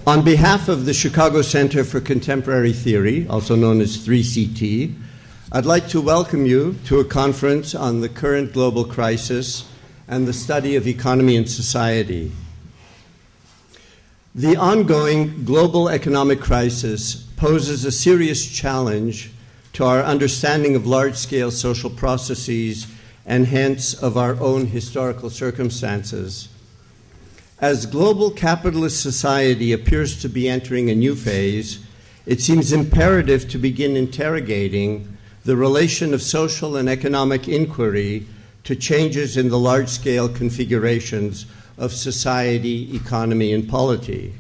On behalf of the Chicago Center for Contemporary Theory, also known as 3CT, I'd like to welcome you to a conference on the current global crisis and the study of economy and society. The ongoing global economic crisis poses a serious challenge to our understanding of large-scale social processes and hence of our own historical circumstances. As global capitalist society appears to be entering a new phase, it seems imperative to begin interrogating the relation of social and economic inquiry to changes in the large-scale configurations of society, economy, and polity.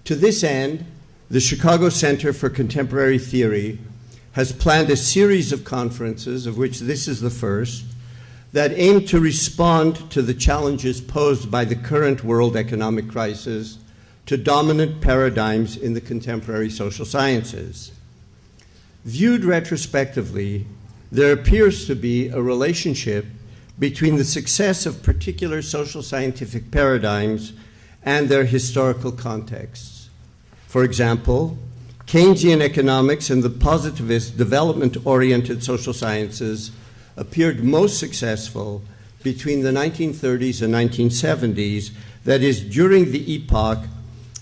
To this end, the Chicago Center for Contemporary Theory has planned a series of conferences, of which this is the first, that aim to respond to the challenges posed by the current world economic crisis to dominant paradigms in the contemporary social sciences. Viewed retrospectively, there appears to be a relationship between the success of particular social scientific paradigms and their historical contexts. For example, Keynesian economics and the positivist development-oriented social sciences appeared most successful between the 1930s and 1970s, that is, during the epoch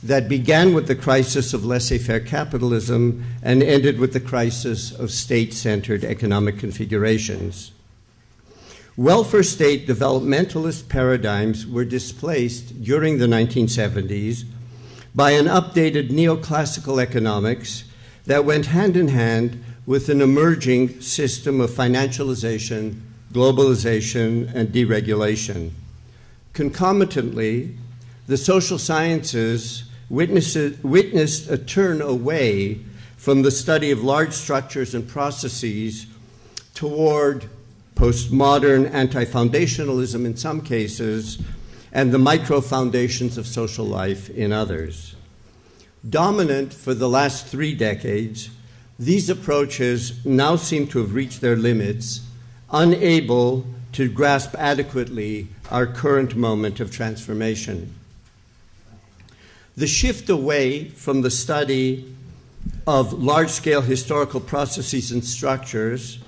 that began with the crisis of laissez-faire capitalism and ended with the crisis of state-centered economic configurations. Welfare state developmentalist paradigms were displaced during the 1970s by an updated neoclassical economics that went hand in hand with an emerging system of financialization, globalization, and deregulation. Concomitantly, the social sciences witnessed a turn away from the study of large structures and processes toward postmodern anti-foundationalism in some cases and the micro-foundations of social life in others. Dominant for the last 3 decades, these approaches now seem to have reached their limits, unable to grasp adequately our current moment of transformation. The shift away from the study of large-scale historical processes and structures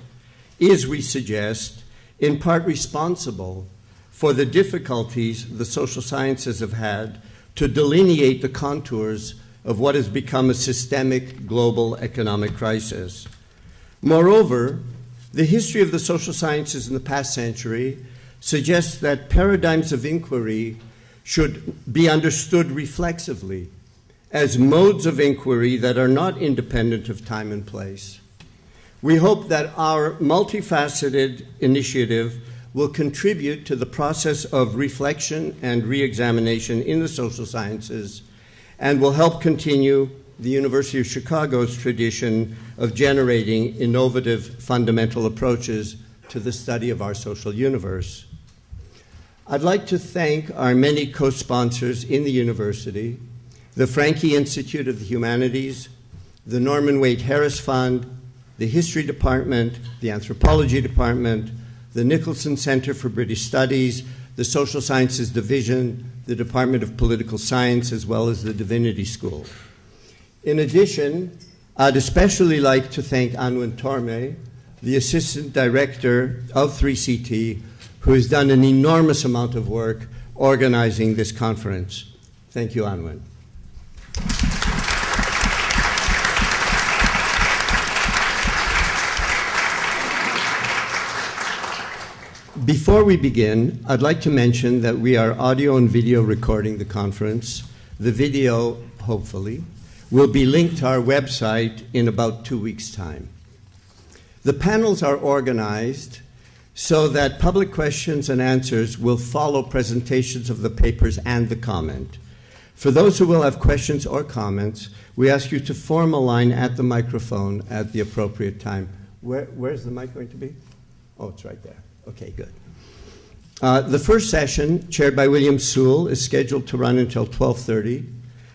is, we suggest, in part responsible for the difficulties the social sciences have had to delineate the contours of what has become a systemic global economic crisis. Moreover, the history of the social sciences in the past century suggests that paradigms of inquiry should be understood reflexively as modes of inquiry that are not independent of time and place. We hope that our multifaceted initiative will contribute to the process of reflection and re-examination in the social sciences and will help continue the University of Chicago's tradition of generating innovative fundamental approaches to the study of our social universe. I'd like to thank our many co-sponsors in the university, the Franke Institute of the Humanities, the Norman Wade Harris Fund, the History Department, the Anthropology Department, the Nicholson Center for British Studies, the Social Sciences Division, the Department of Political Science, as well as the Divinity School. In addition, I'd especially like to thank Anwen Torme, the Assistant Director of 3CT, who has done an enormous amount of work organizing this conference. Thank you, Anwen. Before we begin, I'd like to mention that we are audio and video recording the conference. The video, hopefully, will be linked to our website in about 2 weeks' time. The panels are organized so that public questions and answers will follow presentations of the papers and the comment. For those who will have questions or comments, we ask you to form a line at the microphone at the appropriate time. Where's the mic going to be? Oh, it's right there. Okay, good. The first session, chaired by William Sewell, is scheduled to run until 12:30,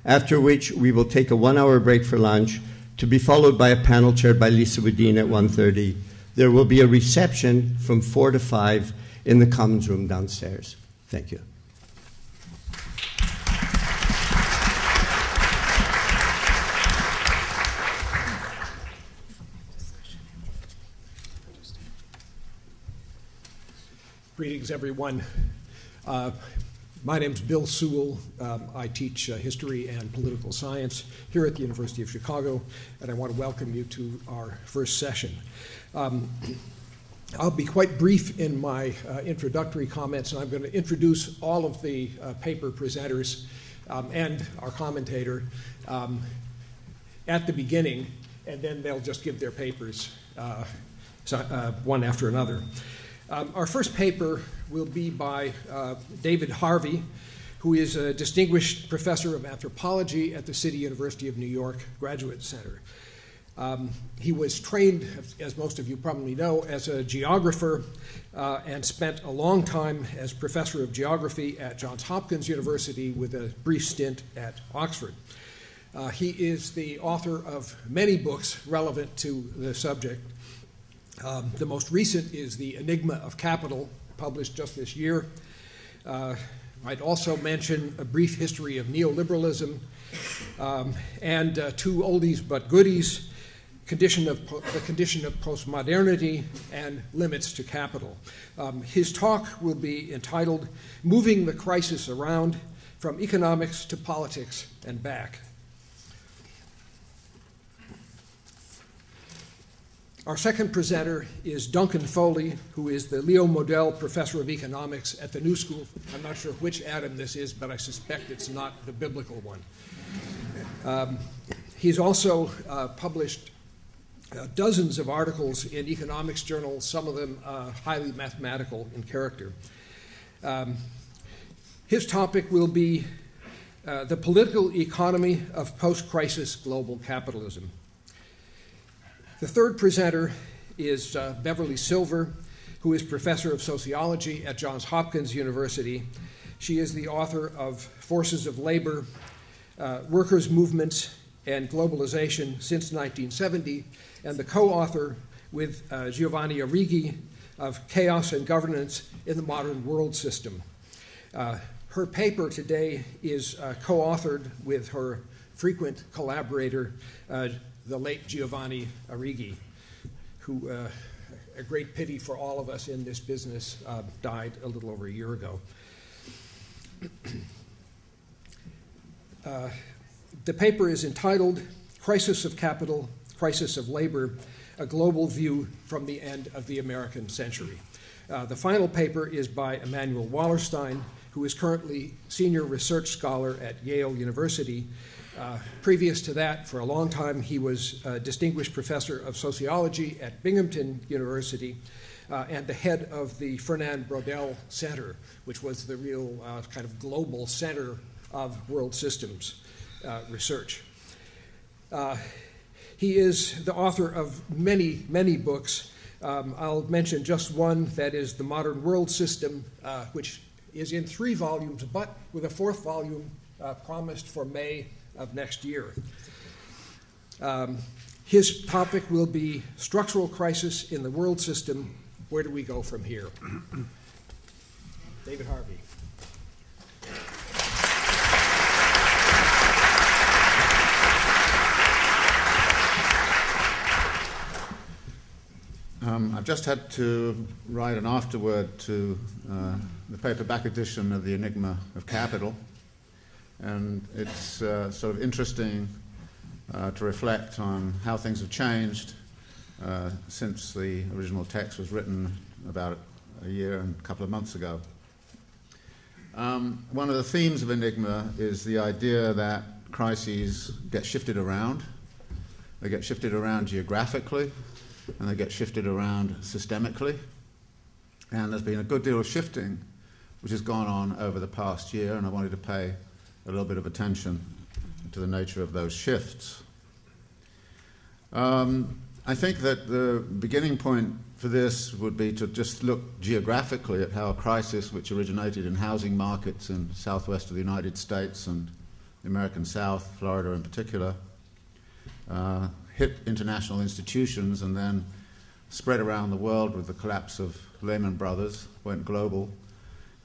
after which we will take a 1-hour break for lunch, to be followed by a panel chaired by Lisa Wedin at 1:30. There will be a reception from 4 to 5 in the Commons Room downstairs. Thank you. Greetings, everyone. My name's Bill Sewell. I teach history and political science here at the University of Chicago, and I want to welcome you to our first session. I'll be quite brief in my introductory comments, and I'm going to introduce all of the paper presenters and our commentator at the beginning, and then they'll just give their papers one after another. Our first paper will be by David Harvey, who is a distinguished professor of anthropology at the City University of New York Graduate Center. He was trained, as most of you probably know, as a geographer and spent a long time as professor of geography at Johns Hopkins University with a brief stint at Oxford. He is the author of many books relevant to the subject. The most recent is The Enigma of Capital, published just this year. I'd also mention A Brief History of Neoliberalism, and two oldies but goodies, The Condition of Postmodernity and Limits to Capital. His talk will be entitled Moving the Crisis Around, From Economics to Politics and Back. Our second presenter is Duncan Foley, who is the Leo Model Professor of Economics at the New School. I'm not sure which Adam this is, but I suspect it's not the biblical one. He's also published dozens of articles in economics journals, some of them highly mathematical in character. His topic will be the political economy of post-crisis global capitalism. The third presenter is Beverly Silver, who is professor of sociology at Johns Hopkins University. She is the author of Forces of Labor, Workers' Movements, and Globalization since 1970, and the co-author with Giovanni Arrighi of Chaos and Governance in the Modern World System. Her paper today is co-authored with her frequent collaborator, the late Giovanni Arrighi, who, a great pity for all of us in this business, died a little over a year ago. The paper is entitled Crisis of Capital, Crisis of Labor, A Global View from the End of the American Century. The final paper is by Immanuel Wallerstein, who is currently senior research scholar at Yale University. Previous to that, for a long time, he was a distinguished professor of sociology at Binghamton University and the head of the Fernand Braudel Center, which was the real kind of global center of world systems research. He is the author of many, many books. I'll mention just one, that is The Modern World System, which is in 3 volumes, but with a 4th volume promised for May of next year. His topic will be structural crisis in the world system. Where do we go from here? David Harvey. I've just had to write an afterword to the paperback edition of The Enigma of Capital. And it's sort of interesting to reflect on how things have changed since the original text was written about a year and a couple of months ago. One of the themes of Enigma is the idea that crises get shifted around. They get shifted around geographically, and they get shifted around systemically. And there's been a good deal of shifting which has gone on over the past year, and I wanted to pay a little bit of attention to the nature of those shifts. I think that the beginning point for this would be to just look geographically at how a crisis which originated in housing markets in southwest of the United States and the American South, Florida in particular, hit international institutions and then spread around the world with the collapse of Lehman Brothers, went global,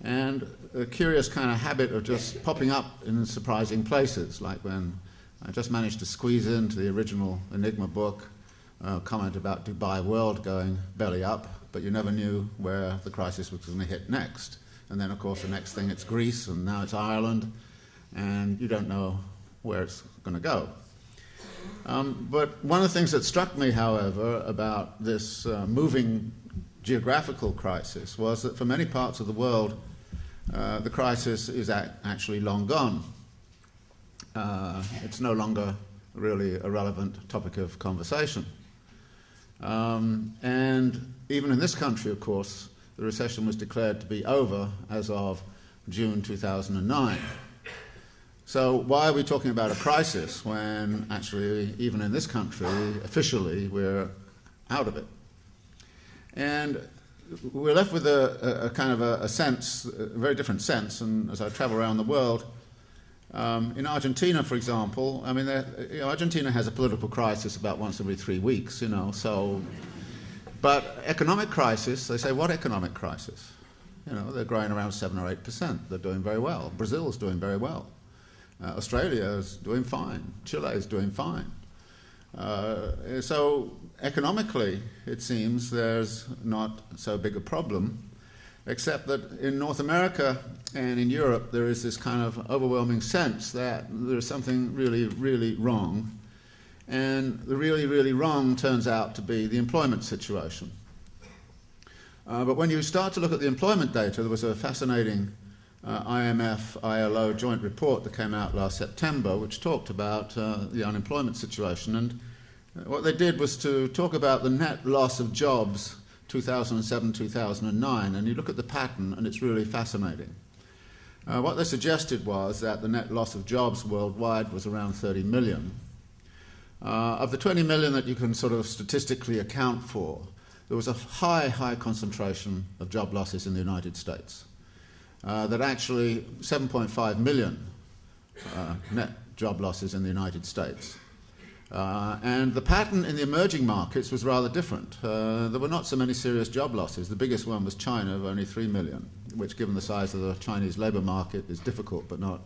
and a curious kind of habit of just popping up in surprising places, like when I just managed to squeeze into the original Enigma book a comment about Dubai World going belly up, but you never knew where the crisis was going to hit next. And then, of course, the next thing it's Greece, and now it's Ireland, and you don't know where it's going to go. But one of the things that struck me, however, about this moving geographical crisis was that for many parts of the world, the crisis is actually long gone. It's no longer really a relevant topic of conversation. And even in this country, of course, the recession was declared to be over as of June 2009. So why are we talking about a crisis when actually, even in this country, officially, we're out of it? And we're left with a kind of a sense, a very different sense, and as I travel around the world, in Argentina, for example, I mean, Argentina has a political crisis about once every 3 weeks, but economic crisis, they say, what economic crisis? They're growing around 7 or 8%. They're doing very well. Brazil's doing very well. Australia's doing fine. Chile's doing fine. So economically, it seems there's not so big a problem, except that in North America and in Europe, there is this kind of overwhelming sense that there's something really, really wrong. And the really, really wrong turns out to be the employment situation. But when you start to look at the employment data, there was a fascinating IMF-ILO joint report that came out last September, which talked about the unemployment situation. And what they did was to talk about the net loss of jobs 2007-2009, and you look at the pattern, and it's really fascinating. What they suggested was that the net loss of jobs worldwide was around 30 million. Of the 20 million that you can sort of statistically account for, there was a high concentration of job losses in the United States. That actually 7.5 million net job losses in the United States. And the pattern in the emerging markets was rather different. There were not so many serious job losses. The biggest one was China, of only 3 million, which, given the size of the Chinese labour market, is difficult but not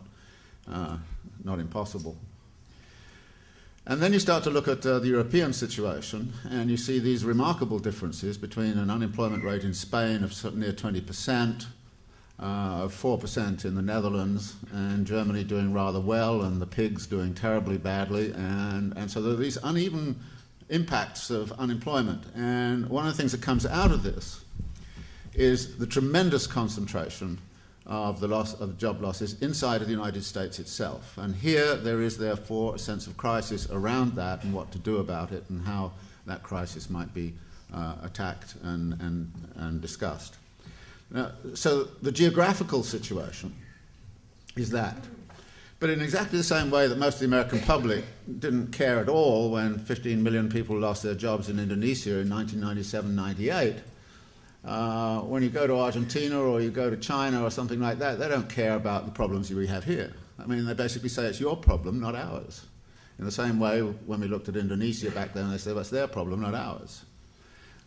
impossible. And then you start to look at the European situation, and you see these remarkable differences between an unemployment rate in Spain of near 20%, of 4% in the Netherlands, and Germany doing rather well, and the pigs doing terribly badly. And so there are these uneven impacts of unemployment. And one of the things that comes out of this is the tremendous concentration of the loss of job losses inside of the United States itself. And here there is therefore a sense of crisis around that and what to do about it and how that crisis might be attacked and discussed. Now, so the geographical situation is that. But in exactly the same way that most of the American public didn't care at all when 15 million people lost their jobs in Indonesia in 1997-98, when you go to Argentina or you go to China or something like that, they don't care about the problems we have here. I mean, they basically say it's your problem, not ours. In the same way, when we looked at Indonesia back then, they said, well, it's their problem, not ours.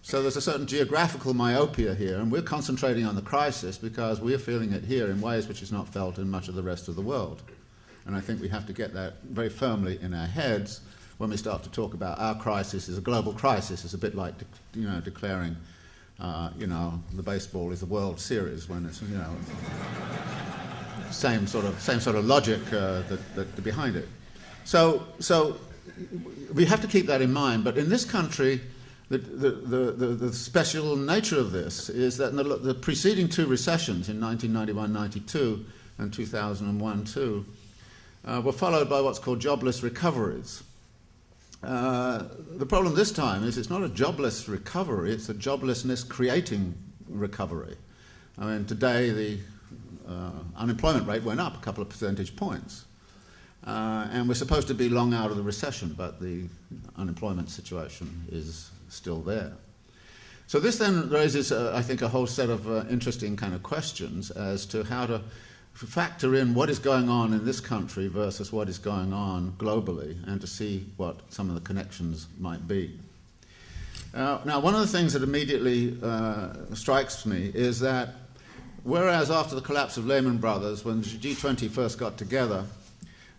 So there's a certain geographical myopia here, and we're concentrating on the crisis because we're feeling it here in ways which is not felt in much of the rest of the world. And I think we have to get that very firmly in our heads when we start to talk about our crisis as a global crisis. It's a bit like, declaring, the baseball is the World Series when it's, same sort of logic that behind it. So we have to keep that in mind. But in this country, the special nature of this is that the preceding two recessions in 1991-92 and 2001-2 were followed by what's called jobless recoveries. The problem this time is it's not a jobless recovery, it's a joblessness creating recovery. I mean, today the unemployment rate went up a couple of percentage points. And we're supposed to be long out of the recession, but the unemployment situation is still there. So this then raises, I think, a whole set of interesting kind of questions as to how to factor in what is going on in this country versus what is going on globally and to see what some of the connections might be. Now, one of the things that immediately strikes me is that whereas after the collapse of Lehman Brothers, when the G20 first got together,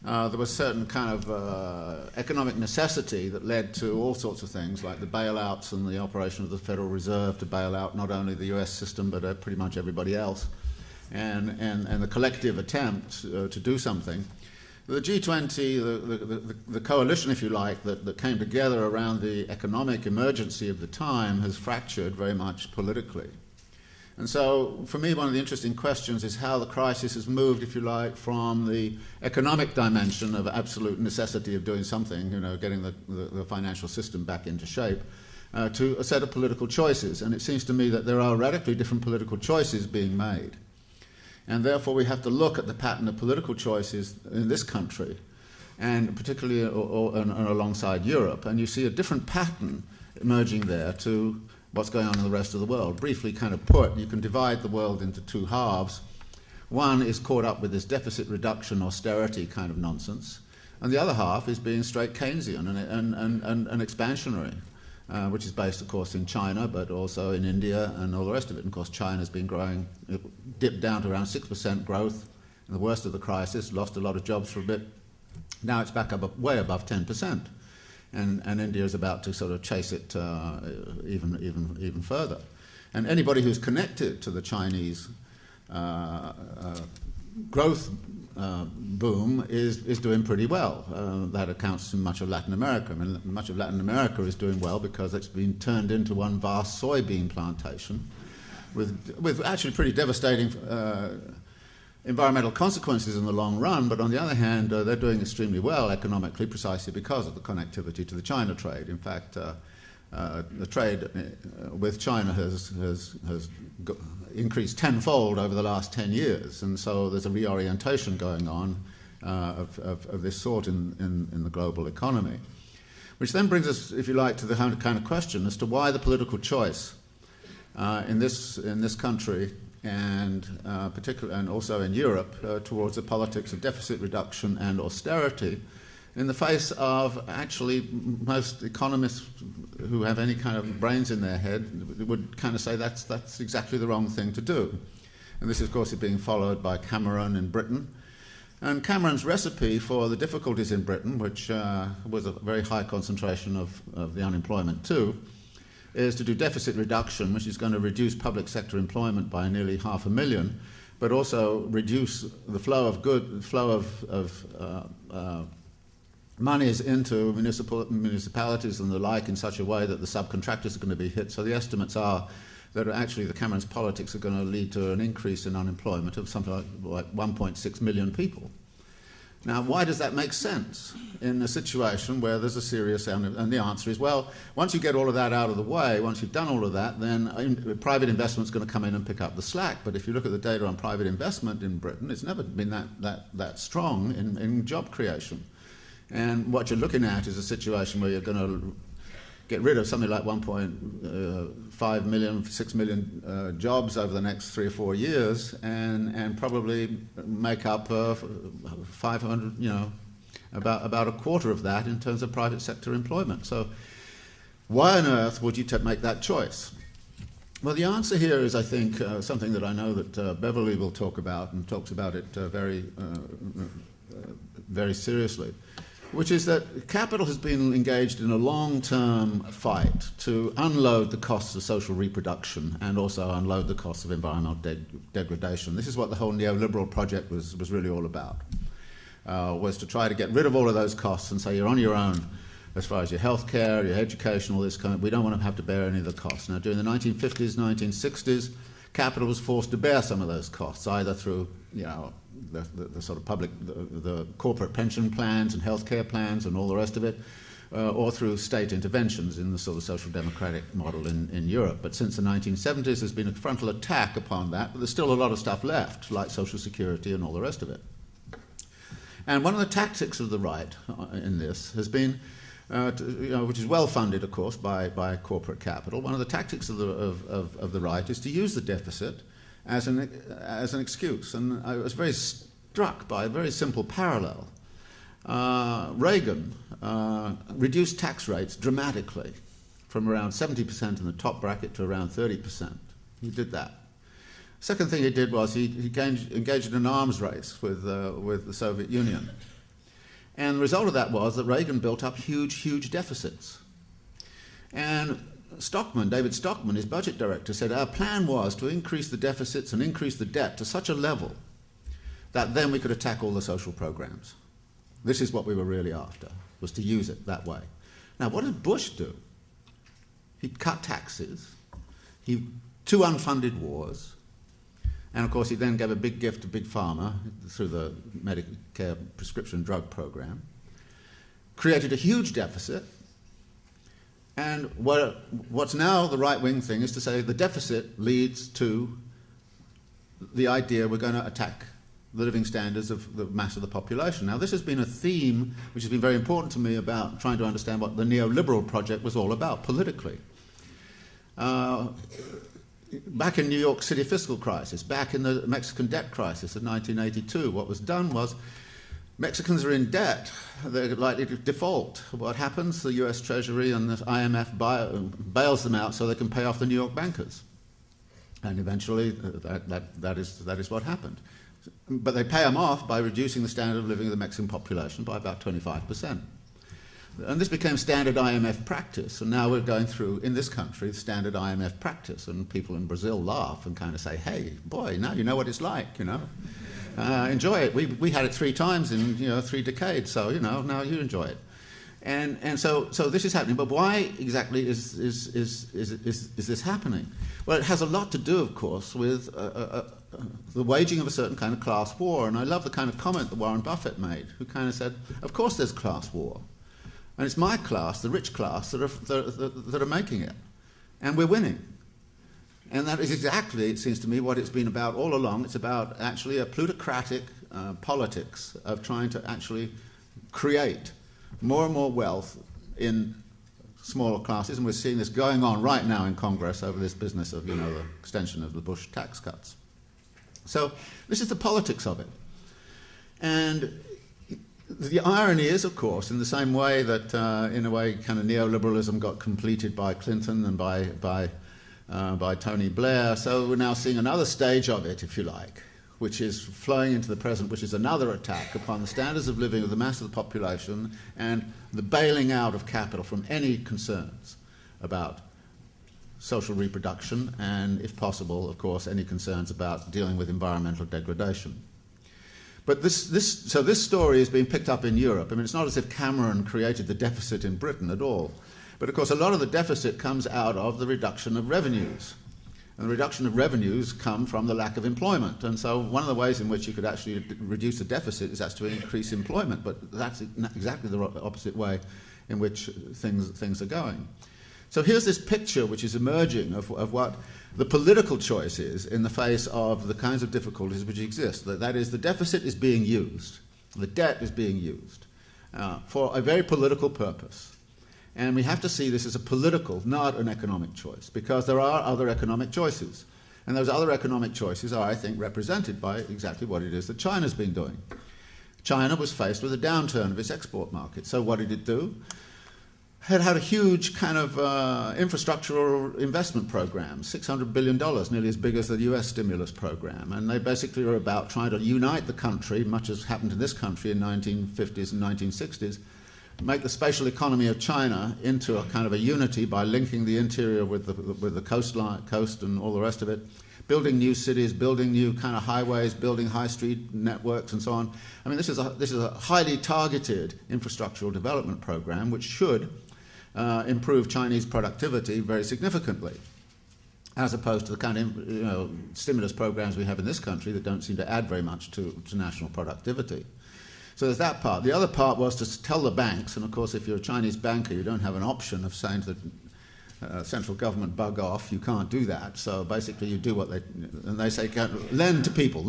there was certain kind of economic necessity that led to all sorts of things, like the bailouts and the operation of the Federal Reserve to bail out not only the US system, but pretty much everybody else, and the collective attempt to do something. The G20, the coalition, if you like, that came together around the economic emergency of the time has fractured very much politically. And so, for me, one of the interesting questions is how the crisis has moved, if you like, from the economic dimension of absolute necessity of doing something, getting the financial system back into shape, to a set of political choices. And it seems to me that there are radically different political choices being made. And therefore, we have to look at the pattern of political choices in this country, and particularly and alongside Europe. And you see a different pattern emerging there to what's going on in the rest of the world. Briefly kind of put, you can divide the world into two halves. One is caught up with this deficit reduction, austerity kind of nonsense, and the other half is being straight Keynesian and expansionary, which is based, of course, in China, but also in India and all the rest of it. And of course, China's been growing, it dipped down to around 6% growth in the worst of the crisis, lost a lot of jobs for a bit. Now it's back up way above 10%. And India is about to sort of chase it even further. And anybody who's connected to the Chinese growth boom is doing pretty well. That accounts to much of Latin America. I mean, much of Latin America is doing well because it's been turned into one vast soybean plantation with actually pretty devastating environmental consequences in the long run, but on the other hand, they're doing extremely well economically precisely because of the connectivity to the China trade. In fact, the trade with China has increased tenfold over the last 10 years, and so there's a reorientation going on of this sort in the global economy. Which then brings us, if you like, to the kind of question as to why the political choice in this country and particularly, and also in Europe, towards the politics of deficit reduction and austerity, in the face of actually most economists who have any kind of brains in their head would kind of say that's exactly the wrong thing to do. And this, of course, is being followed by Cameron in Britain. And Cameron's recipe for the difficulties in Britain, which was a very high concentration of the unemployment too, is to do deficit reduction, which is going to reduce public sector employment by nearly 500,000, but also reduce the flow of monies into municipalities and the like in such a way that the subcontractors are going to be hit. So the estimates are that actually the Cameron's politics are going to lead to an increase in unemployment of something like 1.6 million people. Now, why does that make sense in a situation where there's a serious... And the answer is, well, once you get all of that out of the way, once you've done all of that, then private investment's going to come in and pick up the slack. But if you look at the data on private investment in Britain, it's never been that strong in job creation. And what you're looking at is a situation where you're going to get rid of something like 1.5 million, 6 million jobs over the next 3 or 4 years, and probably make up 500, about a quarter of that in terms of private sector employment. So why on earth would you make that choice? Well, the answer here is, I think, something that I know that Beverly will talk about, and talks about it very seriously, which is that capital has been engaged in a long-term fight to unload the costs of social reproduction and also unload the costs of environmental degradation. This is what the whole neoliberal project was really all about, was to try to get rid of all of those costs and say you're on your own as far as your healthcare, your education, all this kind of... We don't want to have to bear any of the costs. Now, during the 1950s, 1960s, capital was forced to bear some of those costs, either through, the sort of public, the corporate pension plans and healthcare plans and all the rest of it, or through state interventions in the sort of social democratic model in Europe. But since the 1970s, there's been a frontal attack upon that, but there's still a lot of stuff left, like social security and all the rest of it. And one of the tactics of the right in this has been, which is well funded, of course, by corporate capital. One of the tactics of the right is to use the deficit as an excuse. And I was very struck by a very simple parallel. Reagan reduced tax rates dramatically from around 70% in the top bracket to around 30%. He did that. Second thing he did was he engaged in an arms race with the Soviet Union. And the result of that was that Reagan built up huge, huge deficits. And David Stockman, his budget director, said our plan was to increase the deficits and increase the debt to such a level that then we could attack all the social programs. This is what we were really after, was to use it that way. Now, what did Bush do? He cut taxes, two unfunded wars, and of course he then gave a big gift to Big Pharma through the Medicare prescription drug program, created a huge deficit, and what's now the right-wing thing is to say the deficit leads to the idea we're going to attack the living standards of the mass of the population. Now, this has been a theme which has been very important to me about trying to understand what the neoliberal project was all about politically. Back in New York City fiscal crisis, back in the Mexican debt crisis of 1982, what was done was Mexicans are in debt. They're likely to default. What happens? The US Treasury and the IMF bails them out so they can pay off the New York bankers. And eventually that is what happened. But they pay them off by reducing the standard of living of the Mexican population by about 25%. And this became standard IMF practice, and now we're going through, in this country, standard IMF practice, and people in Brazil laugh and kind of say, hey, boy, now you know what it's like, you know. Enjoy it. We had it 3 times in 3 decades, so now you enjoy it. And so this is happening. But why exactly is this happening? Well, it has a lot to do, of course, with the waging of a certain kind of class war. And I love the kind of comment that Warren Buffett made, who kind of said, of course there's class war. And it's my class, the rich class, that are making it. And we're winning. And that is exactly, it seems to me, what it's been about all along. It's about actually a plutocratic politics of trying to actually create more and more wealth in smaller classes. And we're seeing this going on right now in Congress over this business of, the extension of the Bush tax cuts. So this is the politics of it. And the irony is, of course, in the same way that, in a way, kind of neoliberalism got completed by Clinton and by Tony Blair, so we're now seeing another stage of it, if you like, which is flowing into the present, which is another attack upon the standards of living of the mass of the population and the bailing out of capital from any concerns about social reproduction and, if possible, of course, any concerns about dealing with environmental degradation. But this story is being picked up in Europe. I mean, it's not as if Cameron created the deficit in Britain at all. But, of course, a lot of the deficit comes out of the reduction of revenues. And the reduction of revenues come from the lack of employment. And so one of the ways in which you could actually reduce the deficit is actually to increase employment. But that's exactly the opposite way in which things are going. So here's this picture which is emerging of what the political choice is in the face of the kinds of difficulties which exist. That is, the deficit is being used, the debt is being used for a very political purpose. And we have to see this as a political, not an economic choice, because there are other economic choices. And those other economic choices are, I think, represented by exactly what it is that China's been doing. China was faced with a downturn of its export market. So what did it do? Had a huge kind of infrastructural investment program, $600 billion, nearly as big as the US stimulus program. And they basically were about trying to unite the country, much as happened in this country in 1950s and 1960s, make the spatial economy of China into a kind of a unity by linking the interior with the coast and all the rest of it, building new cities, building new kind of highways, building high street networks and so on. I mean, this is a highly targeted infrastructural development program which should improve Chinese productivity very significantly, as opposed to the kind of stimulus programs we have in this country that don't seem to add very much to national productivity. So there's that part. The other part was to tell the banks, and of course if you're a Chinese banker you don't have an option of saying to the central government, bug off, you can't do that. So basically you do what they say, lend to people.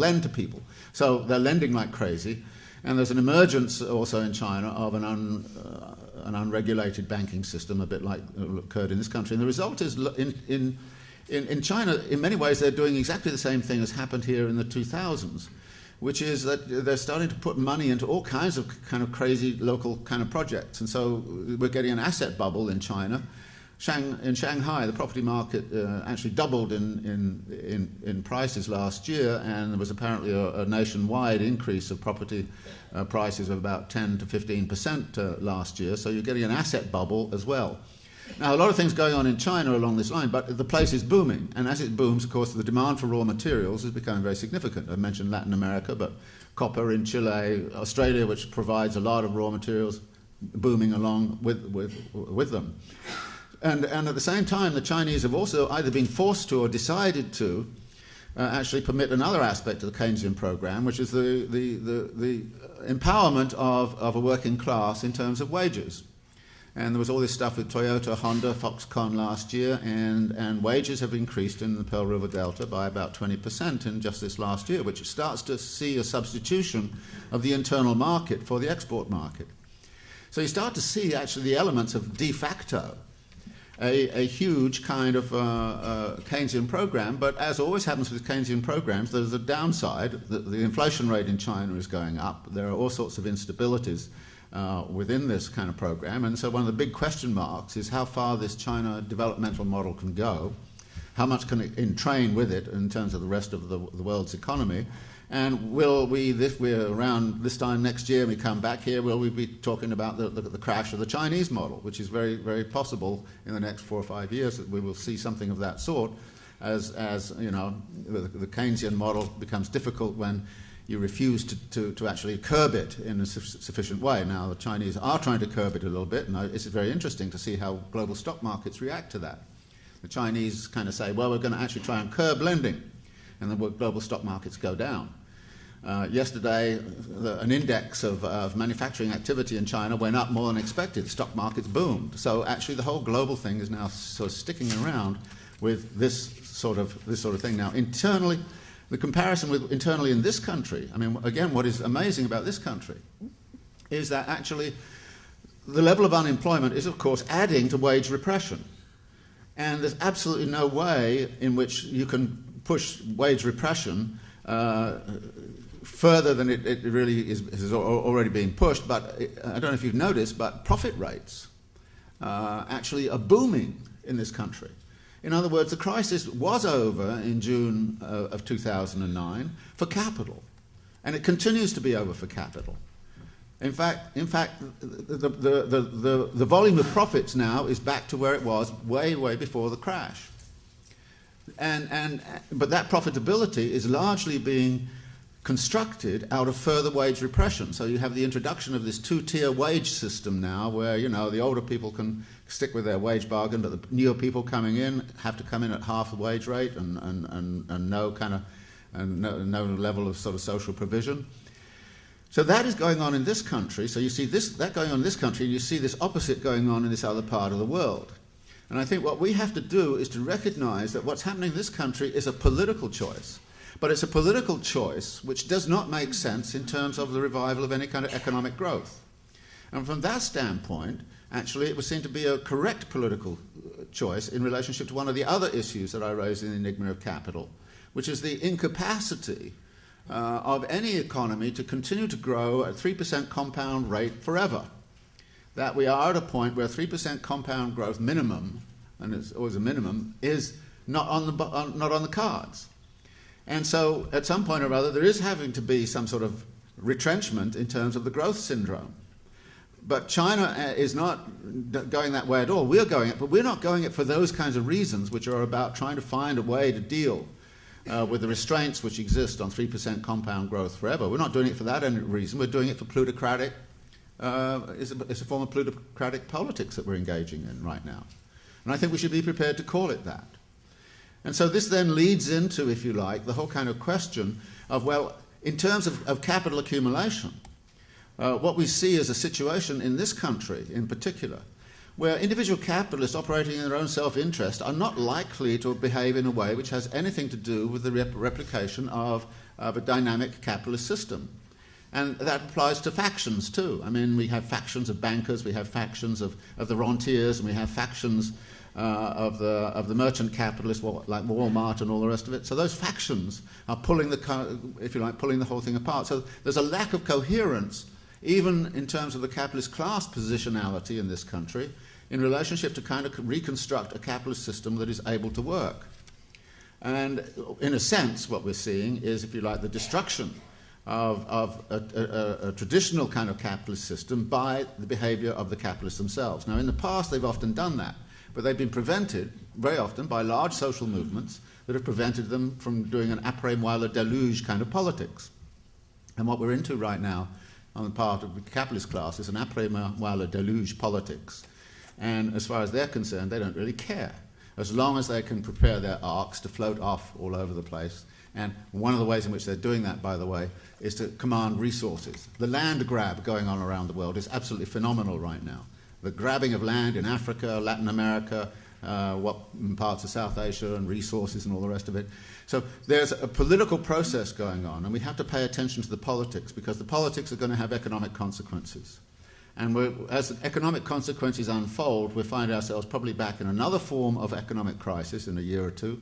So they're lending like crazy. And there's an emergence also in China of an unregulated banking system, a bit like occurred in this country. And the result is, in China, in many ways, they're doing exactly the same thing as happened here in the 2000s, which is that they're starting to put money into all kinds of kind of crazy local kind of projects. And so we're getting an asset bubble in China, In Shanghai, the property market actually doubled in prices last year, and there was apparently a nationwide increase of property prices of about 10 to 15% last year. So you're getting an asset bubble as well. Now, a lot of things going on in China along this line, but the place is booming. And as it booms, of course, the demand for raw materials is becoming very significant. I mentioned Latin America, but copper in Chile, Australia, which provides a lot of raw materials, booming along with them. And at the same time, the Chinese have also either been forced to or decided to actually permit another aspect of the Keynesian program, which is the empowerment of a working class in terms of wages. And there was all this stuff with Toyota, Honda, Foxconn last year, and wages have increased in the Pearl River Delta by about 20% in just this last year, which starts to see a substitution of the internal market for the export market. So you start to see actually the elements of de facto a huge kind of Keynesian program, but as always happens with Keynesian programs, there's a downside. The inflation rate in China is going up. There are all sorts of instabilities within this kind of program, and so one of the big question marks is how far this China developmental model can go, how much can it entrain with it in terms of the rest of the world's economy, and will we, if we're around this time next year and we come back here, will we be talking about the crash of the Chinese model, which is very, very possible in the next 4 or 5 years that we will see something of that sort as you know, the Keynesian model becomes difficult when you refuse to actually curb it in a sufficient way. Now, the Chinese are trying to curb it a little bit, and it's very interesting to see how global stock markets react to that. The Chinese kind of say, well, we're going to actually try and curb lending, and the global stock markets go down. Yesterday, an index of manufacturing activity in China went up more than expected. Stock markets boomed. So actually the whole global thing is now sort of sticking around with this sort of thing. Now, internally, the comparison with internally in this country, I mean, again, what is amazing about this country is that actually the level of unemployment is, of course, adding to wage repression. And there's absolutely no way in which you can push wage repression further than it really is already being pushed. But I don't know if you've noticed, but profit rates actually are booming in this country. In other words, the crisis was over in June of 2009 for capital, and it continues to be over for capital. In fact, the volume of profits now is back to where it was way, way before the crash. But that profitability is largely being constructed out of further wage repression. So you have the introduction of this two-tier wage system now, where the older people can stick with their wage bargain, but the newer people coming in have to come in at half the wage rate and no level of sort of social provision. So that is going on in this country. So you see that going on in this country, and you see this opposite going on in this other part of the world. And I think what we have to do is to recognize that what's happening in this country is a political choice. But it's a political choice which does not make sense in terms of the revival of any kind of economic growth. And from that standpoint, actually, it would seem to be a correct political choice in relationship to one of the other issues that I raised in the Enigma of Capital, which is the incapacity of any economy to continue to grow at 3% compound rate forever. That we are at a point where 3% compound growth minimum, and it's always a minimum, is not on the cards. And so at some point or other, there is having to be some sort of retrenchment in terms of the growth syndrome. But China is not going that way at all. We're going it, but we're not going it for those kinds of reasons, which are about trying to find a way to deal with the restraints which exist on 3% compound growth forever. We're not doing it for that reason. We're doing it for plutocratic. It's a form of plutocratic politics that we're engaging in right now. And I think we should be prepared to call it that. And so this then leads into, if you like, the whole kind of question of, well, in terms of capital accumulation, what we see is a situation in this country in particular where individual capitalists operating in their own self-interest are not likely to behave in a way which has anything to do with the replication of a dynamic capitalist system. And that applies to factions too. I mean, we have factions of bankers, we have factions of the rentiers, and we have factions of the merchant capitalists, like Walmart and all the rest of it. So those factions are pulling pulling the whole thing apart. So there's a lack of coherence, even in terms of the capitalist class positionality in this country, in relationship to kind of reconstruct a capitalist system that is able to work. And in a sense, what we're seeing is, if you like, the destruction of a traditional kind of capitalist system by the behavior of the capitalists themselves. Now, in the past, they've often done that, but they've been prevented very often by large social movements that have prevented them from doing an après-moi le déluge kind of politics. And what we're into right now on the part of the capitalist class is an après-moi le déluge politics. And as far as they're concerned, they don't really care, as long as they can prepare their arcs to float off all over the place. And one of the ways in which they're doing that, by the way, is to command resources. The land grab going on around the world is absolutely phenomenal right now. The grabbing of land in Africa, Latin America, parts of South Asia, and resources and all the rest of it. So there's a political process going on, and we have to pay attention to the politics, because the politics are going to have economic consequences. And as economic consequences unfold, we find ourselves probably back in another form of economic crisis in a year or two,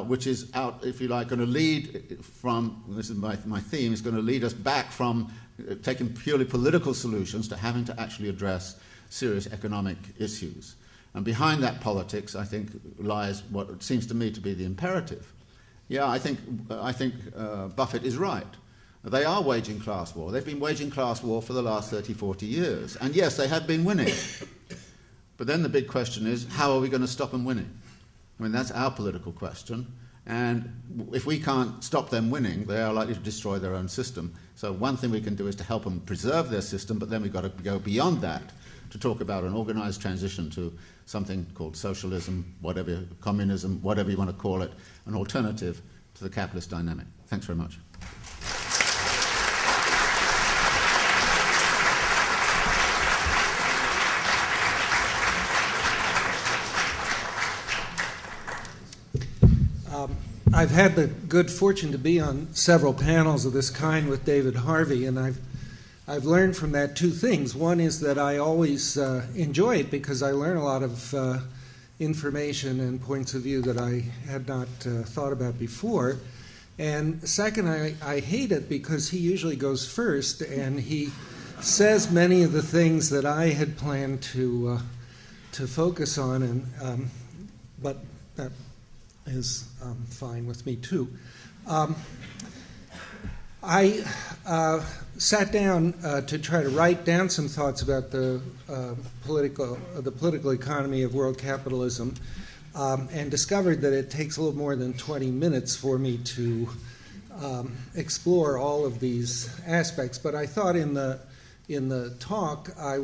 which is out, if you like, going to lead from, this is my theme, is going to lead us back from taking purely political solutions to having to actually address serious economic issues. And behind that politics, I think, lies what seems to me to be the imperative. Yeah, I think Buffett is right. They are waging class war. They've been waging class war for the last 30, 40 years. And yes, they have been winning. But then the big question is, how are we going to stop them winning? I mean, that's our political question. And if we can't stop them winning, they are likely to destroy their own system. So one thing we can do is to help them preserve their system, but then we've got to go beyond that to talk about an organized transition to something called socialism, whatever, communism, whatever you want to call it, an alternative to the capitalist dynamic. Thanks very much. I've had the good fortune to be on several panels of this kind with David Harvey, and I've learned from that two things. One is that I always enjoy it because I learn a lot of information and points of view that I had not thought about before. And second, I hate it because he usually goes first, and he says many of the things that I had planned to focus on, and but that is fine with me too. I sat down to try to write down some thoughts about the political economy of world capitalism, and discovered that it takes a little more than 20 minutes for me to explore all of these aspects. But I thought in the talk I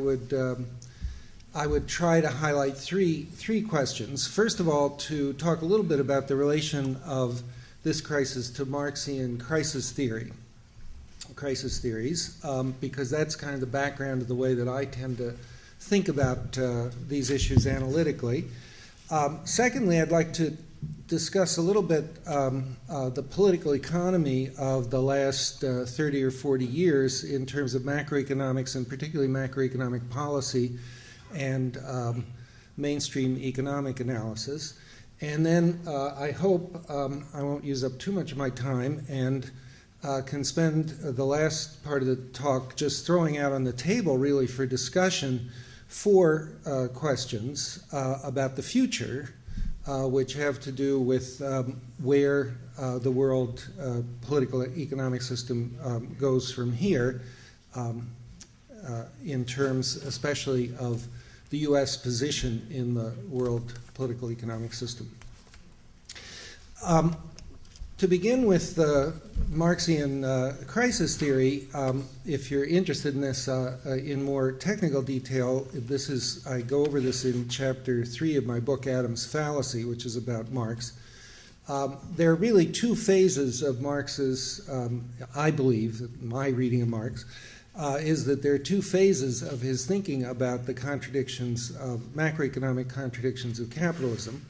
would try to highlight three questions. First of all, to talk a little bit about the relation of this crisis to Marxian crisis theories, because that's kind of the background of the way that I tend to think about these issues analytically. Secondly, I'd like to discuss a little bit the political economy of the last 30 or 40 years in terms of macroeconomics, and particularly macroeconomic policy and mainstream economic analysis. And then I hope I won't use up too much of my time and can spend the last part of the talk just throwing out on the table, really, for discussion, 4 questions about the future, which have to do with where the world political economic system goes from here, in terms especially of the U.S. position in the world political economic system. To begin with the Marxian crisis theory, if you're interested in this in more technical detail, I go over this in chapter 3 of my book, Adam's Fallacy, which is about Marx. There are really 2 phases of Marx's, I believe, my reading of Marx, is that there are 2 phases of his thinking about the contradictions of macroeconomic contradictions of capitalism,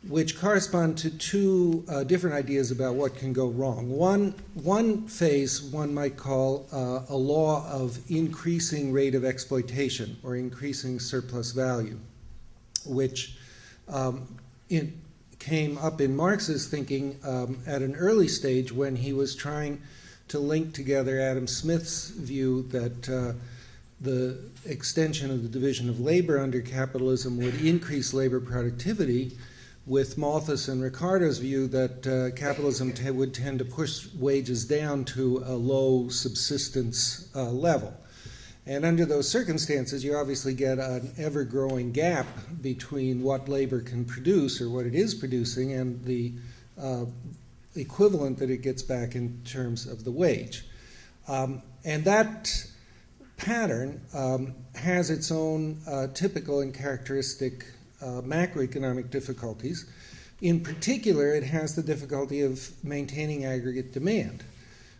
which correspond to 2 different ideas about what can go wrong. One phase one might call a law of increasing rate of exploitation or increasing surplus value, which came up in Marx's thinking at an early stage when he was trying to link together Adam Smith's view that the extension of the division of labor under capitalism would increase labor productivity, with Malthus and Ricardo's view that capitalism would tend to push wages down to a low subsistence level. And under those circumstances, you obviously get an ever-growing gap between what labor can produce, or what it is producing, and the equivalent that it gets back in terms of the wage. And that pattern has its own typical and characteristic macroeconomic difficulties. In particular, it has the difficulty of maintaining aggregate demand,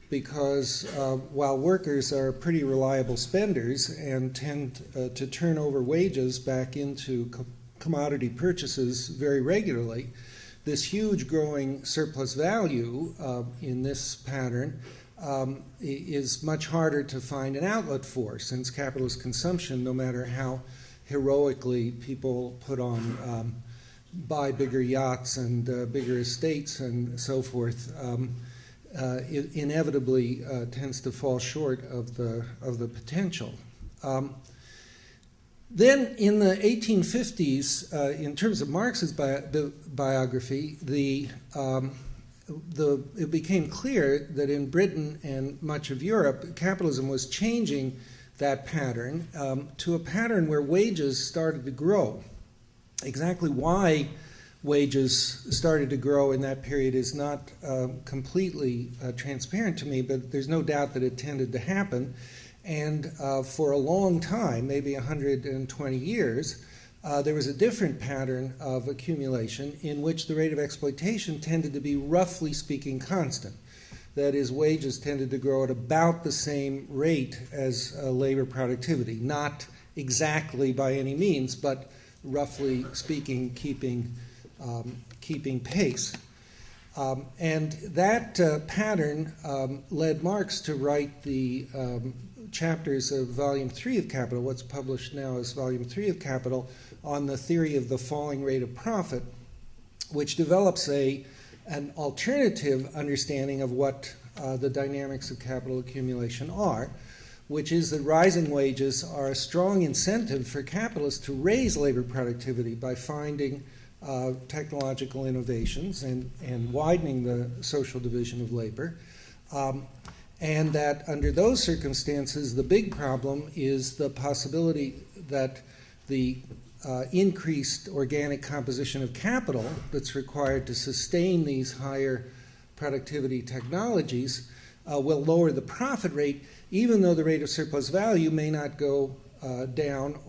because while workers are pretty reliable spenders and tend to turn over wages back into commodity purchases very regularly, this huge growing surplus value in this pattern is much harder to find an outlet for, since capitalist consumption, no matter how heroically people put on buy bigger yachts and bigger estates and so forth, it inevitably tends to fall short of the potential. Then in the 1850s, in terms of Marx's biography, it became clear that in Britain and much of Europe, capitalism was changing that pattern to a pattern where wages started to grow. Exactly why wages started to grow in that period is not completely transparent to me, but there's no doubt that it tended to happen. And for a long time, maybe 120 years, there was a different pattern of accumulation in which the rate of exploitation tended to be, roughly speaking, constant. That is, wages tended to grow at about the same rate as labor productivity, not exactly by any means, but roughly speaking, keeping pace. And that pattern led Marx to write the chapters of Volume 3 of Capital, what's published now as Volume 3 of Capital, on the theory of the falling rate of profit, which develops an alternative understanding of what the dynamics of capital accumulation are, which is that rising wages are a strong incentive for capitalists to raise labor productivity by finding technological innovations and widening the social division of labor. And that under those circumstances, the big problem is the possibility that the increased organic composition of capital that's required to sustain these higher productivity technologies will lower the profit rate, even though the rate of surplus value may not go down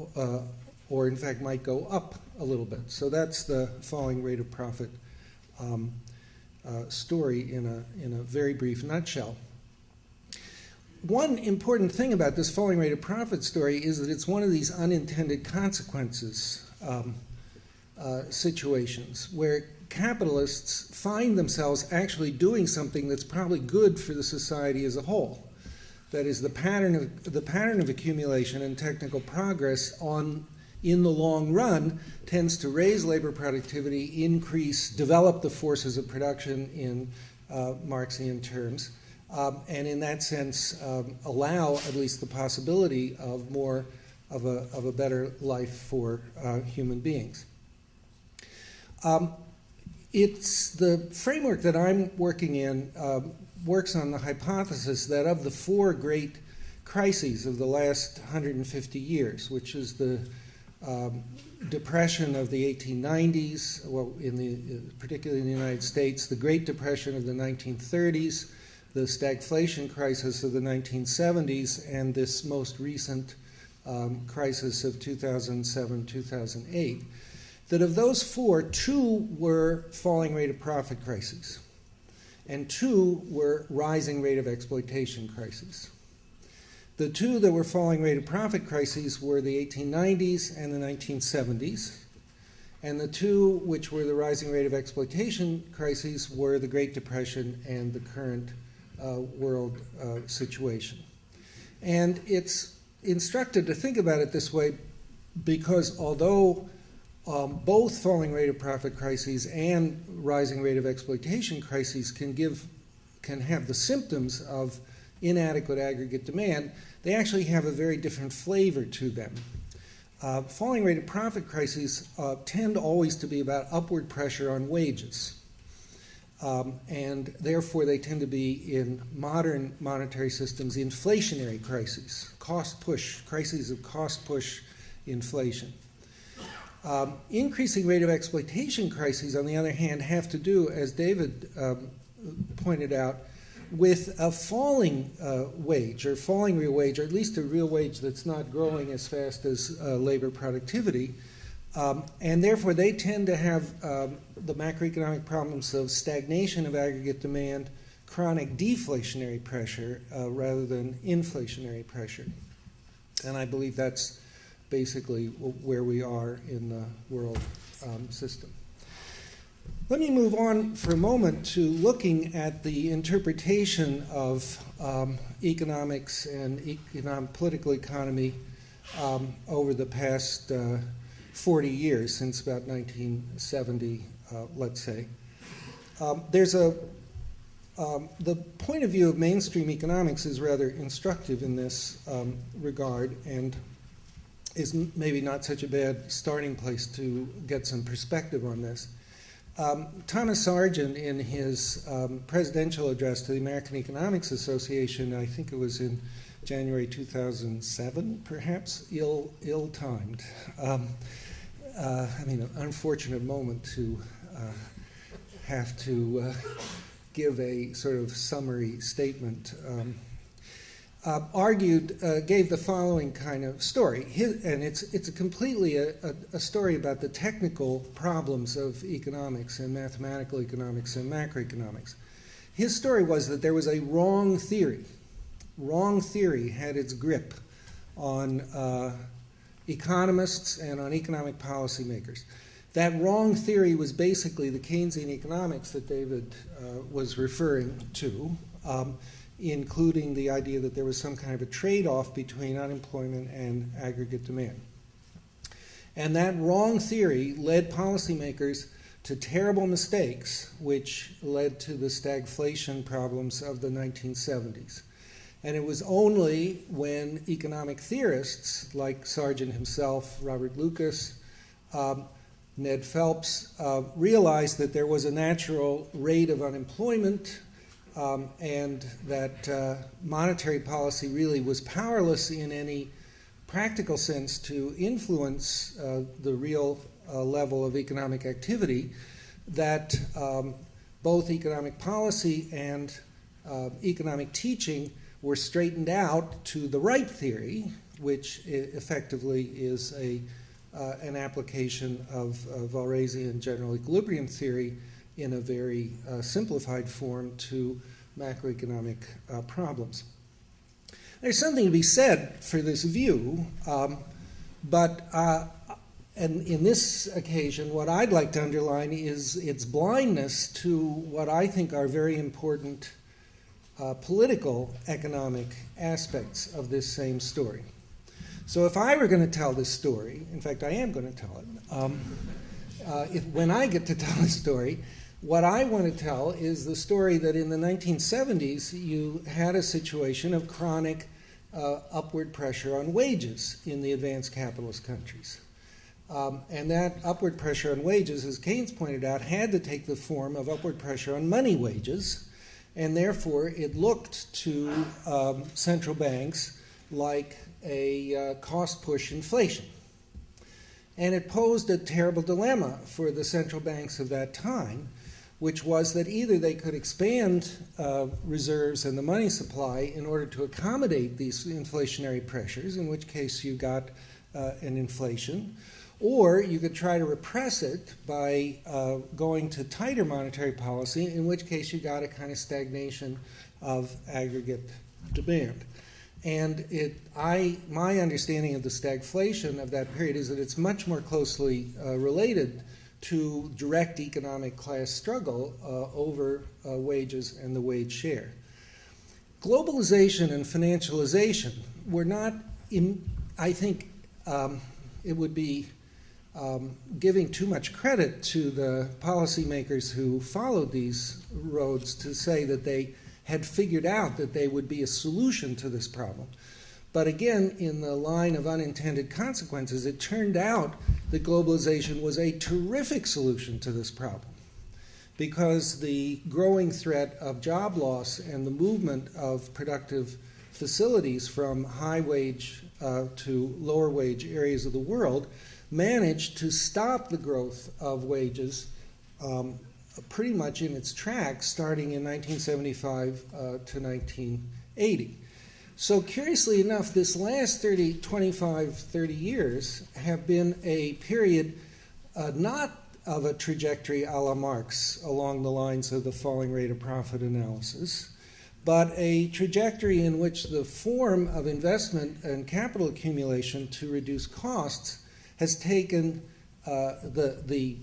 or in fact might go up a little bit. So that's the falling rate of profit story in a very brief nutshell. One important thing about this falling rate of profit story is that it's one of these unintended consequences situations where capitalists find themselves actually doing something that's probably good for the society as a whole. That is, the pattern of accumulation and technical progress in the long run tends to raise labor productivity, develop the forces of production in Marxian terms, and in that sense allow at least the possibility of more of a better life for human beings. It's the framework that I'm working in works on the hypothesis that of the four great crises of the last 150 years, which is the Depression of the 1890s, particularly in the United States, the Great Depression of the 1930s, the stagflation crisis of the 1970s, and this most recent crisis of 2007-2008, that of those four, two were falling rate of profit crises, and two were rising rate of exploitation crises. The two that were falling rate of profit crises were the 1890s and the 1970s, and the two which were the rising rate of exploitation crises were the Great Depression and the current world situation. And it's instructive to think about it this way because although both falling rate of profit crises and rising rate of exploitation crises can have the symptoms of inadequate aggregate demand, they actually have a very different flavor to them. Falling rate of profit crises tend always to be about upward pressure on wages. And therefore, they tend to be, in modern monetary systems, inflationary crises, crises of cost push inflation. Increasing rate of exploitation crises, on the other hand, have to do, as David pointed out, with a falling wage or falling real wage, or at least a real wage that's not growing as fast as labor productivity. And therefore, they tend to have the macroeconomic problems of stagnation of aggregate demand, chronic deflationary pressure rather than inflationary pressure. And I believe that's basically where we are in the world system. Let me move on for a moment to looking at the interpretation of economics and political economy over the past 40 years, since about 1970, let's say. The point of view of mainstream economics is rather instructive in this regard, and is maybe not such a bad starting place to get some perspective on this. Thomas Sargent, in his presidential address to the American Economics Association, I think it was in January 2007, perhaps, ill-timed. An unfortunate moment to have to give a sort of summary statement. Gave the following kind of story, and it's completely a story about the technical problems of economics and mathematical economics and macroeconomics. His story was that there was a wrong theory. Wrong theory had its grip on economists and on economic policymakers. That wrong theory was basically the Keynesian economics that David was referring to, including the idea that there was some kind of a trade-off between unemployment and aggregate demand. And that wrong theory led policymakers to terrible mistakes, which led to the stagflation problems of the 1970s. And it was only when economic theorists like Sargent himself, Robert Lucas, Ned Phelps, realized that there was a natural rate of unemployment and that monetary policy really was powerless in any practical sense to influence the real level of economic activity, that both economic policy and economic teaching were straightened out to the right theory, which effectively is an application of Wallerstein general equilibrium theory in a very simplified form to macroeconomic problems. There's something to be said for this view, but in this occasion, what I'd like to underline is its blindness to what I think are very important political economic aspects of this same story. So if I were going to tell this story, in fact I am going to tell it, when I get to tell the story, what I want to tell is the story that in the 1970s you had a situation of chronic upward pressure on wages in the advanced capitalist countries. And that upward pressure on wages, as Keynes pointed out, had to take the form of upward pressure on money wages, and therefore it looked to central banks like a cost-push inflation. And it posed a terrible dilemma for the central banks of that time, which was that either they could expand reserves and the money supply in order to accommodate these inflationary pressures, in which case you got an inflation, or you could try to repress it by going to tighter monetary policy, in which case you got a kind of stagnation of aggregate demand. And my understanding of the stagflation of that period is that it's much more closely related to direct economic class struggle over wages and the wage share. Globalization and financialization were not, I think it would be giving too much credit to the policymakers who followed these roads to say that they had figured out that they would be a solution to this problem. But again, in the line of unintended consequences, it turned out that globalization was a terrific solution to this problem, because the growing threat of job loss and the movement of productive facilities from high-wage to lower-wage areas of the world managed to stop the growth of wages pretty much in its tracks starting in 1975 to 1980. So curiously enough, this last 30 years have been a period not of a trajectory a la Marx along the lines of the falling rate of profit analysis, but a trajectory in which the form of investment and capital accumulation to reduce costs has taken the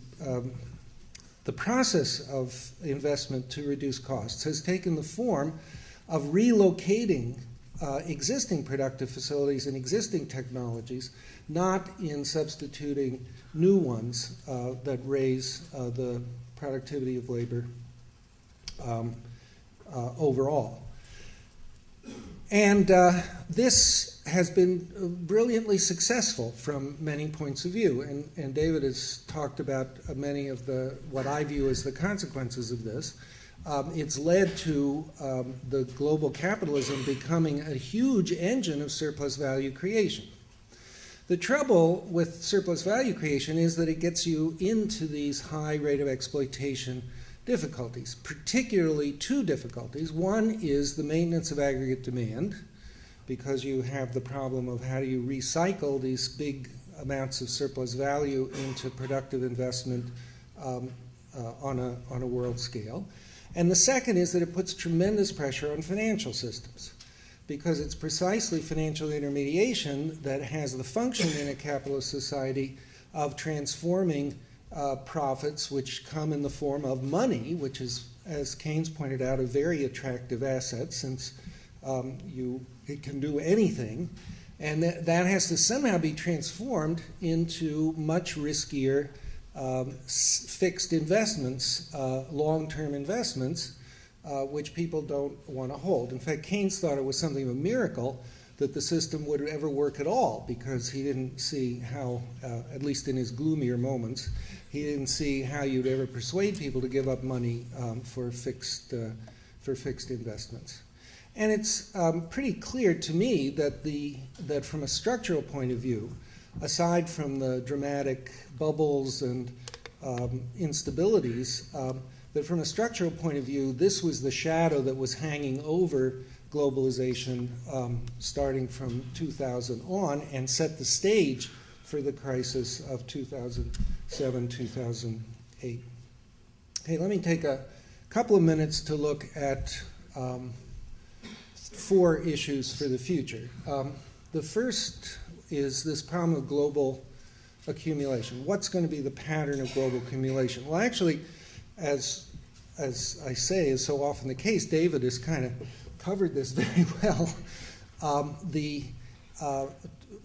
process of investment to reduce costs has taken the form of relocating existing productive facilities and existing technologies, not in substituting new ones that raise the productivity of labor overall. And this has been brilliantly successful from many points of view. And David has talked about many of what I view as the consequences of this. It's led to the global capitalism becoming a huge engine of surplus value creation. The trouble with surplus value creation is that it gets you into these high rate of exploitation difficulties, particularly two difficulties. One is the maintenance of aggregate demand, because you have the problem of how do you recycle these big amounts of surplus value into productive investment on a world scale. And the second is that it puts tremendous pressure on financial systems, because it's precisely financial intermediation that has the function in a capitalist society of transforming profits, which come in the form of money, which is, as Keynes pointed out, a very attractive asset, since it can do anything, and that has to somehow be transformed into much riskier fixed investments, long-term investments, which people don't want to hold. In fact, Keynes thought it was something of a miracle that the system would ever work at all, because he didn't see how, at least in his gloomier moments, he didn't see how you'd ever persuade people to give up money for fixed investments. And it's pretty clear to me that from a structural point of view, aside from the dramatic bubbles and instabilities, that from a structural point of view, this was the shadow that was hanging over globalization starting from 2000 on, and set the stage for the crisis of 2007, 2008. Okay, let me take a couple of minutes to look at 4 issues for the future. The first is this problem of global accumulation. What's going to be the pattern of global accumulation? Well, actually, as I say is so often the case, David has kind of covered this very well.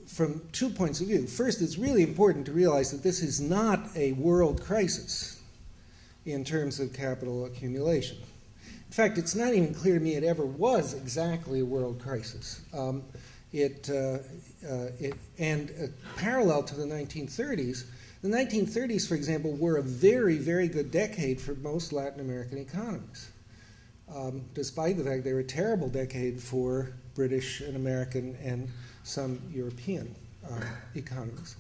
From 2 points of view. First, it's really important to realize that this is not a world crisis in terms of capital accumulation. In fact, it's not even clear to me it ever was exactly a world crisis. Parallel to the 1930s, the 1930s, for example, were a very, very good decade for most Latin American economies, despite the fact they were a terrible decade for British and American and some European economies.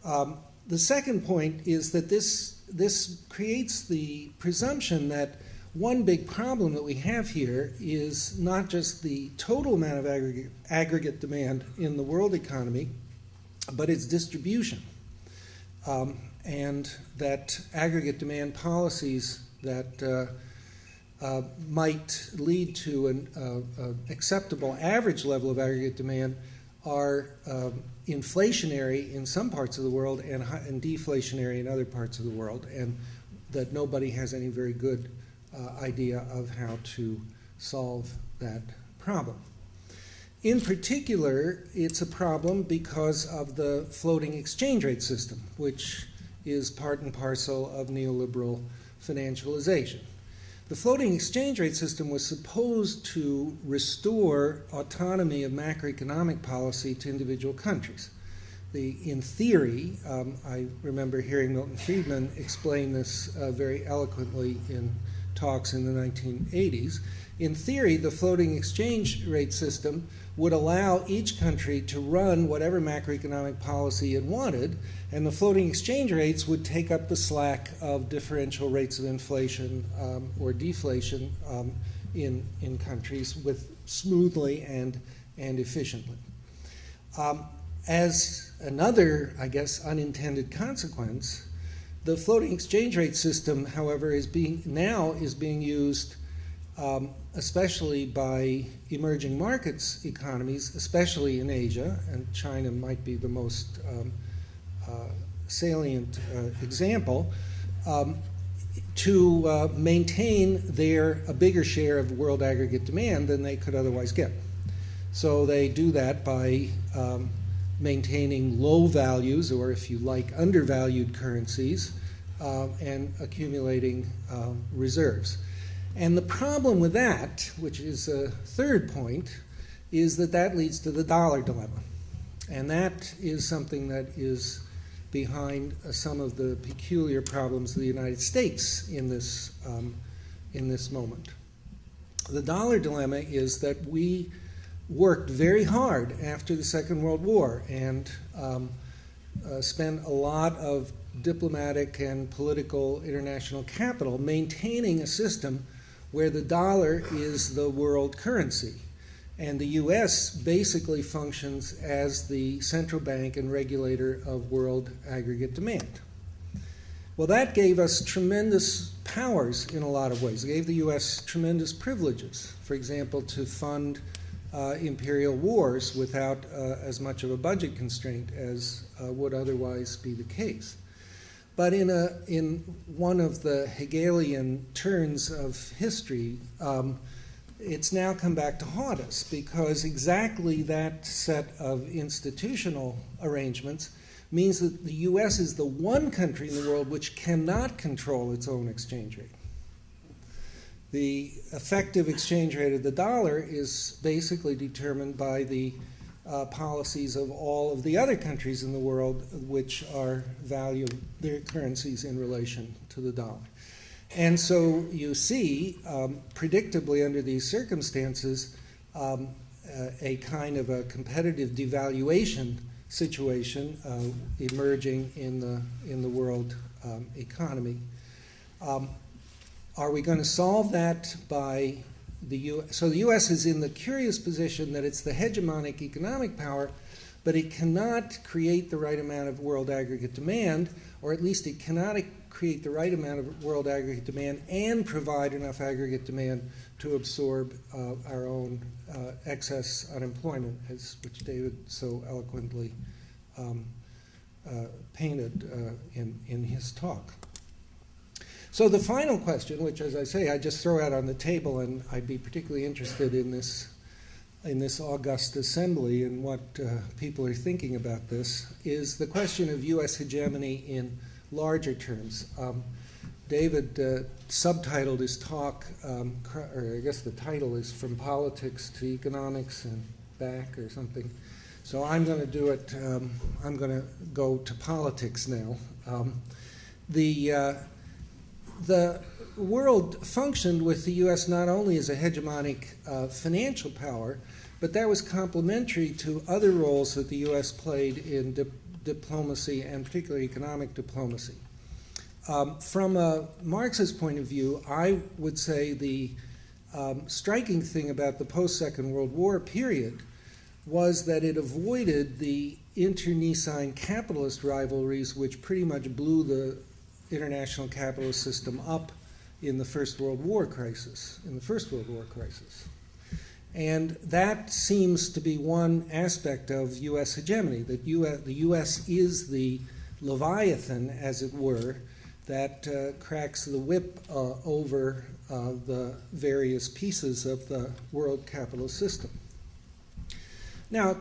The second point is that this creates the presumption that one big problem that we have here is not just the total amount of aggregate demand in the world economy, but its distribution. And that aggregate demand policies that might lead to an acceptable average level of aggregate demand are inflationary in some parts of the world and deflationary in other parts of the world, and that nobody has any very good idea of how to solve that problem. In particular, it's a problem because of the floating exchange rate system, which is part and parcel of neoliberal financialization. The floating exchange rate system was supposed to restore autonomy of macroeconomic policy to individual countries. In theory, I remember hearing Milton Friedman explain this very eloquently in talks in the 1980s. In theory, the floating exchange rate system would allow each country to run whatever macroeconomic policy it wanted, and the floating exchange rates would take up the slack of differential rates of inflation or deflation in countries with smoothly and efficiently. As another, I guess, unintended consequence, the floating exchange rate system, however, is being used especially by emerging markets economies, especially in Asia, and China might be the most salient example, to maintain a bigger share of world aggregate demand than they could otherwise get. So they do that by maintaining low values, or if you like, undervalued currencies, and accumulating reserves. And the problem with that, which is a third point, is that leads to the dollar dilemma. And that is something that is behind some of the peculiar problems of the United States in this moment. The dollar dilemma is that we worked very hard after the Second World War and spent a lot of diplomatic and political international capital maintaining a system where the dollar is the world currency. And the U.S. basically functions as the central bank and regulator of world aggregate demand. Well, that gave us tremendous powers in a lot of ways. It gave the U.S. tremendous privileges, for example, to fund imperial wars without as much of a budget constraint as would otherwise be the case. But in one of the Hegelian turns of history, it's now come back to haunt us, because exactly that set of institutional arrangements means that the U.S. is the one country in the world which cannot control its own exchange rate. The effective exchange rate of the dollar is basically determined by the policies of all of the other countries in the world which are value their currencies in relation to the dollar. And so you see, predictably under these circumstances, a kind of a competitive devaluation situation emerging in the world economy. Are we going to solve that by the U.S.? So the U.S. is in the curious position that it's the hegemonic economic power, but it cannot create the right amount of world aggregate demand, or at least it cannot create the right amount of world aggregate demand and provide enough aggregate demand to absorb our own excess unemployment, which David so eloquently painted in his talk. So the final question, which, as I say, I just throw out on the table, and I'd be particularly interested in this august assembly and what people are thinking about this, is the question of U.S. hegemony in larger terms. David subtitled his talk, or I guess the title is From Politics to Economics and Back or something. So I'm going to do it, I'm going to go to politics now. The world functioned with the U.S. not only as a hegemonic financial power, but that was complementary to other roles that the U.S. played in diplomacy, and particularly economic diplomacy. From a Marxist point of view, I would say the striking thing about the post-Second World War period was that it avoided the internecine capitalist rivalries which pretty much blew the international capitalist system up in the First World War crisis, And that seems to be one aspect of U.S. hegemony, that the U.S. is the Leviathan, as it were, that cracks the whip over the various pieces of the world capitalist system. Now,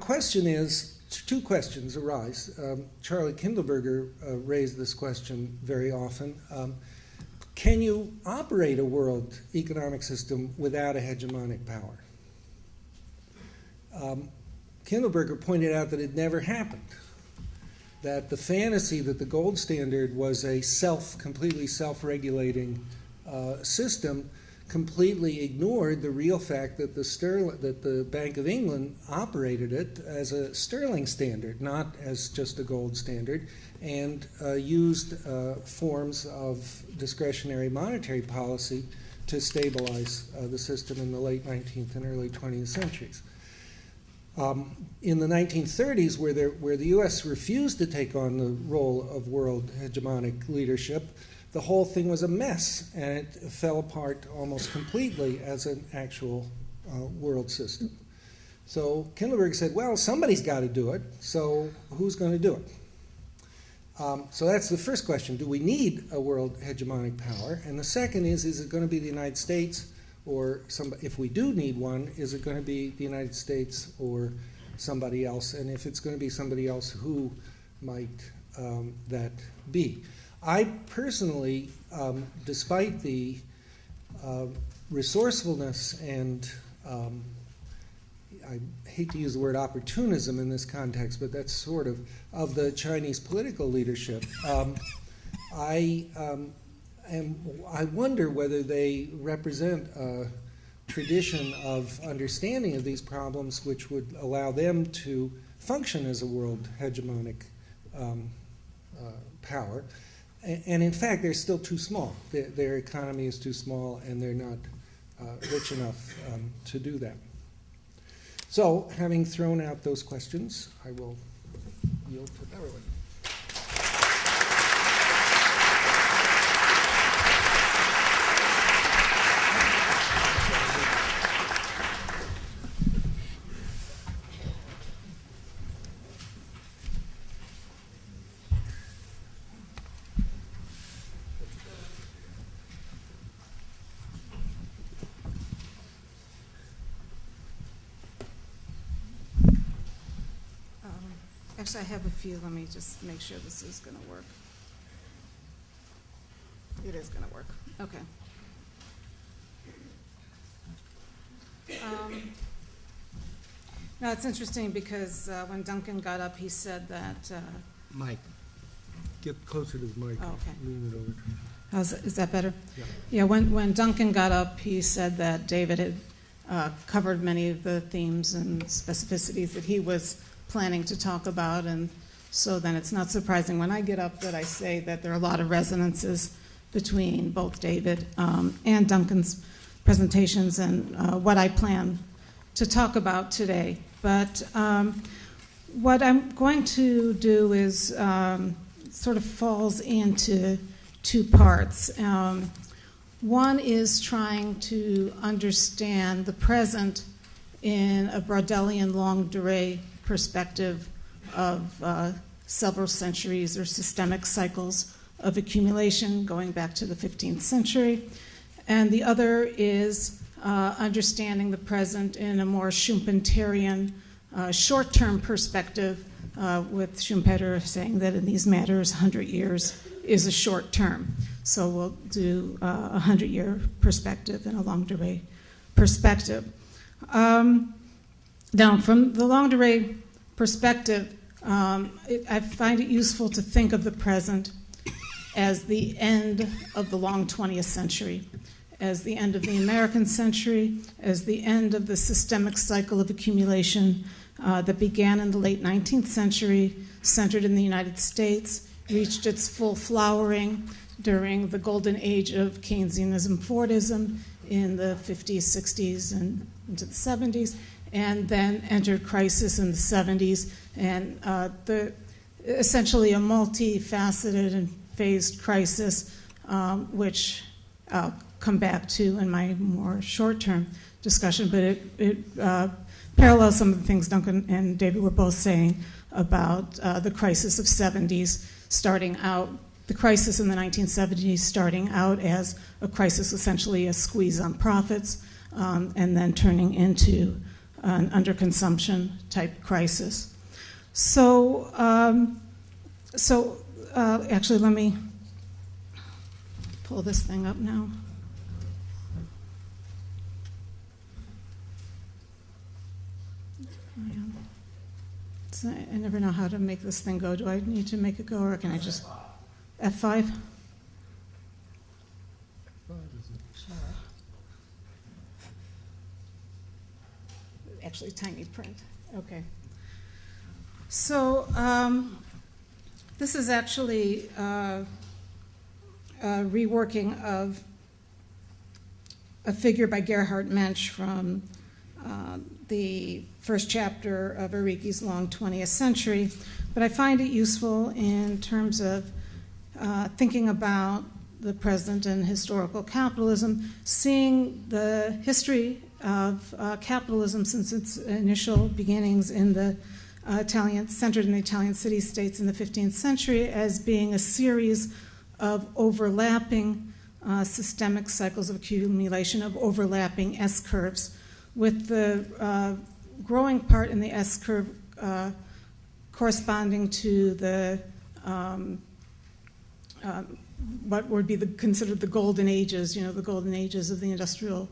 two questions arise. Charlie Kindleberger raised this question very often. can you operate a world economic system without a hegemonic power? Kindleberger pointed out that it never happened, that the fantasy that the gold standard was a completely self-regulating system completely ignored the real fact that the Bank of England operated it as a sterling standard, not as just a gold standard, and used forms of discretionary monetary policy to stabilize the system in the late 19th and early 20th centuries. In the 1930s, where the U.S. refused to take on the role of world hegemonic leadership, the whole thing was a mess, and it fell apart almost completely as an actual world system. So Kindleberger said, well, somebody's got to do it, so who's going to do it? So that's the first question. Do we need a world hegemonic power? And the second is it going to be the United States, or if we do need one, is it going to be the United States or somebody else? And if it's going to be somebody else, who might that be? I personally, despite the resourcefulness and I hate to use the word opportunism in this context, but that's sort of the Chinese political leadership, I wonder whether they represent a tradition of understanding of these problems which would allow them to function as a world hegemonic power. And in fact, they're still too small. Their economy is too small, and they're not rich enough to do that. So, having thrown out those questions, I will yield to Beverly. Actually, I have a few. Let me just make sure this is going to work. It is going to work. Okay. Now, it's interesting because when Duncan got up, he said that... Mike, get closer to the mic. Oh, okay. Lean it over. Is that better? Yeah. Yeah, when Duncan got up, he said that David had covered many of the themes and specificities that he was planning to talk about, and so then it's not surprising when I get up that I say that there are a lot of resonances between both David and Duncan's presentations and what I plan to talk about today. But what I'm going to do is sort of falls into two parts. One is trying to understand the present in a Brodelian longue durée perspective of several centuries or systemic cycles of accumulation going back to the 15th century. And the other is understanding the present in a more Schumpeterian short-term perspective, with Schumpeter saying that in these matters 100 years is a short term. So we'll do a 100-year perspective and a longue durée perspective. Now, from the longue durée perspective, I find it useful to think of the present as the end of the long 20th century, as the end of the American century, as the end of the systemic cycle of accumulation that began in the late 19th century, centered in the United States, reached its full flowering during the golden age of Keynesianism, Fordism in the 50s, 60s, and into the 70s, and then entered crisis in the 70s, and essentially a multifaceted and phased crisis, which I'll come back to in my more short-term discussion, but it parallels some of the things Duncan and David were both saying about the crisis of 70s, starting out, the crisis in the 1970s starting out as a crisis, essentially a squeeze on profits, and then turning into an underconsumption type crisis. So actually, let me pull this thing up now. So I never know how to make this thing go. Do I need to make it go, or can I just F5? Actually, tiny print. Okay. So this is actually a reworking of a figure by Gerhard Mensch from the first chapter of Ariki's Long 20th Century, but I find it useful in terms of thinking about the present and historical capitalism, seeing the history of capitalism since its initial beginnings in the centered in the Italian city-states in the 15th century as being a series of overlapping systemic cycles of accumulation, of overlapping S-curves, with the growing part in the S-curve corresponding to the what would be considered the golden ages, the golden ages of the industrial,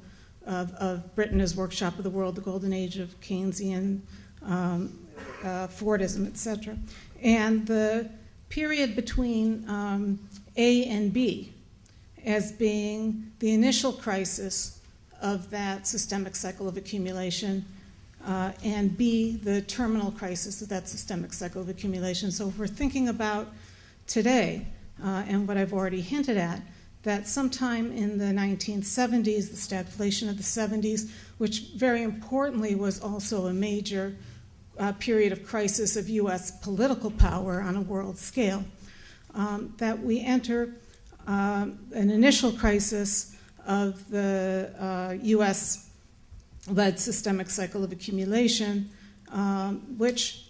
of Britain as workshop of the world, the golden age of Keynesian Fordism, etc. And the period between A and B as being the initial crisis of that systemic cycle of accumulation, and B, the terminal crisis of that systemic cycle of accumulation. So if we're thinking about today, and what I've already hinted at, that sometime in the 1970s, the stagflation of the 70s, which very importantly was also a major period of crisis of U.S. political power on a world scale, that we enter an initial crisis of the U.S.-led systemic cycle of accumulation, which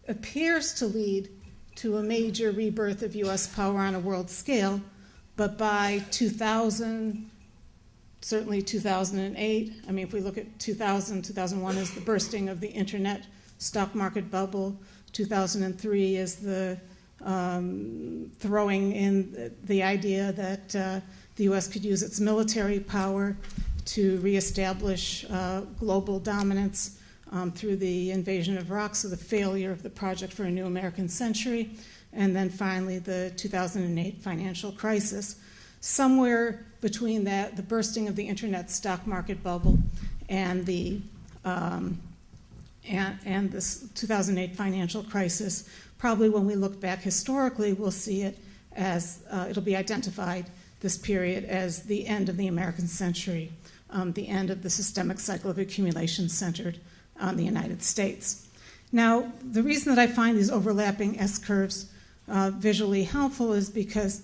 appears to lead to a major rebirth of U.S. power on a world scale, but by 2000, certainly 2008, I mean, if we look at 2001 as the bursting of the internet stock market bubble, 2003 is the throwing in the idea that the U.S. could use its military power to reestablish global dominance through the invasion of Iraq, so the failure of the project for a new American century, and then finally the 2008 financial crisis. Somewhere between that, the bursting of the internet stock market bubble and the and this 2008 financial crisis, probably when we look back historically, we'll see it as, it'll be identified, this period, as the end of the American century, the end of the systemic cycle of accumulation centered on the United States. Now, the reason that I find these overlapping S-curves visually helpful is because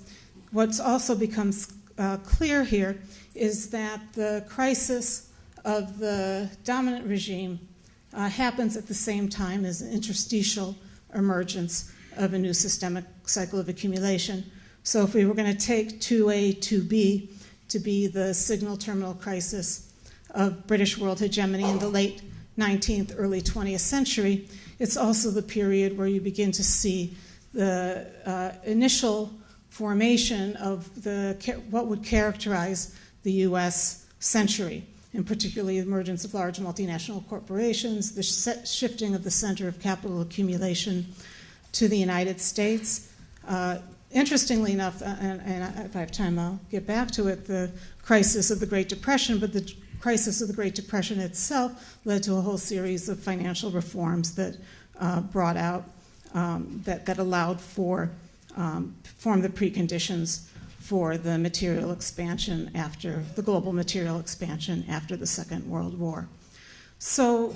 what's also becomes clear here is that the crisis of the dominant regime happens at the same time as an interstitial emergence of a new systemic cycle of accumulation. So if we were going to take 2A, 2B to be the signal terminal crisis of British world hegemony in the late 19th, early 20th century, it's also the period where you begin to see the initial formation of what would characterize the U.S. century, and particularly the emergence of large multinational corporations, the shifting of the center of capital accumulation to the United States. Interestingly enough, and if I have time, I'll get back to it, the crisis of the Great Depression, but the crisis of the Great Depression itself led to a whole series of financial reforms that brought out, that allowed for, formed the preconditions for the material expansion after, the global material expansion after the Second World War. So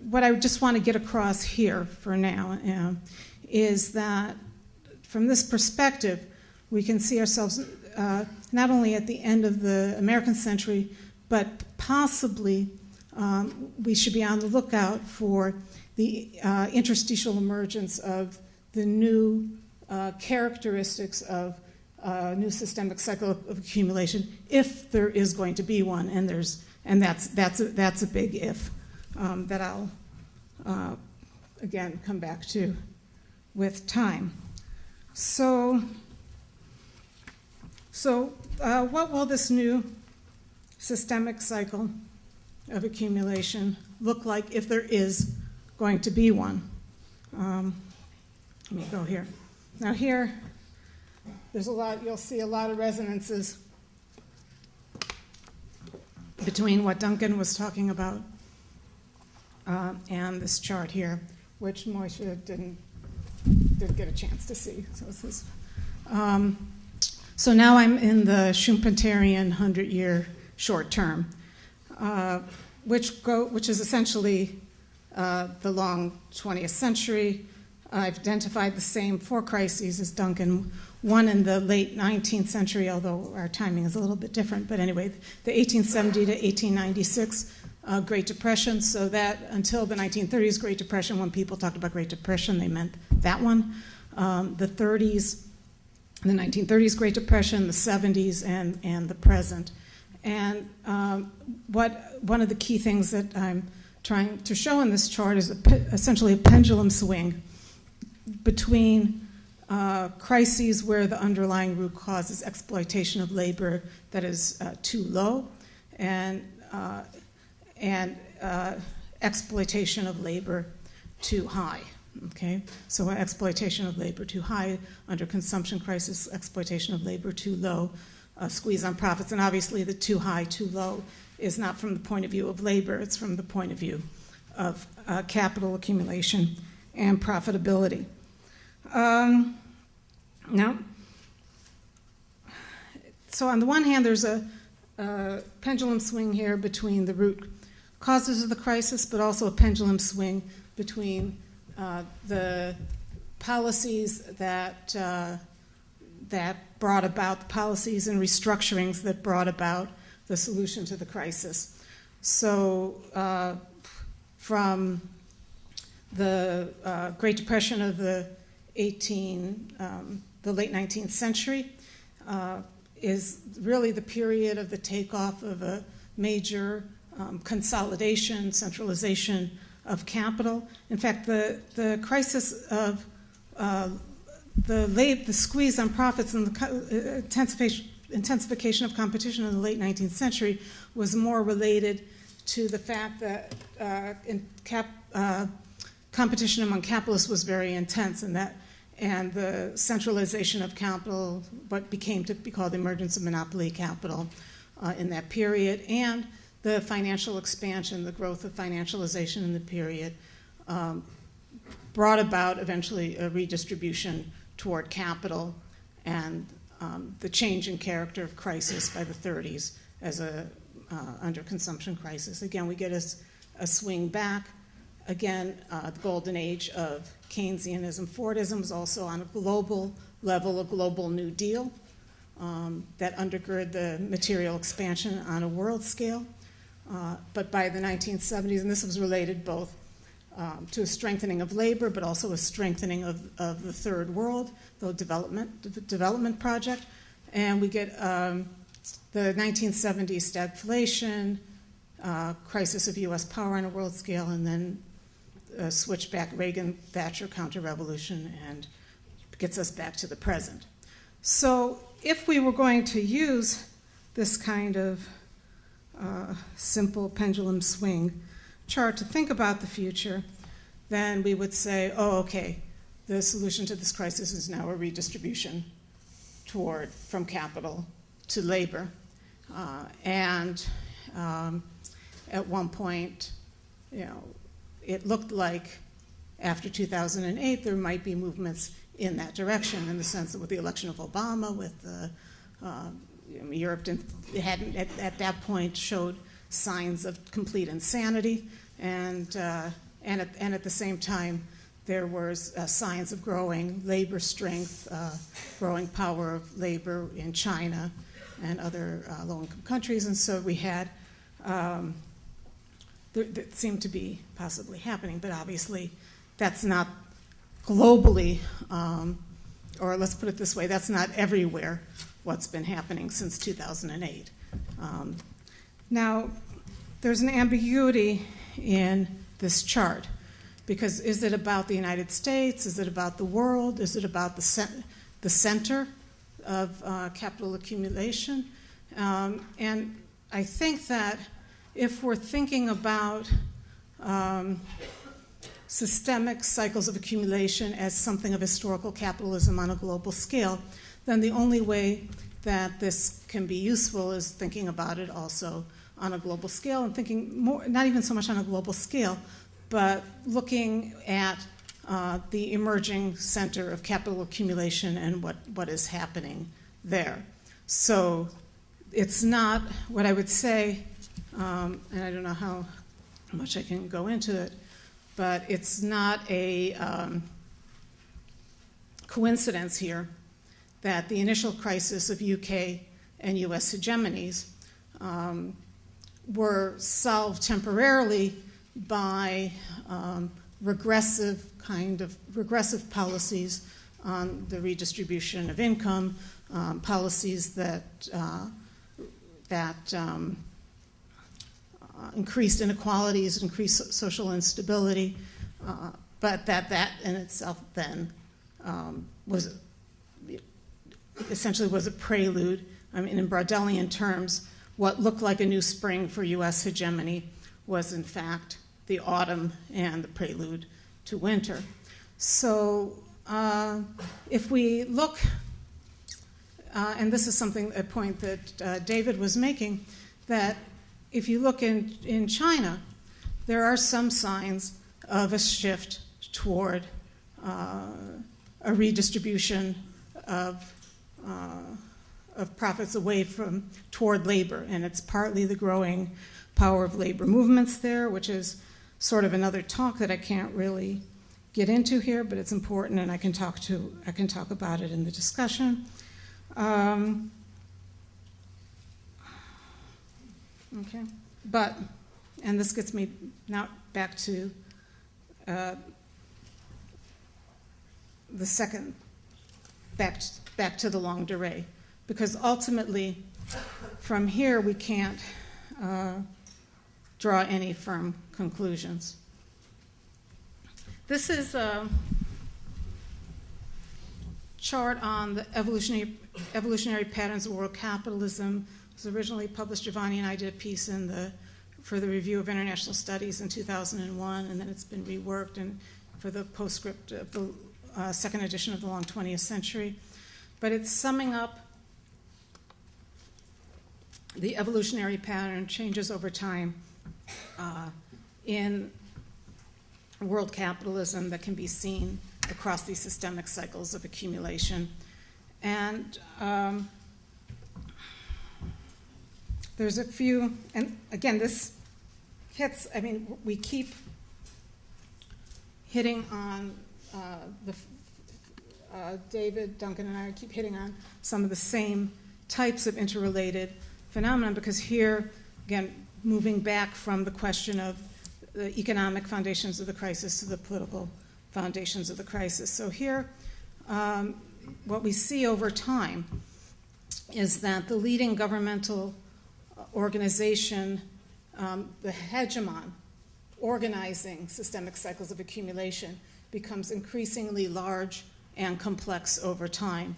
what I just want to get across here for now is that from this perspective, we can see ourselves not only at the end of the American century, but possibly we should be on the lookout for the interstitial emergence of the new characteristics of new systemic cycle of accumulation, if there is going to be one, and that's a big if that I'll again come back to with time. So So what will this new systemic cycle of accumulation look like if there is going to be one? Let me go here. Now here, there's a lot, you'll see a lot of resonances between what Duncan was talking about and this chart here, which Moishe didn't get a chance to see. So now I'm in the Schumpeterian 100-year short term, which is essentially the long 20th century. I've identified the same 4 crises as Duncan, one in the late 19th century, although our timing is a little bit different. But anyway, the 1870 to 1896 Great Depression. So that until the 1930s Great Depression, when people talked about Great Depression, they meant that one. The 30s, the 1930s Great Depression, the 70s, and the present. And one of the key things that I'm trying to show in this chart is essentially a pendulum swing between crises where the underlying root cause is exploitation of labor that is too low, and exploitation of labor too high. Okay, so exploitation of labor too high under consumption crisis, exploitation of labor too low, squeeze on profits, and obviously the too high, too low is not from the point of view of labor, it's from the point of view of capital accumulation and profitability. Now, so on the one hand, there's a pendulum swing here between the root causes of the crisis, but also a pendulum swing between the policies that brought about the policies and restructurings that brought about the solution to the crisis. So from the Great Depression of the late 19th century is really the period of the takeoff of a major consolidation, centralization of capital. In fact, the crisis of the squeeze on profits and the intensification of competition in the late 19th century was more related to the fact that competition among capitalists was very intense, and the centralization of capital, what became to be called the emergence of monopoly capital in that period, and the financial expansion, the growth of financialization in the period, brought about eventually a redistribution toward capital and the change in character of crisis by the 30s as a under-consumption crisis. Again, we get a swing back. Again, the golden age of Keynesianism. Fordism was also on a global level, a global New Deal that undergird the material expansion on a world scale. But by the 1970s, and this was related both to a strengthening of labor, but also a strengthening of the third world, the development project. And we get the 1970s stagflation, crisis of U.S. power on a world scale, and then switch back Reagan-Thatcher counter-revolution, and gets us back to the present. So if we were going to use this kind of simple pendulum swing chart to think about the future, then we would say, oh, okay, the solution to this crisis is now a redistribution from capital to labor. At one point, it looked like after 2008 there might be movements in that direction, in the sense that with the election of Obama, with Europe hadn't at that point showed signs of complete insanity, and at the same time there was signs of growing labor strength, growing power of labor in China and other low-income countries, and so we had that seemed to be possibly happening, but obviously that's not globally, or let's put it this way, that's not everywhere what's been happening since 2008. Now, there's an ambiguity in this chart, because is it about the United States? Is it about the world? Is it about the center of capital accumulation. And I think that if we're thinking about systemic cycles of accumulation as something of historical capitalism on a global scale, then the only way that this can be useful is thinking about it also on a global scale, and thinking more, not even so much on a global scale, but looking at the emerging center of capital accumulation and what is happening there. So it's not what I would say, and I don't know how much I can go into it, but it's not a coincidence here that the initial crisis of UK and US hegemonies were solved temporarily by regressive policies on the redistribution of income, policies that increased inequalities, increased social instability, but that in itself then was a prelude. I mean, in Brodelian terms, what looked like a new spring for U.S. hegemony was in fact the autumn and the prelude to winter. So if we look, and this is a point that David was making, that if you look in China, there are some signs of a shift toward a redistribution of profits away toward labor, and it's partly the growing power of labor movements there, which is sort of another talk that I can't really get into here, but it's important, and I can talk about it in the discussion. Okay, and this gets me now back to the second, back to the longue durée, because ultimately, from here we can't draw any firm conclusions. This is a chart on the evolutionary patterns of world capitalism. It was originally published. Giovanni and I did a piece for the Review of International Studies in 2001, and then it's been reworked for the postscript of the second edition of the Long 20th Century. But it's summing up the evolutionary pattern changes over time in world capitalism that can be seen across these systemic cycles of accumulation. And there's a few, and again, this hits, I mean, we keep hitting on David, Duncan, and I keep hitting on some of the same types of interrelated phenomena, because here, again, moving back from the question of the economic foundations of the crisis to the political foundations of the crisis. So here, what we see over time is that the leading governmental organization, the hegemon, organizing systemic cycles of accumulation, becomes increasingly large and complex over time,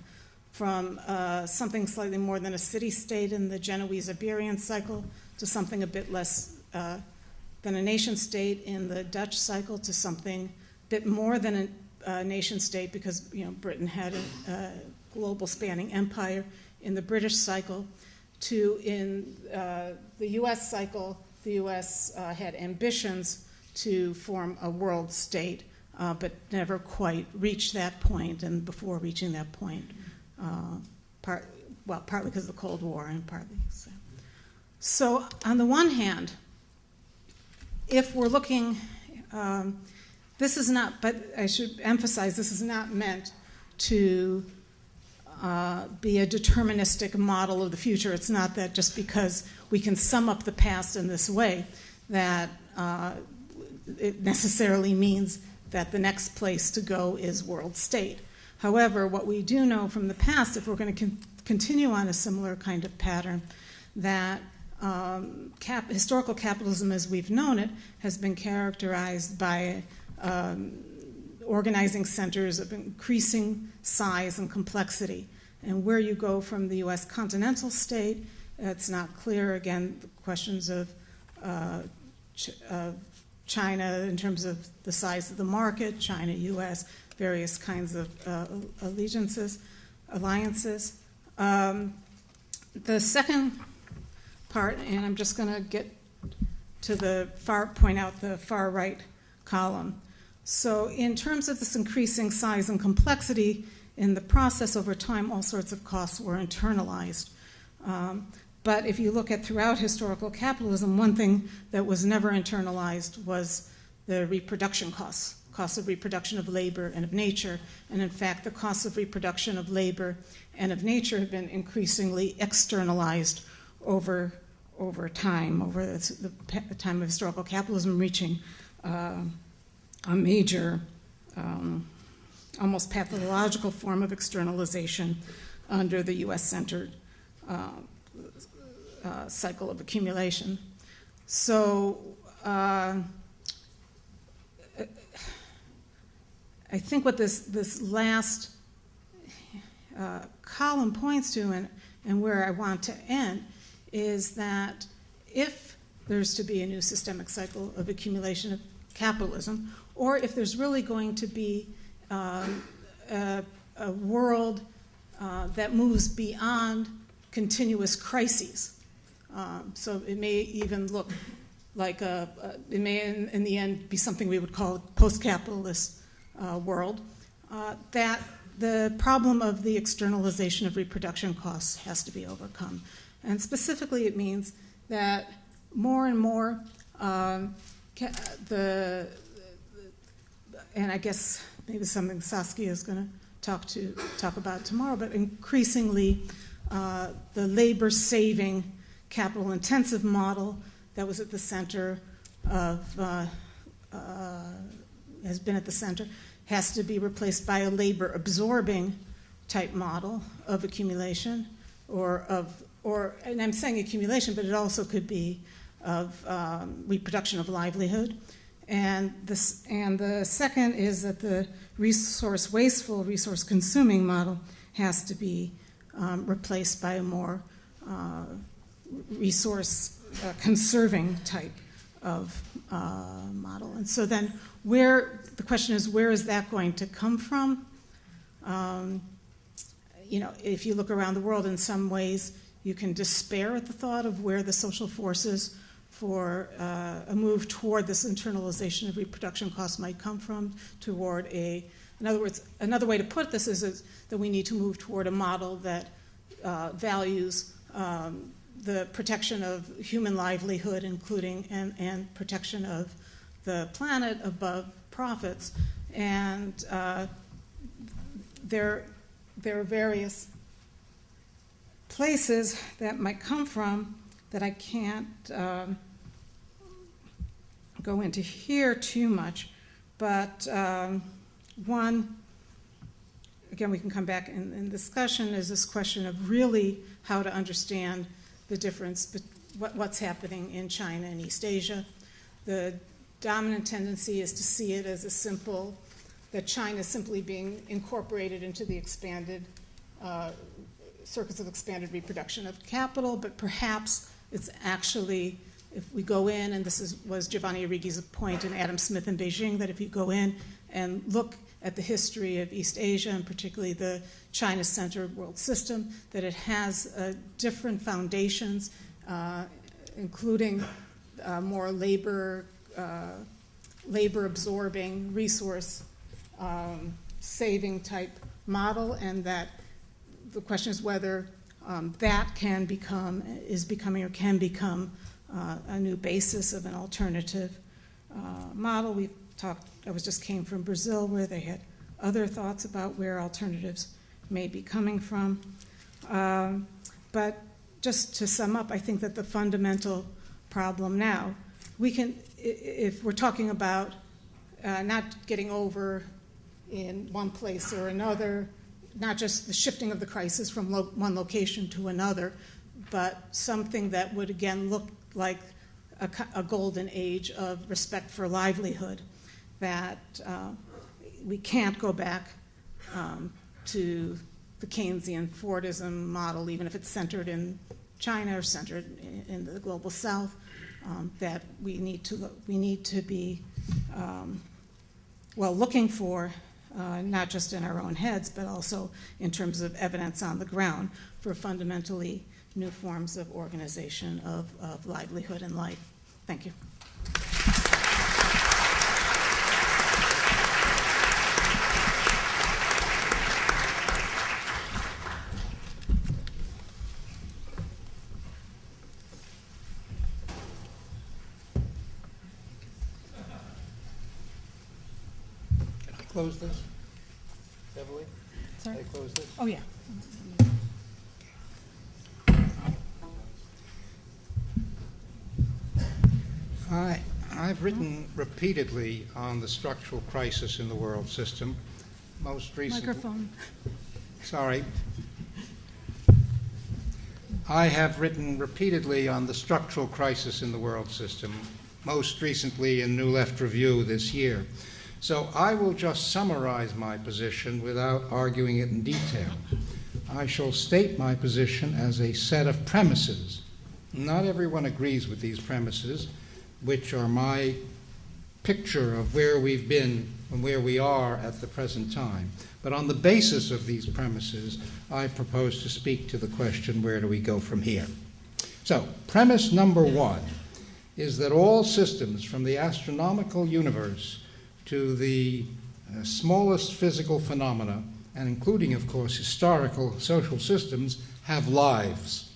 from something slightly more than a city-state in the Genoese-Iberian cycle to something a bit less than a nation-state in the Dutch cycle, to something a bit more than a nation-state, because Britain had a global spanning empire in the British cycle, to in the U.S. cycle, the U.S. had ambitions to form a world state, but never quite reached that point, and before reaching that point, partly because of the Cold War and partly so on the one hand, if we're looking, this is not, but I should emphasize, this is not meant to be a deterministic model of the future. It's not that just because we can sum up the past in this way that it necessarily means that the next place to go is world state. However, what we do know from the past, if we're going to continue on a similar kind of pattern, that historical capitalism as we've known it has been characterized by organizing centers of increasing size and complexity. And where you go from the U.S. continental state, it's not clear. Again, the questions of China in terms of the size of the market, China, U.S., various kinds of alliances. The second part, and I'm just going to get to point out the far right column. So in terms of this increasing size and complexity in the process over time, all sorts of costs were internalized. But if you look at throughout historical capitalism, one thing that was never internalized was the reproduction costs of reproduction of labor and of nature. And in fact, the costs of reproduction of labor and of nature have been increasingly externalized over time, over the time of historical capitalism, reaching a major, almost pathological form of externalization under the US-centered cycle of accumulation. So I think what this last column points to, and where I want to end, is that if there's to be a new systemic cycle of accumulation of capitalism, or if there's really going to be a world that moves beyond continuous crises. So it may even look like it may in the end be something we would call a post-capitalist world, that the problem of the externalization of reproduction costs has to be overcome. And specifically it means that more and more and I guess maybe something Saskia is going to talk about tomorrow, but increasingly the labor-saving, capital-intensive model that was at the center of, has been at the center, has to be replaced by a labor-absorbing type model of accumulation, and I'm saying accumulation, but it also could be of reproduction of livelihood. And the second is that the resource-wasteful, resource-consuming model has to be replaced by a more resource-conserving type of model. And so then the question is, where is that going to come from? If you look around the world, in some ways, you can despair at the thought of where the social forces for a move toward this internalization of reproduction costs might come from, in other words, another way to put this is that we need to move toward a model that values the protection of human livelihood, including and protection of the planet above profits. And there are various places that might come from that I can't go into here too much, but one, again, we can come back in discussion, is this question of really how to understand the difference, what's happening in China and East Asia. The dominant tendency is to see it as that China is simply being incorporated into the expanded circuits of expanded reproduction of capital, but perhaps it's actually, if we go in, and this was Giovanni Arrighi's point in Adam Smith in Beijing, that if you go in and look at the history of East Asia, and particularly the China-centered world system, that it has different foundations, including more labor-absorbing, resource-saving type model, and that the question is whether that can become a new basis of an alternative model. We've talked, just came from Brazil, where they had other thoughts about where alternatives may be coming from. But just to sum up, I think that the fundamental problem now, if we're talking about not getting over in one place or another, not just the shifting of the crisis from one location to another, but something that would again look like a golden age of respect for livelihood, that we can't go back to the Keynesian Fordism model, even if it's centered in China or centered in the global South, that we need to be looking for, not just in our own heads, but also in terms of evidence on the ground for fundamentally new forms of organization of livelihood and life. Thank you. Close this? Beverly? Sorry? Can I close this? Oh, yeah. I've written repeatedly on the structural crisis in the world system. Most recently... Microphone. Sorry. I have written repeatedly on the structural crisis in the world system, most recently in New Left Review this year. So I will just summarize my position without arguing it in detail. I shall state my position as a set of premises. Not everyone agrees with these premises, which are my picture of where we've been and where we are at the present time. But on the basis of these premises, I propose to speak to the question, where do we go from here? So, premise number one is that all systems, from the astronomical universe to the smallest physical phenomena, and including, of course, historical social systems, have lives.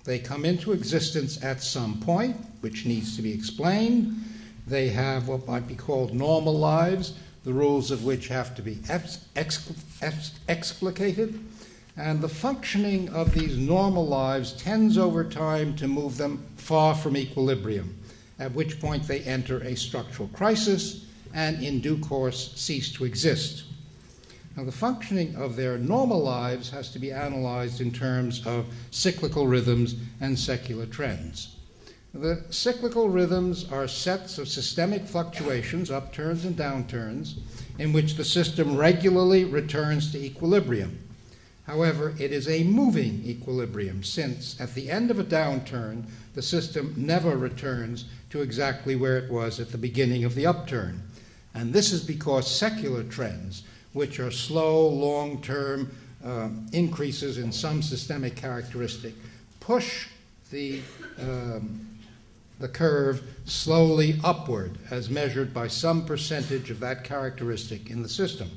They come into existence at some point, which needs to be explained. They have what might be called normal lives, the rules of which have to be explicated. And the functioning of these normal lives tends over time to move them far from equilibrium, at which point they enter a structural crisis and in due course cease to exist. Now, the functioning of their normal lives has to be analyzed in terms of cyclical rhythms and secular trends. The cyclical rhythms are sets of systemic fluctuations, upturns and downturns, in which the system regularly returns to equilibrium. However, it is a moving equilibrium, since at the end of a downturn, the system never returns to exactly where it was at the beginning of the upturn. And this is because secular trends, which are slow, long-term increases in some systemic characteristic, push the curve slowly upward, as measured by some percentage of that characteristic in the system.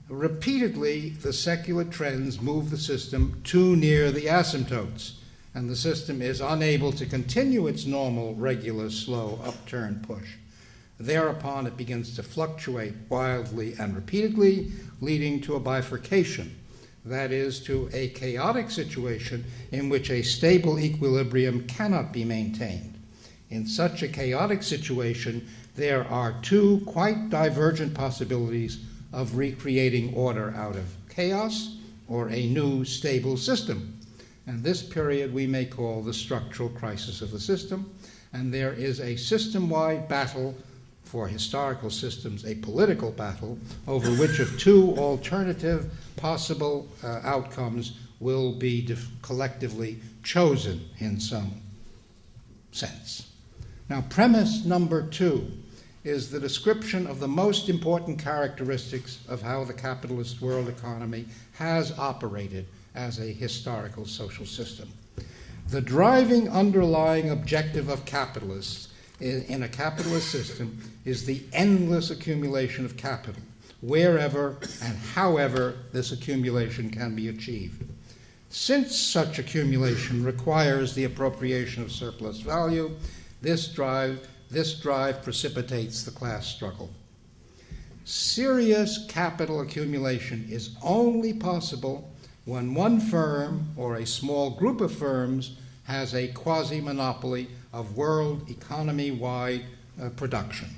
Repeatedly, the secular trends move the system too near the asymptotes, and the system is unable to continue its normal, regular, slow upturn push. Thereupon, it begins to fluctuate wildly and repeatedly, leading to a bifurcation, that is, to a chaotic situation in which a stable equilibrium cannot be maintained. In such a chaotic situation, there are two quite divergent possibilities of recreating order out of chaos or a new stable system. And this period we may call the structural crisis of the system, and there is a system-wide battle for historical systems, a political battle, over which of two alternative possible outcomes will be collectively chosen in some sense. Now, premise number two is the description of the most important characteristics of how the capitalist world economy has operated as a historical social system. The driving underlying objective of capitalists in a capitalist system is the endless accumulation of capital, wherever and however this accumulation can be achieved. Since such accumulation requires the appropriation of surplus value, this drive precipitates the class struggle. Serious capital accumulation is only possible when one firm or a small group of firms has a quasi-monopoly of world economy-wide production.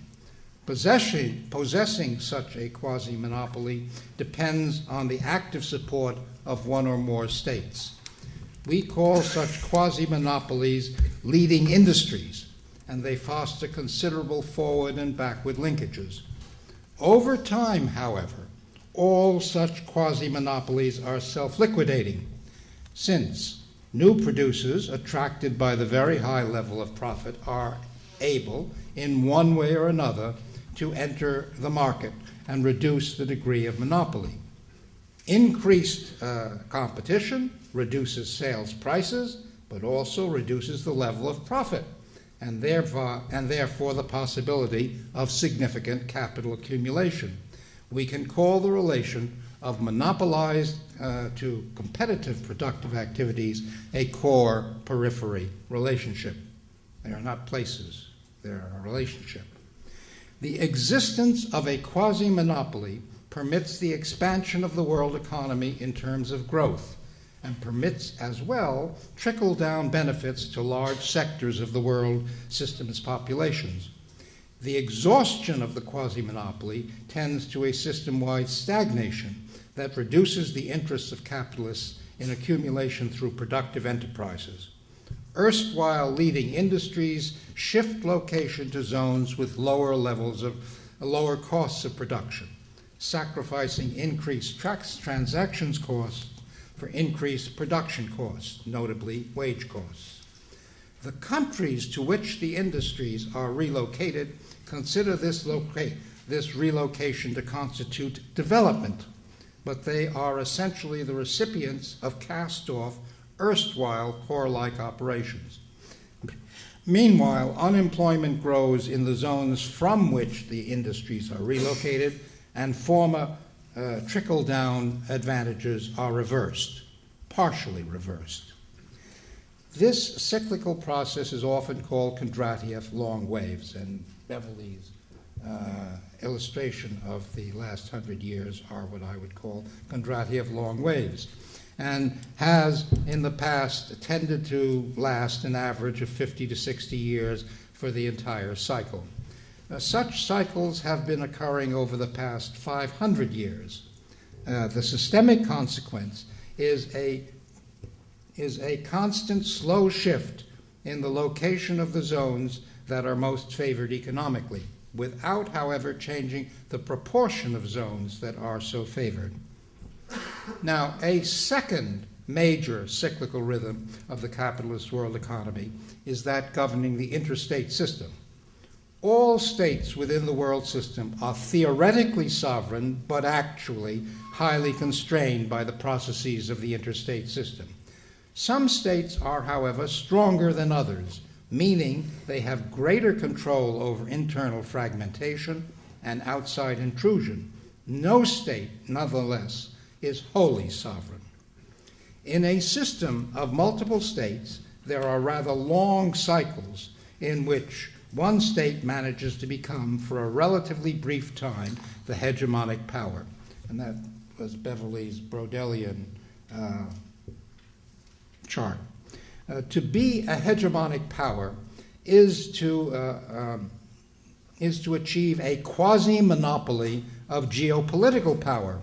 Possessing such a quasi-monopoly depends on the active support of one or more states. We call such quasi-monopolies leading industries, and they foster considerable forward and backward linkages. Over time, however, all such quasi-monopolies are self-liquidating, since new producers, attracted by the very high level of profit, are able, in one way or another, to enter the market and reduce the degree of monopoly. Increased competition reduces sales prices, but also reduces the level of profit, and therefore the possibility of significant capital accumulation. We can call the relation of monopolized to competitive productive activities a core-periphery relationship. They are not places, they're a relationship. The existence of a quasi-monopoly permits the expansion of the world economy in terms of growth, and permits as well trickle-down benefits to large sectors of the world system's populations. The exhaustion of the quasi-monopoly tends to a system-wide stagnation that reduces the interests of capitalists in accumulation through productive enterprises. Erstwhile leading industries shift location to zones with lower costs of production, sacrificing increased transactions costs for increased production costs, notably wage costs. The countries to which the industries are relocated consider this relocation to constitute development, but they are essentially the recipients of cast-off, erstwhile core-like operations. Meanwhile, unemployment grows in the zones from which the industries are relocated, and former trickle-down advantages are reversed, partially reversed. This cyclical process is often called Kondratiev long waves, and Beverly's illustration of the last 100 years are what I would call Kondratiev long waves, and has in the past tended to last an average of 50 to 60 years for the entire cycle. Such cycles have been occurring over the past 500 years. The systemic consequence is a constant slow shift in the location of the zones that are most favored economically, without, however, changing the proportion of zones that are so favored. Now, a second major cyclical rhythm of the capitalist world economy is that governing the interstate system. All states within the world system are theoretically sovereign, but actually highly constrained by the processes of the interstate system. Some states are, however, stronger than others, meaning they have greater control over internal fragmentation and outside intrusion. No state, nonetheless, is wholly sovereign. In a system of multiple states, there are rather long cycles in which one state manages to become, for a relatively brief time, the hegemonic power. And that was Beverly's Brodelian chart. To be a hegemonic power is to achieve a quasi-monopoly of geopolitical power,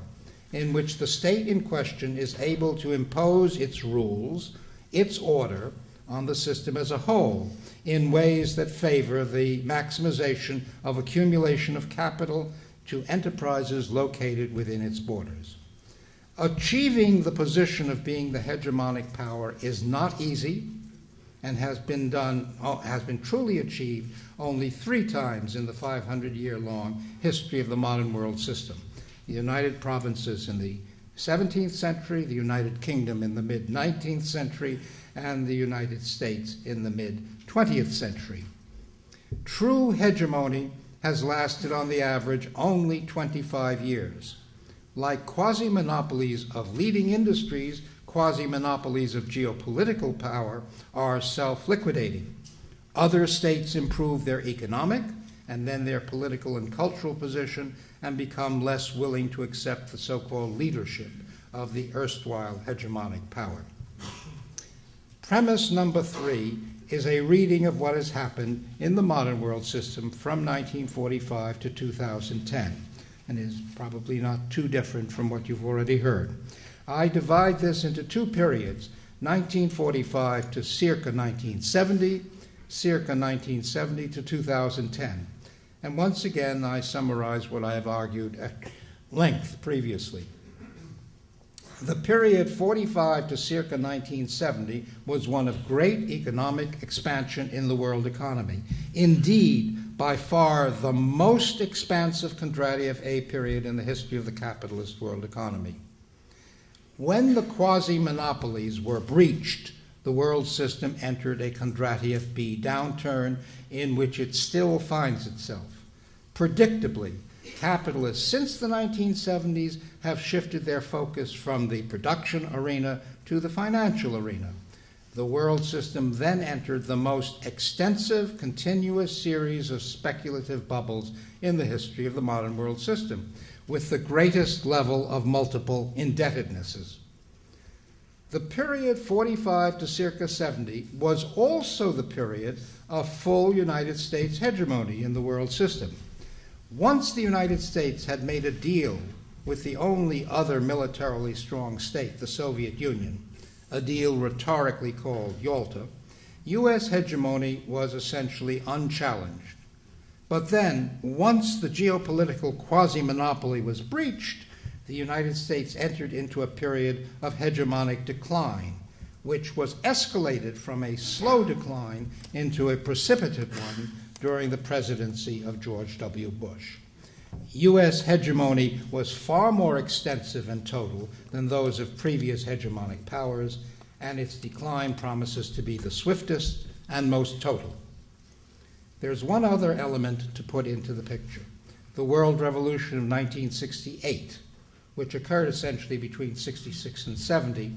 in which the state in question is able to impose its rules, its order, on the system as a whole, in ways that favor the maximization of accumulation of capital to enterprises located within its borders. Achieving the position of being the hegemonic power is not easy, and has been truly achieved only 3 times in the 500-year-long history of the modern world system. The United Provinces in the 17th century, the United Kingdom in the mid-19th century, and the United States in the mid-20th century. True hegemony has lasted on the average only 25 years. Like quasi-monopolies of leading industries, quasi-monopolies of geopolitical power are self-liquidating. Other states improve their economic and then their political and cultural position and become less willing to accept the so-called leadership of the erstwhile hegemonic power. Premise number 3 is a reading of what has happened in the modern world system from 1945 to 2010, and is probably not too different from what you've already heard. I divide this into 2 periods, 1945 to circa 1970, circa 1970 to 2010. And once again, I summarize what I have argued length previously. The period 45 to circa 1970 was one of great economic expansion in the world economy. Indeed, by far the most expansive Kondratiev A period in the history of the capitalist world economy. When the quasi-monopolies were breached, the world system entered a Kondratiev B downturn in which it still finds itself. Predictably, capitalists since the 1970s have shifted their focus from the production arena to the financial arena. The world system then entered the most extensive, continuous series of speculative bubbles in the history of the modern world system, with the greatest level of multiple indebtednesses. The period 45 to circa 70 was also the period of full United States hegemony in the world system. Once the United States had made a deal with the only other militarily strong state, the Soviet Union, a deal rhetorically called Yalta, U.S. hegemony was essentially unchallenged. But then, once the geopolitical quasi-monopoly was breached, the United States entered into a period of hegemonic decline, which was escalated from a slow decline into a precipitate one during the presidency of George W. Bush. U.S. hegemony was far more extensive and total than those of previous hegemonic powers, and its decline promises to be the swiftest and most total. There's one other element to put into the picture: the World Revolution of 1968, which occurred essentially between 66 and 70,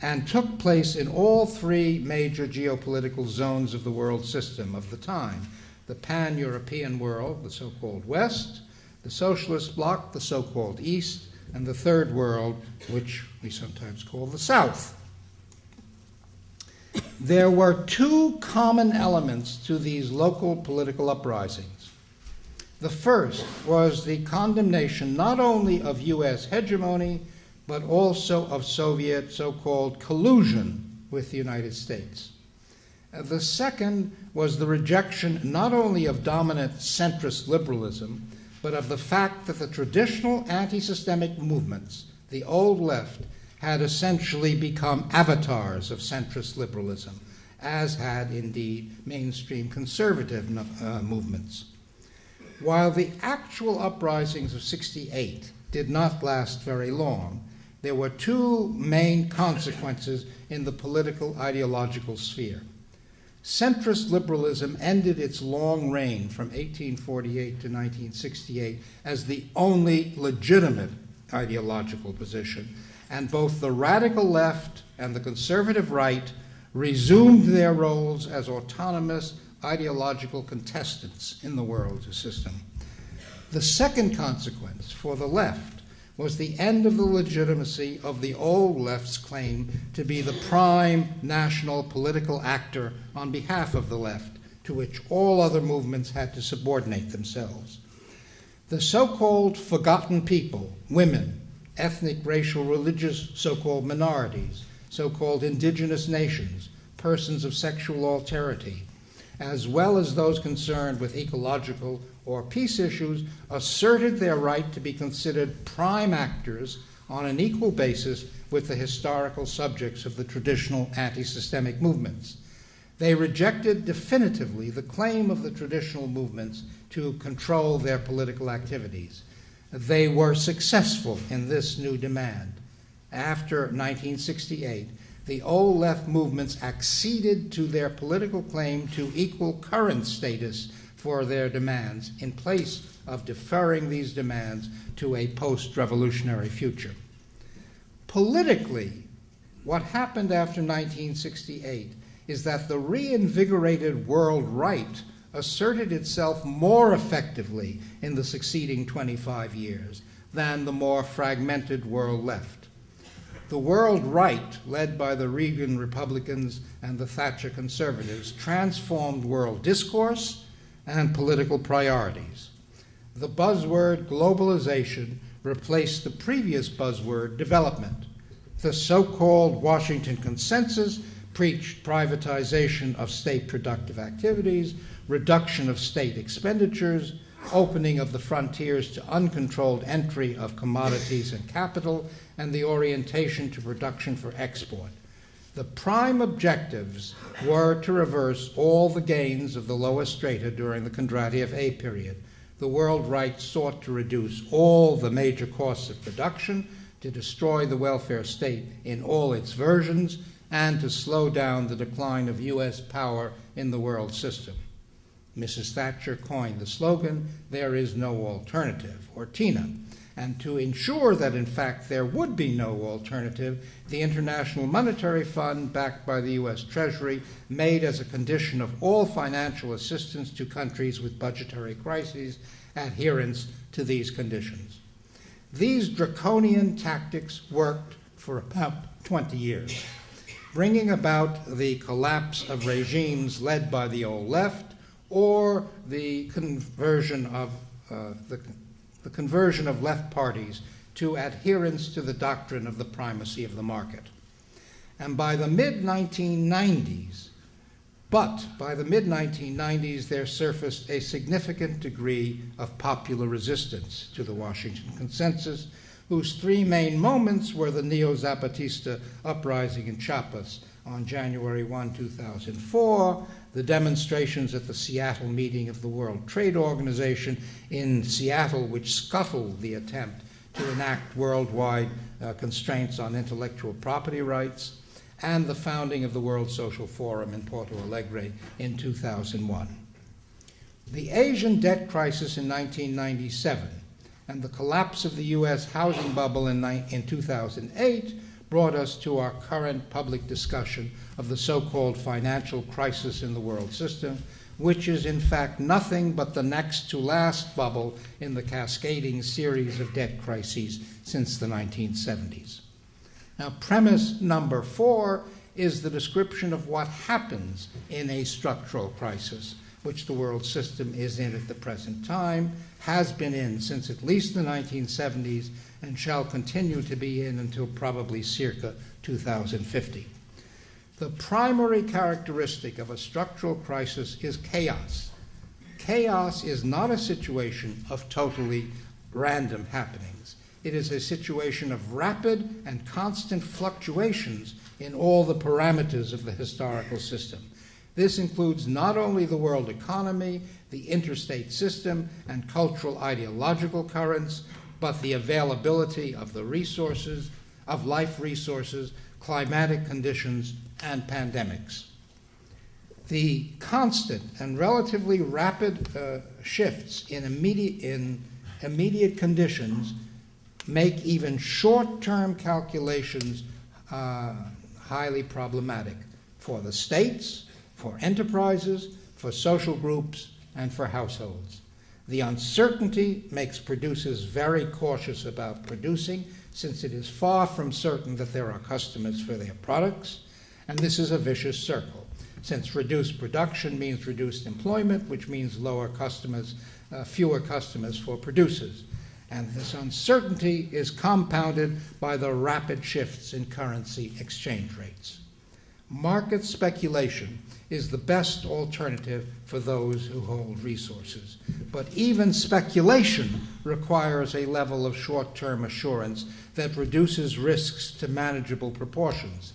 and took place in all three major geopolitical zones of the world system of the time: the pan-European world, the so-called West, the socialist bloc, the so-called East, and the third world, which we sometimes call the South. There were two common elements to these local political uprisings. The first was the condemnation not only of U.S. hegemony, but also of Soviet so-called collusion with the United States. The second was the rejection not only of dominant centrist liberalism, but of the fact that the traditional anti-systemic movements, the old left, had essentially become avatars of centrist liberalism, as had indeed mainstream conservative movements. While the actual uprisings of '68 did not last very long, there were two main consequences in the political ideological sphere. Centrist liberalism ended its long reign from 1848 to 1968 as the only legitimate ideological position, and both the radical left and the conservative right resumed their roles as autonomous ideological contestants in the world system. The second consequence for the left was the end of the legitimacy of the old left's claim to be the prime national political actor on behalf of the left, to which all other movements had to subordinate themselves. The so-called forgotten people, women, ethnic, racial, religious so-called minorities, so-called indigenous nations, persons of sexual alterity, as well as those concerned with ecological or peace issues, asserted their right to be considered prime actors on an equal basis with the historical subjects of the traditional anti-systemic movements. They rejected definitively the claim of the traditional movements to control their political activities. They were successful in this new demand. After 1968, the old left movements acceded to their political claim to equal current status for their demands in place of deferring these demands to a post-revolutionary future. Politically, what happened after 1968 is that the reinvigorated world right asserted itself more effectively in the succeeding 25 years than the more fragmented world left. The world right, led by the Reagan Republicans and the Thatcher conservatives, transformed world discourse and political priorities. The buzzword globalization replaced the previous buzzword development. The so-called Washington Consensus preached privatization of state productive activities, reduction of state expenditures, opening of the frontiers to uncontrolled entry of commodities and capital, and the orientation to production for export. The prime objectives were to reverse all the gains of the lower strata during the Kondratiev A period. The World Right sought to reduce all the major costs of production, to destroy the welfare state in all its versions, and to slow down the decline of U.S. power in the world system. Mrs. Thatcher coined the slogan, "There is no alternative," or TINA. And to ensure that, in fact, there would be no alternative, the International Monetary Fund, backed by the U.S. Treasury, made as a condition of all financial assistance to countries with budgetary crises adherence to these conditions. These draconian tactics worked for about 20 years, bringing about the collapse of regimes led by the old left or the conversion of the conversion of left parties to adherence to the doctrine of the primacy of the market. And by the mid-1990s, there surfaced a significant degree of popular resistance to the Washington Consensus, whose three main moments were the Neo-Zapatista uprising in Chiapas on January 1, 2004, the demonstrations at the Seattle meeting of the World Trade Organization in Seattle, which scuttled the attempt to enact worldwide constraints on intellectual property rights, and the founding of the World Social Forum in Porto Alegre in 2001. The Asian debt crisis in 1997 and the collapse of the U.S. housing bubble in 2008 brought us to our current public discussion of the so-called financial crisis in the world system, which is in fact nothing but the next to last bubble in the cascading series of debt crises since the 1970s. Now, premise number 4 is the description of what happens in a structural crisis, which the world system is in at the present time, has been in since at least the 1970s, and shall continue to be in until probably circa 2050. The primary characteristic of a structural crisis is chaos. Chaos is not a situation of totally random happenings. It is a situation of rapid and constant fluctuations in all the parameters of the historical system. This includes not only the world economy, the interstate system, and cultural ideological currents, but the availability of the resources, of life resources, climatic conditions, and pandemics. The constant and relatively rapid shifts in immediate conditions make even short-term calculations highly problematic for the states, for enterprises, for social groups, and for households. The uncertainty makes producers very cautious about producing, since it is far from certain that there are customers for their products, and this is a vicious circle, since reduced production means reduced employment, which means fewer customers for producers. And this uncertainty is compounded by the rapid shifts in currency exchange rates. Market speculation is the best alternative for those who hold resources. But even speculation requires a level of short-term assurance that reduces risks to manageable proportions.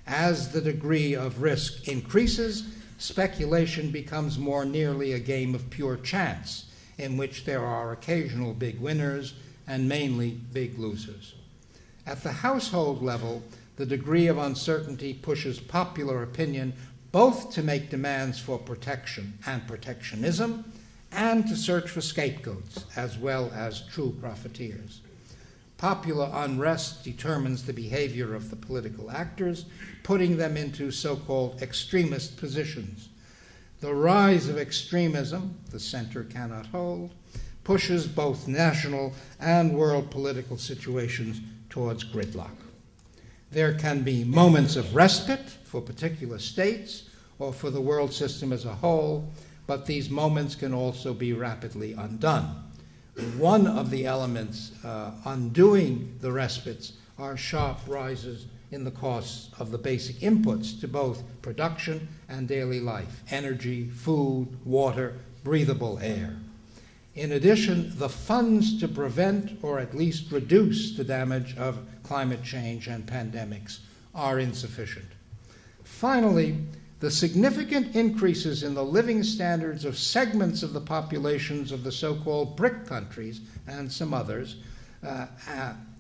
As the degree of risk increases, speculation becomes more nearly a game of pure chance, in which there are occasional big winners and mainly big losers. At the household level, the degree of uncertainty pushes popular opinion both to make demands for protection and protectionism, and to search for scapegoats, as well as true profiteers. Popular unrest determines the behavior of the political actors, putting them into so-called extremist positions. The rise of extremism, the center cannot hold, pushes both national and world political situations towards gridlock. There can be moments of respite for particular states or for the world system as a whole, but these moments can also be rapidly undone. One of the elements undoing the respites are sharp rises in the costs of the basic inputs to both production and daily life: energy, food, water, breathable air. In addition, the funds to prevent or at least reduce the damage of climate change and pandemics are insufficient. Finally, the significant increases in the living standards of segments of the populations of the so-called BRIC countries and some others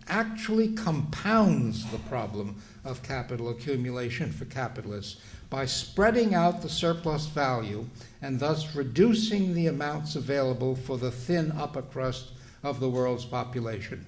actually compounds the problem of capital accumulation for capitalists by spreading out the surplus value and thus reducing the amounts available for the thin upper crust of the world's population.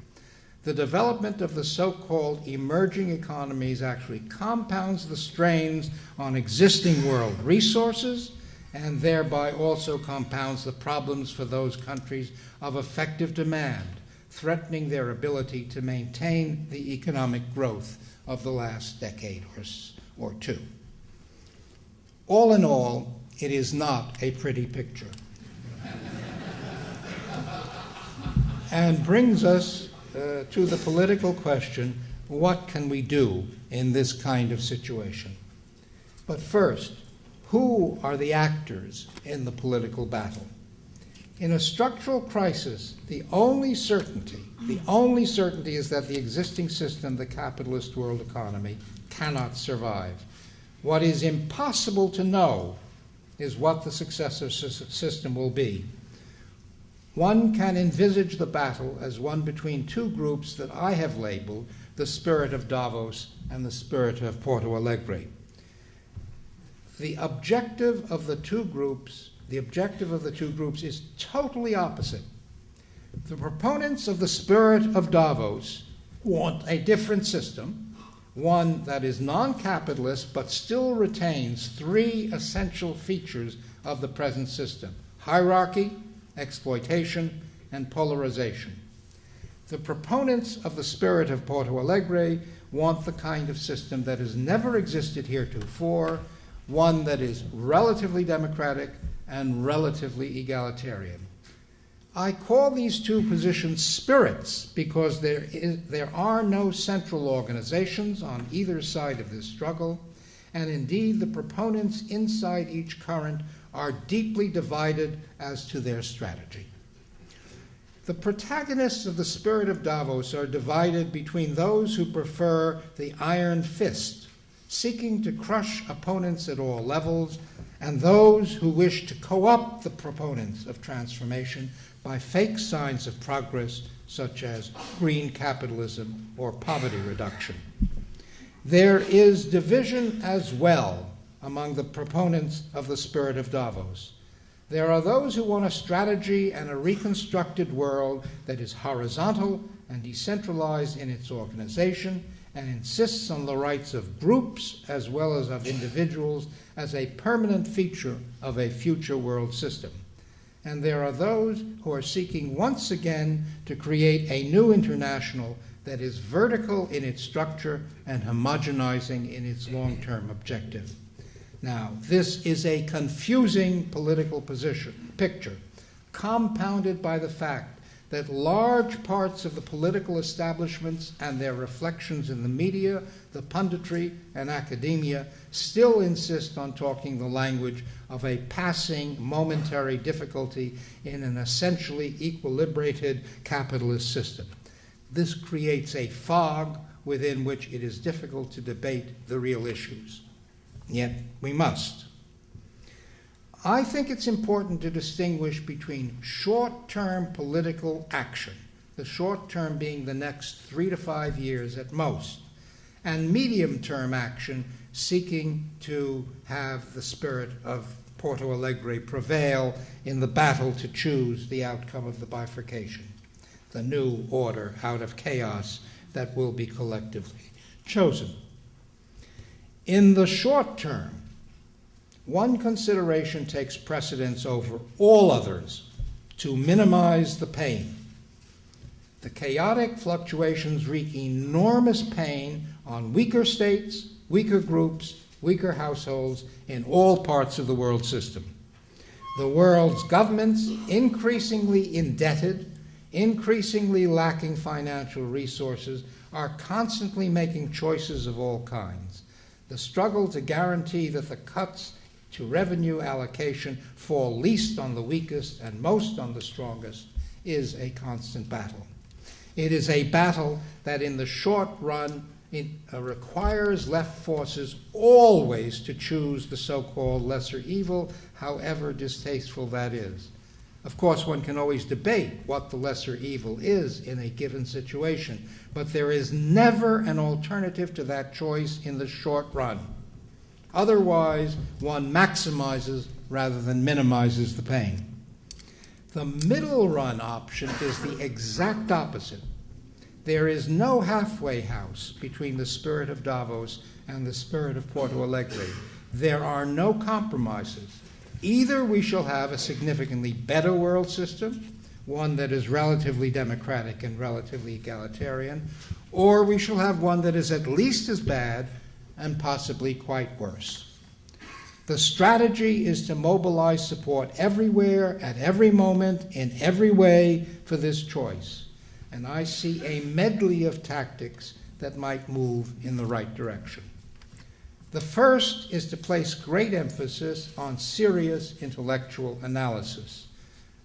The development of the so-called emerging economies actually compounds the strains on existing world resources and thereby also compounds the problems for those countries of effective demand, threatening their ability to maintain the economic growth of the last decade or two. All in all, it is not a pretty picture. And brings us to the political question, what can we do in this kind of situation? But first, who are the actors in the political battle? In a structural crisis, the only certainty is that the existing system, the capitalist world economy, cannot survive. What is impossible to know is what the successor system will be. One can envisage the battle as one between two groups that I have labeled the spirit of Davos and the spirit of Porto Alegre. The objective of the two groups is totally opposite. The proponents of the spirit of Davos want a different system, one that is non-capitalist but still retains three essential features of the present system: hierarchy, exploitation, and polarization. The proponents of the spirit of Porto Alegre want the kind of system that has never existed heretofore, one that is relatively democratic and relatively egalitarian. I call these two positions spirits because there are no central organizations on either side of this struggle, and indeed the proponents inside each current are deeply divided as to their strategy. The protagonists of the spirit of Davos are divided between those who prefer the iron fist, seeking to crush opponents at all levels, and those who wish to co-opt the proponents of transformation by fake signs of progress such as green capitalism or poverty reduction. There is division as well among the proponents of the spirit of Davos. There are those who want a strategy and a reconstructed world that is horizontal and decentralized in its organization and insists on the rights of groups as well as of individuals as a permanent feature of a future world system. And there are those who are seeking once again to create a new international that is vertical in its structure and homogenizing in its long-term objective. Now, this is a confusing political picture, compounded by the fact that large parts of the political establishments and their reflections in the media, the punditry, and academia still insist on talking the language of a passing momentary difficulty in an essentially equilibrated capitalist system. This creates a fog within which it is difficult to debate the real issues. Yet we must. I think it's important to distinguish between short-term political action, the short term being the next 3 to 5 years at most, and medium-term action seeking to have the spirit of Porto Alegre prevail in the battle to choose the outcome of the bifurcation, the new order out of chaos that will be collectively chosen. In the short term, one consideration takes precedence over all others: to minimize the pain. The chaotic fluctuations wreak enormous pain on weaker states, weaker groups, weaker households in all parts of the world system. The world's governments, increasingly indebted, increasingly lacking financial resources, are constantly making choices of all kinds. The struggle to guarantee that the cuts to revenue allocation fall least on the weakest and most on the strongest is a constant battle. It is a battle that in the short run requires left forces always to choose the so-called lesser evil, however distasteful that is. Of course, one can always debate what the lesser evil is in a given situation, but there is never an alternative to that choice in the short run. Otherwise, one maximizes rather than minimizes the pain. The middle run option is the exact opposite. There is no halfway house between the spirit of Davos and the spirit of Porto Alegre. There are no compromises. Either we shall have a significantly better world system, one that is relatively democratic and relatively egalitarian, or we shall have one that is at least as bad and possibly quite worse. The strategy is to mobilize support everywhere, at every moment, in every way for this choice. And I see a medley of tactics that might move in the right direction. The first is to place great emphasis on serious intellectual analysis,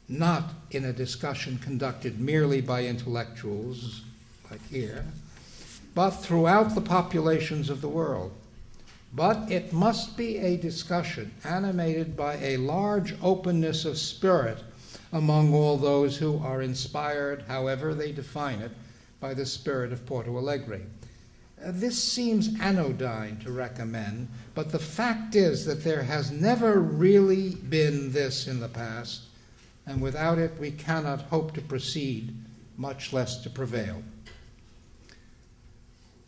not in a discussion conducted merely by intellectuals, like here, but throughout the populations of the world. But it must be a discussion animated by a large openness of spirit among all those who are inspired, however they define it, by the spirit of Porto Alegre. This seems anodyne to recommend, but the fact is that there has never really been this in the past, and without it we cannot hope to proceed, much less to prevail.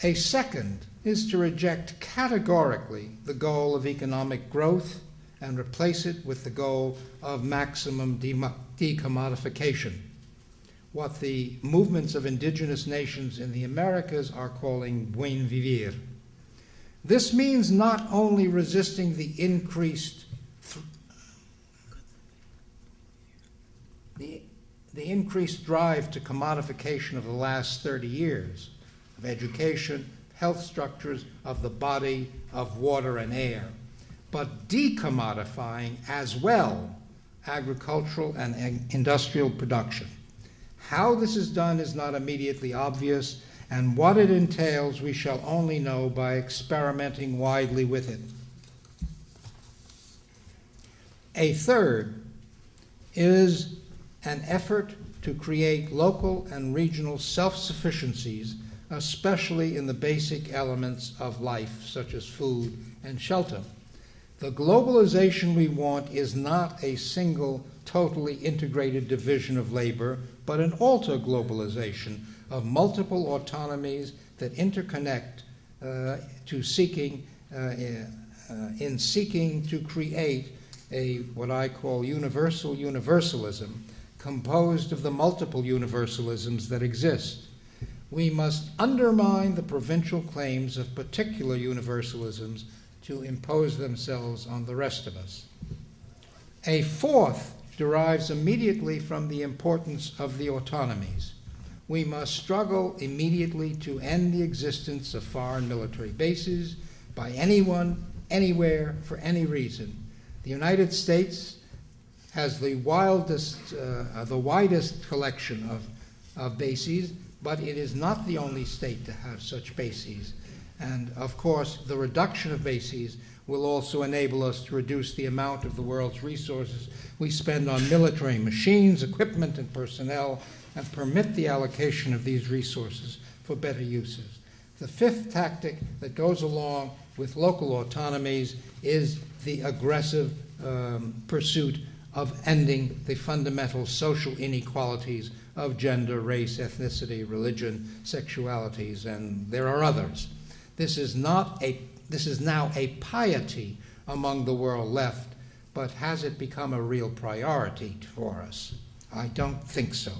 A second is to reject categorically the goal of economic growth and replace it with the goal of maximum decommodification, what the movements of indigenous nations in the Americas are calling buen vivir. This means not only resisting the increased drive to commodification of the last 30 years, of education, health structures, of the body, of water and air, but decommodifying as well agricultural and industrial production. How this is done is not immediately obvious, and what it entails we shall only know by experimenting widely with it. A third is an effort to create local and regional self-sufficiencies, especially in the basic elements of life, such as food and shelter. The globalization we want is not a single, totally integrated division of labor, but an alter globalization of multiple autonomies that interconnect in seeking to create a what I call universal universalism, composed of the multiple universalisms that exist. We must undermine the provincial claims of particular universalisms to impose themselves on the rest of us. A fourth derives immediately from the importance of the autonomies. We must struggle immediately to end the existence of foreign military bases by anyone, anywhere, for any reason. The United States has the widest collection of bases, but it is not the only state to have such bases. And of course, the reduction of bases will also enable us to reduce the amount of the world's resources we spend on military machines, equipment, and personnel, and permit the allocation of these resources for better uses. The fifth tactic that goes along with local autonomies is the aggressive pursuit of ending the fundamental social inequalities of gender, race, ethnicity, religion, sexualities, and there are others. This is now a piety among the world left, but has it become a real priority for us? I don't think so.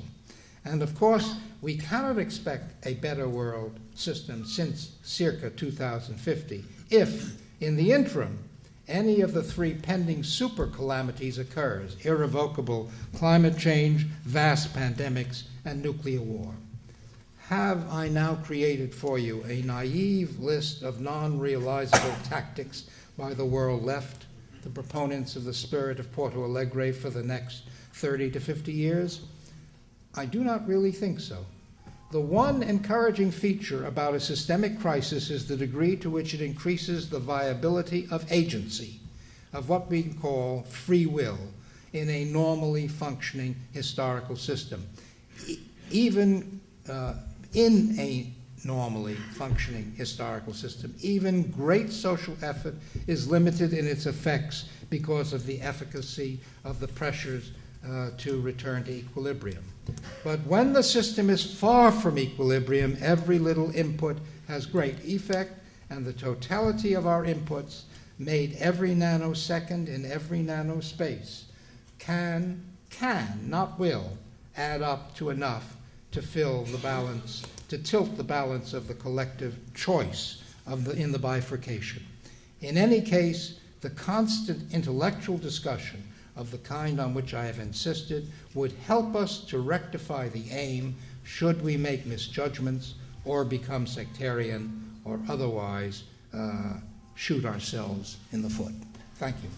And of course, we cannot expect a better world system since circa 2050 if, in the interim, any of the three pending super calamities occurs: irrevocable climate change, vast pandemics, and nuclear war. Have I now created for you a naive list of non-realizable tactics by the world left? the proponents of the spirit of Porto Alegre for the next 30 to 50 years? I do not really think so. The one encouraging feature about a systemic crisis is the degree to which it increases the viability of agency, of what we call free will, in a normally functioning historical system. Even in a normally functioning historical system, even great social effort is limited in its effects because of the efficacy of the pressures to return to equilibrium. But when the system is far from equilibrium, every little input has great effect, and the totality of our inputs, made every nanosecond in every nanospace, can, not will, add up to enough to fill the balance, to tilt the balance of the collective choice in the bifurcation. In any case, the constant intellectual discussion of the kind on which I have insisted would help us to rectify the aim should we make misjudgments or become sectarian or otherwise shoot ourselves in the foot. Thank you.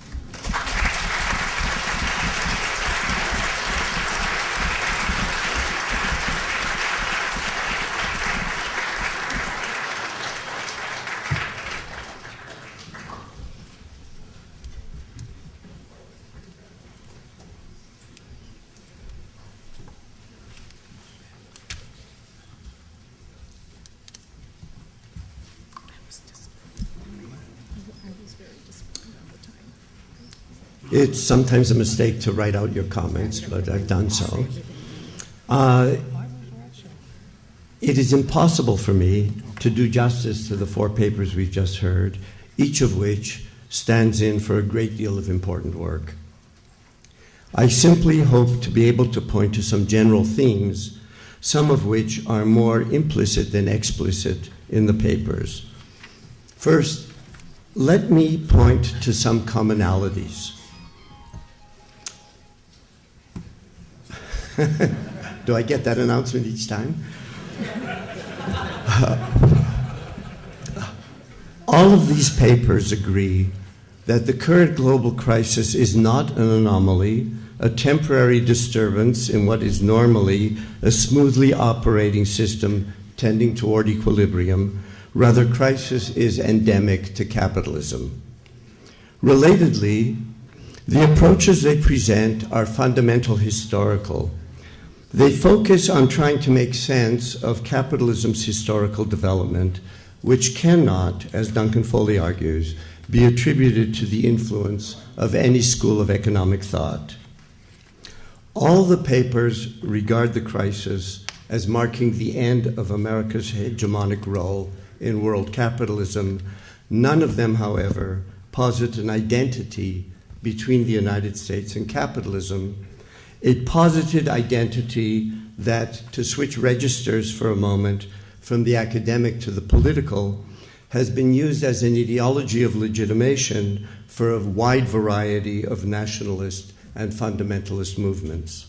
It's sometimes a mistake to write out your comments, but I've done so. It is impossible for me to do justice to the 4 papers we've just heard, each of which stands in for a great deal of important work. I simply hope to be able to point to some general themes, some of which are more implicit than explicit in the papers. First, let me point to some commonalities. Do I get that announcement each time? All of these papers agree that the current global crisis is not an anomaly, a temporary disturbance in what is normally a smoothly operating system tending toward equilibrium. Rather, crisis is endemic to capitalism. Relatedly, the approaches they present are fundamental historical. They focus on trying to make sense of capitalism's historical development, which cannot, as Duncan Foley argues, be attributed to the influence of any school of economic thought. All the papers regard the crisis as marking the end of America's hegemonic role in world capitalism. None of them, however, posit an identity between the United States and capitalism, a posited identity that, to switch registers for a moment from the academic to the political, has been used as an ideology of legitimation for a wide variety of nationalist and fundamentalist movements.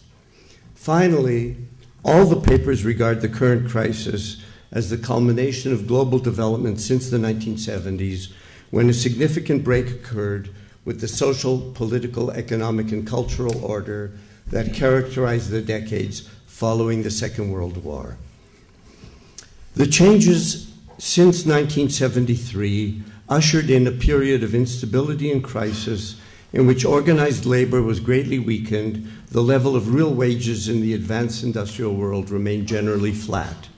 Finally, all the papers regard the current crisis as the culmination of global development since the 1970s, when a significant break occurred with the social, political, economic, and cultural order that characterized the decades following the Second World War. The changes since 1973 ushered in a period of instability and crisis in which organized labor was greatly weakened, the level of real wages in the advanced industrial world remained generally flat.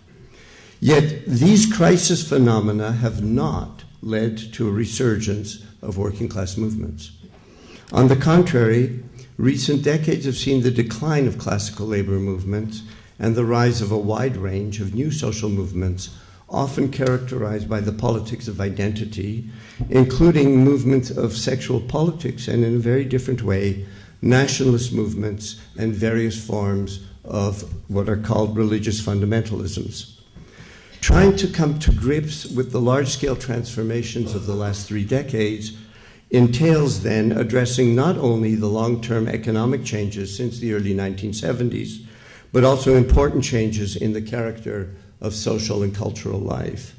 Yet these crisis phenomena have not led to a resurgence of working class movements. On the contrary, recent decades have seen the decline of classical labor movements and the rise of a wide range of new social movements, often characterized by the politics of identity, including movements of sexual politics and, in a very different way, nationalist movements and various forms of what are called religious fundamentalisms. Trying to come to grips with the large-scale transformations of the last 3 decades entails then addressing not only the long-term economic changes since the early 1970s, but also important changes in the character of social and cultural life.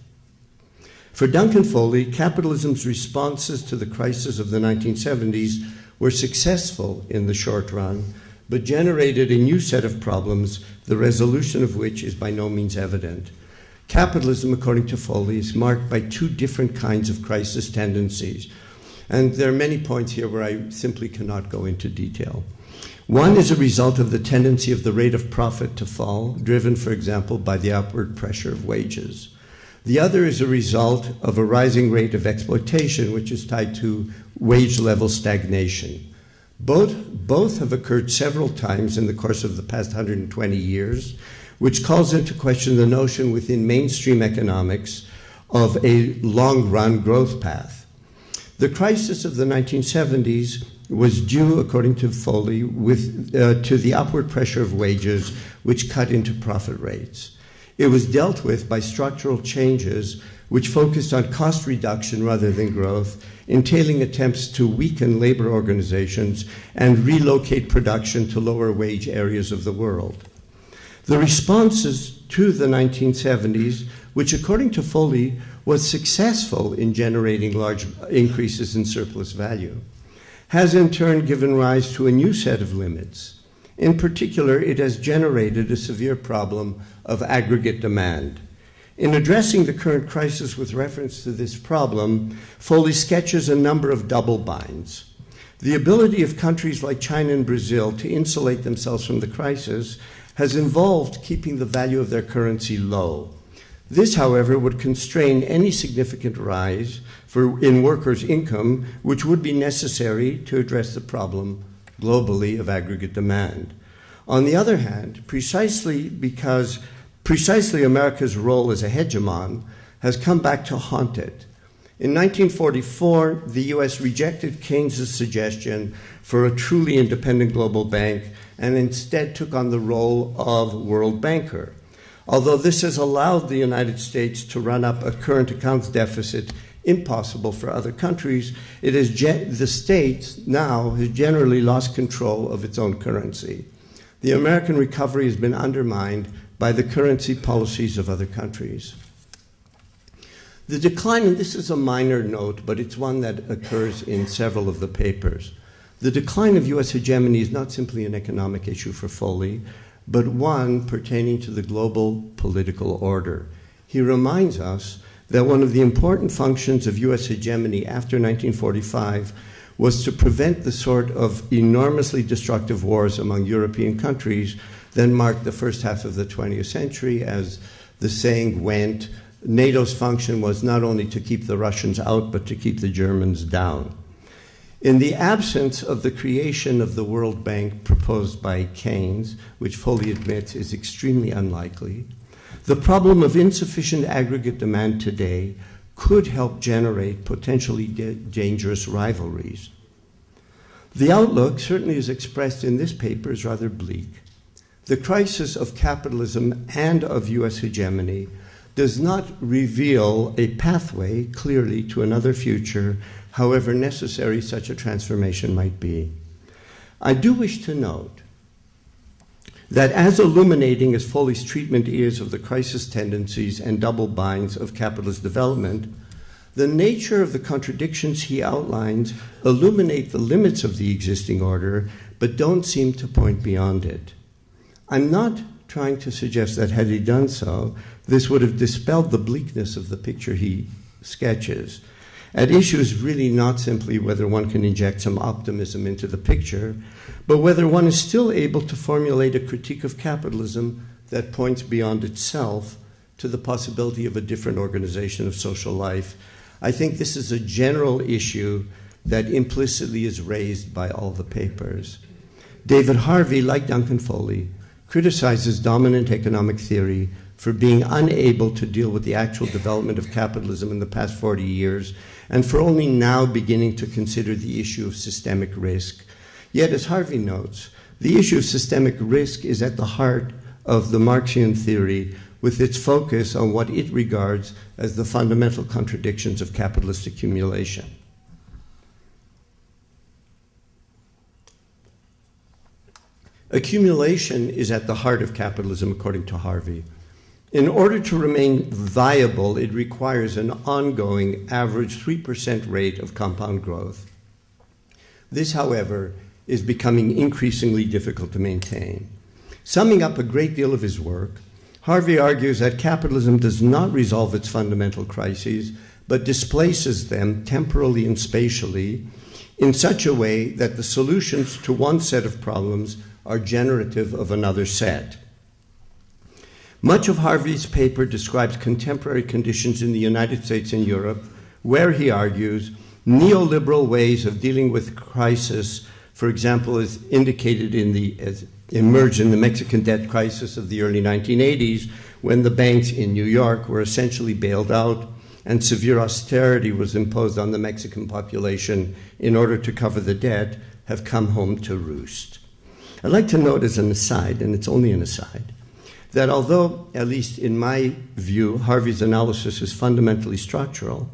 For Duncan Foley, capitalism's responses to the crisis of the 1970s were successful in the short run, but generated a new set of problems, the resolution of which is by no means evident. Capitalism, according to Foley, is marked by two different kinds of crisis tendencies. And there are many points here where I simply cannot go into detail. One is a result of the tendency of the rate of profit to fall, driven, for example, by the upward pressure of wages. The other is a result of a rising rate of exploitation, which is tied to wage level stagnation. Both have occurred several times in the course of the past 120 years, which calls into question the notion within mainstream economics of a long-run growth path. The crisis of the 1970s was due, according to Foley, to the upward pressure of wages, which cut into profit rates. It was dealt with by structural changes which focused on cost reduction rather than growth, entailing attempts to weaken labor organizations and relocate production to lower wage areas of the world. The responses to the 1970s, which according to Foley was successful in generating large increases in surplus value, has in turn given rise to a new set of limits. In particular, it has generated a severe problem of aggregate demand. In addressing the current crisis with reference to this problem, Foley sketches a number of double binds. The ability of countries like China and Brazil to insulate themselves from the crisis has involved keeping the value of their currency low. This, however, would constrain any significant rise in workers' income, which would be necessary to address the problem globally of aggregate demand. On the other hand, precisely America's role as a hegemon has come back to haunt it. In 1944, the U.S. rejected Keynes's suggestion for a truly independent global bank and instead took on the role of world banker. Although this has allowed the United States to run up a current accounts deficit impossible for other countries, the States now has generally lost control of its own currency. The American recovery has been undermined by the currency policies of other countries. The decline, and this is a minor note, but it's one that occurs in several of the papers. The decline of U.S. hegemony is not simply an economic issue for Foley, but one pertaining to the global political order. He reminds us that one of the important functions of U.S. hegemony after 1945 was to prevent the sort of enormously destructive wars among European countries that marked the first half of the 20th century. As the saying went, NATO's function was not only to keep the Russians out, but to keep the Germans down. In the absence of the creation of the World Bank proposed by Keynes, which Foley admits is extremely unlikely, the problem of insufficient aggregate demand today could help generate potentially dangerous rivalries. The outlook, certainly as expressed in this paper, is rather bleak. The crisis of capitalism and of U.S. hegemony does not reveal a pathway clearly to another future, however necessary such a transformation might be. I do wish to note that as illuminating as Foley's treatment is of the crisis tendencies and double binds of capitalist development, the nature of the contradictions he outlines illuminate the limits of the existing order, but don't seem to point beyond it. I'm not trying to suggest that had he done so, this would have dispelled the bleakness of the picture he sketches. At issue is really not simply whether one can inject some optimism into the picture, but whether one is still able to formulate a critique of capitalism that points beyond itself to the possibility of a different organization of social life. I think this is a general issue that implicitly is raised by all the papers. David Harvey, like Duncan Foley, criticizes dominant economic theory for being unable to deal with the actual development of capitalism in the past 40 years and for only now beginning to consider the issue of systemic risk. Yet, as Harvey notes, the issue of systemic risk is at the heart of the Marxian theory, with its focus on what it regards as the fundamental contradictions of capitalist accumulation. Accumulation is at the heart of capitalism, according to Harvey. In order to remain viable, it requires an ongoing average 3% rate of compound growth. This, however, is becoming increasingly difficult to maintain. Summing up a great deal of his work, Harvey argues that capitalism does not resolve its fundamental crises, but displaces them temporally and spatially in such a way that the solutions to one set of problems are generative of another set. Much of Harvey's paper describes contemporary conditions in the United States and Europe, where, he argues, neoliberal ways of dealing with crisis, for example, as indicated as emerged in the Mexican debt crisis of the early 1980s, when the banks in New York were essentially bailed out and severe austerity was imposed on the Mexican population in order to cover the debt, have come home to roost. I'd like to note as an aside, and it's only an aside, that although, at least in my view, Harvey's analysis is fundamentally structural,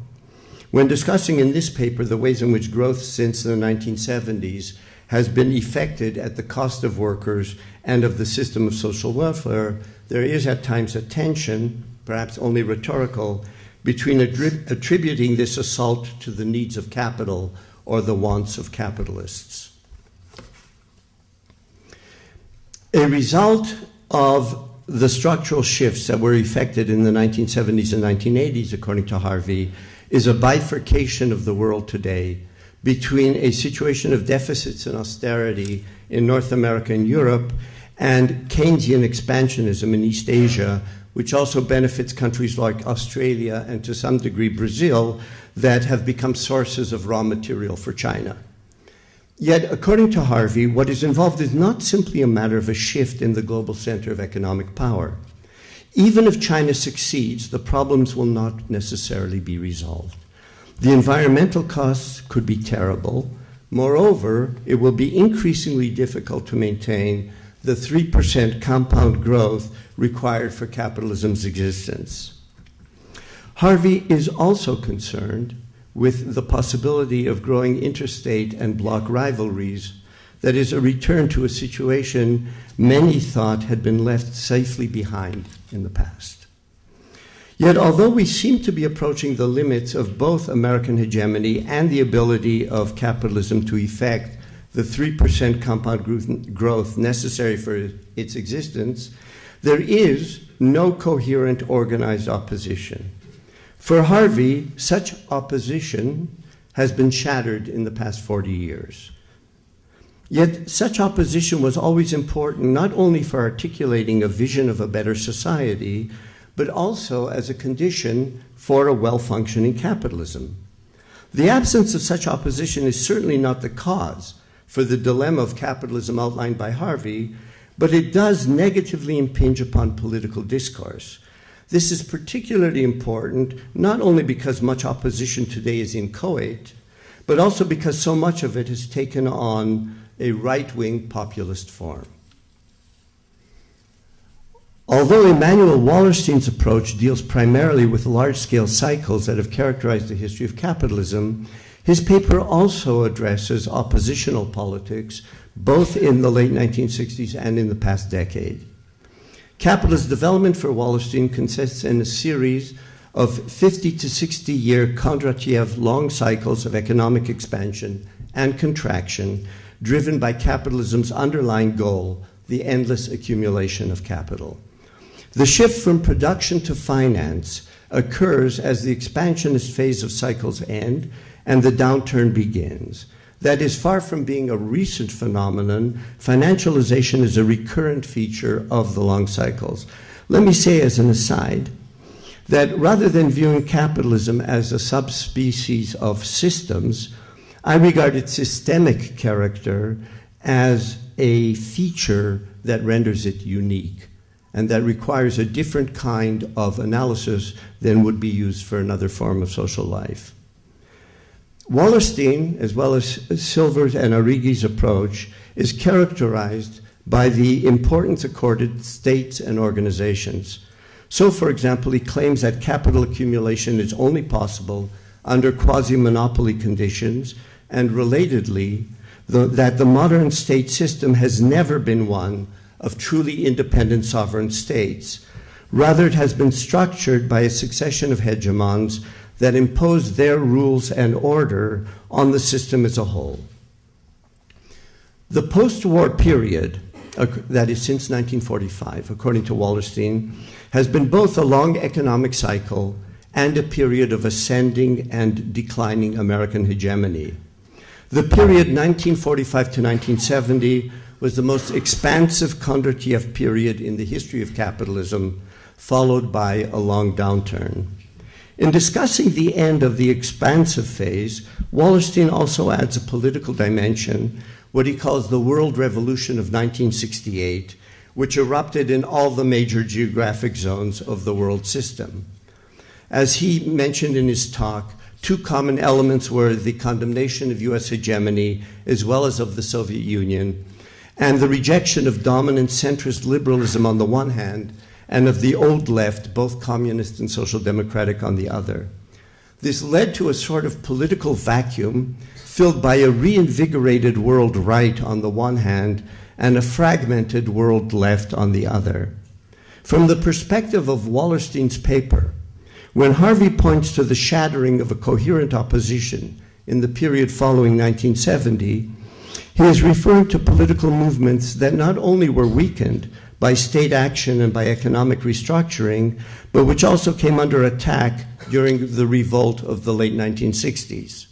when discussing in this paper the ways in which growth since the 1970s has been effected at the cost of workers and of the system of social welfare, there is at times a tension, perhaps only rhetorical, between attributing this assault to the needs of capital or the wants of capitalists. A result of the structural shifts that were effected in the 1970s and 1980s, according to Harvey, is a bifurcation of the world today between a situation of deficits and austerity in North America and Europe and Keynesian expansionism in East Asia, which also benefits countries like Australia and to some degree Brazil that have become sources of raw material for China. Yet, according to Harvey, what is involved is not simply a matter of a shift in the global center of economic power. Even if China succeeds, the problems will not necessarily be resolved. The environmental costs could be terrible. Moreover, it will be increasingly difficult to maintain the 3% compound growth required for capitalism's existence. Harvey is also concerned with the possibility of growing interstate and bloc rivalries, that is, a return to a situation many thought had been left safely behind in the past. Yet, although we seem to be approaching the limits of both American hegemony and the ability of capitalism to effect the 3% compound growth necessary for its existence, there is no coherent organized opposition. For Harvey, such opposition has been shattered in the past 40 years. Yet such opposition was always important not only for articulating a vision of a better society, but also as a condition for a well-functioning capitalism. The absence of such opposition is certainly not the cause for the dilemma of capitalism outlined by Harvey, but it does negatively impinge upon political discourse. This is particularly important not only because much opposition today is inchoate, but also because so much of it has taken on a right-wing populist form. Although Immanuel Wallerstein's approach deals primarily with large-scale cycles that have characterized the history of capitalism, his paper also addresses oppositional politics, both in the late 1960s and in the past decade. Capitalist development for Wallerstein consists in a series of 50 to 60-year Kondratiev long cycles of economic expansion and contraction driven by capitalism's underlying goal, the endless accumulation of capital. The shift from production to finance occurs as the expansionist phase of cycles end and the downturn begins. That is, far from being a recent phenomenon, financialization is a recurrent feature of the long cycles. Let me say as an aside that rather than viewing capitalism as a subspecies of systems, I regard its systemic character as a feature that renders it unique and that requires a different kind of analysis than would be used for another form of social life. Wallerstein, as well as Silver's and Arrighi's approach, is characterized by the importance accorded states and organizations. So, for example, he claims that capital accumulation is only possible under quasi-monopoly conditions, and relatedly, that the modern state system has never been one of truly independent sovereign states, Rather, it has been structured by a succession of hegemons that impose their rules and order on the system as a whole. The post-war period, that is since 1945, according to Wallerstein, has been both a long economic cycle and a period of ascending and declining American hegemony. The period 1945 to 1970 was the most expansive Kondratiev period in the history of capitalism, followed by a long downturn. In discussing the end of the expansive phase, Wallerstein also adds a political dimension, what he calls the World Revolution of 1968, which erupted in all the major geographic zones of the world system. As he mentioned in his talk, two common elements were the condemnation of US hegemony as well as of the Soviet Union, and the rejection of dominant centrist liberalism on the one hand, and of the old left, both communist and social democratic, on the other. This led to a sort of political vacuum filled by a reinvigorated world right on the one hand and a fragmented world left on the other. From the perspective of Wallerstein's paper, when Harvey points to the shattering of a coherent opposition in the period following 1970, he is referring to political movements that not only were weakened by state action and by economic restructuring, but which also came under attack during the revolt of the late 1960s.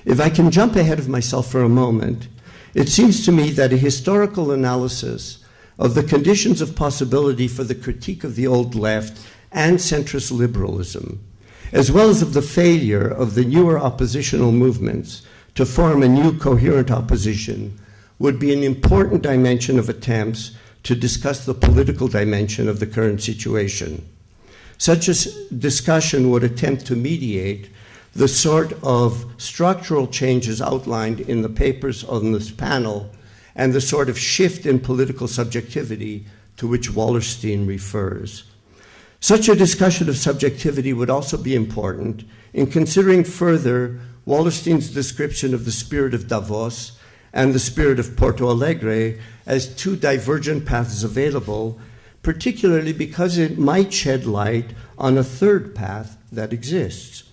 If I can jump ahead of myself for a moment, it seems to me that a historical analysis of the conditions of possibility for the critique of the old left and centrist liberalism, as well as of the failure of the newer oppositional movements to form a new coherent opposition, would be an important dimension of attempts to discuss the political dimension of the current situation. Such a discussion would attempt to mediate the sort of structural changes outlined in the papers on this panel and the sort of shift in political subjectivity to which Wallerstein refers. Such a discussion of subjectivity would also be important in considering further Wallerstein's description of the spirit of Davos and the spirit of Porto Alegre as two divergent paths available, particularly because it might shed light on a third path that exists.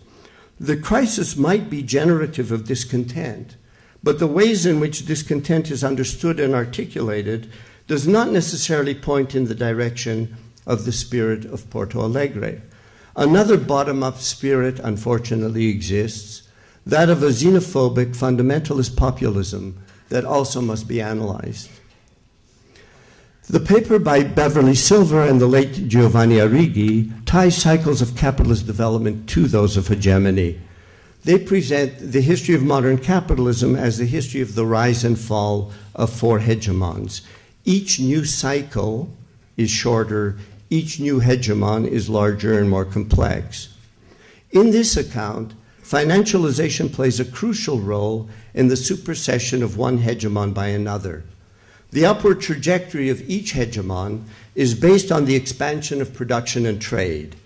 The crisis might be generative of discontent, but the ways in which discontent is understood and articulated does not necessarily point in the direction of the spirit of Porto Alegre. Another bottom-up spirit, unfortunately, exists, that of a xenophobic fundamentalist populism that also must be analyzed. The paper by Beverly Silver and the late Giovanni Arrighi ties cycles of capitalist development to those of hegemony. They present the history of modern capitalism as the history of the rise and fall of four hegemons. Each new cycle is shorter, each new hegemon is larger and more complex. In this account, financialization plays a crucial role in the supersession of one hegemon by another. The upward trajectory of each hegemon is based on the expansion of production and trade.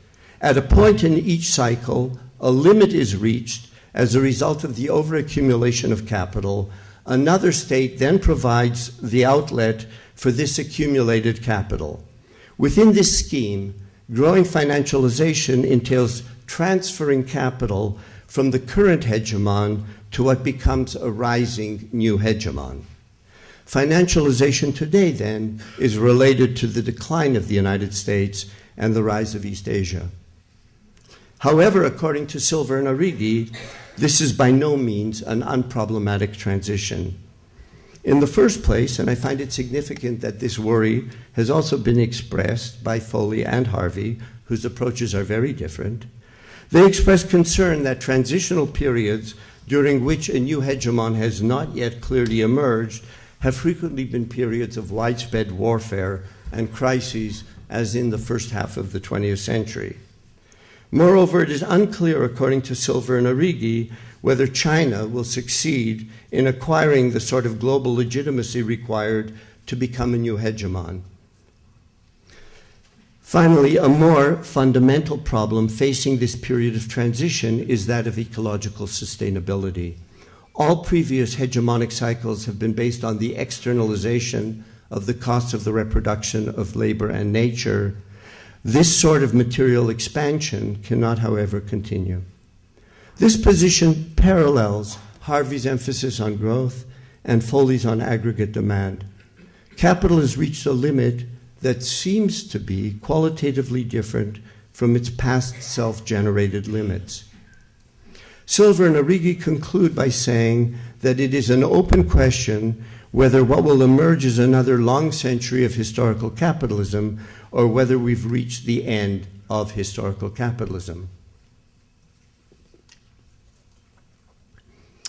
At a point in each cycle, a limit is reached as a result of the overaccumulation of capital. Another state then provides the outlet for this accumulated capital. Within this scheme, growing financialization entails transferring capital from the current hegemon to what becomes a rising new hegemon. Financialization today, then, is related to the decline of the United States and the rise of East Asia. However, according to Silver and Arrighi, this is by no means an unproblematic transition. In the first place, and I find it significant that this worry has also been expressed by Foley and Harvey, whose approaches are very different, they express concern that transitional periods during which a new hegemon has not yet clearly emerged have frequently been periods of widespread warfare and crises, as in the first half of the 20th century. Moreover, it is unclear, according to Silver and Arrighi, whether China will succeed in acquiring the sort of global legitimacy required to become a new hegemon. Finally, a more fundamental problem facing this period of transition is that of ecological sustainability. All previous hegemonic cycles have been based on the externalization of the costs of the reproduction of labor and nature, This sort of material expansion cannot, however, continue. This position parallels Harvey's emphasis on growth and Foley's on aggregate demand. Capital has reached a limit that seems to be qualitatively different from its past self-generated limits. Silver and Arrighi conclude by saying that it is an open question whether what will emerge is another long century of historical capitalism or whether we've reached the end of historical capitalism.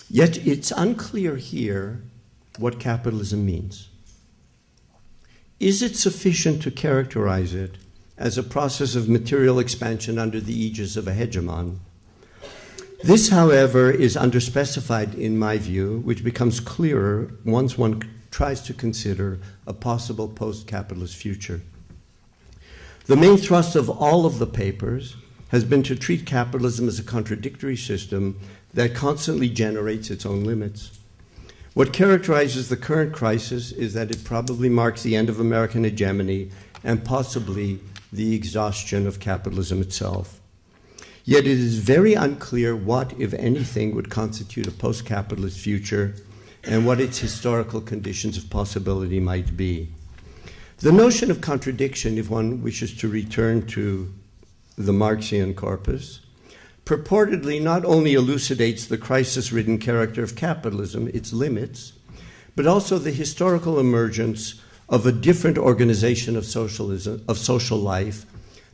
Yet it's unclear here what capitalism means. Is it sufficient to characterize it as a process of material expansion under the aegis of a hegemon? This, however, is underspecified in my view, which becomes clearer once one tries to consider a possible post-capitalist future. The main thrust of all of the papers has been to treat capitalism as a contradictory system that constantly generates its own limits. What characterizes the current crisis is that it probably marks the end of American hegemony and possibly the exhaustion of capitalism itself. Yet it is very unclear what, if anything, would constitute a post-capitalist future and what its historical conditions of possibility might be. The notion of contradiction, if one wishes to return to the Marxian corpus, purportedly not only elucidates the crisis-ridden character of capitalism, its limits, but also the historical emergence of a different organization of socialism, of social life,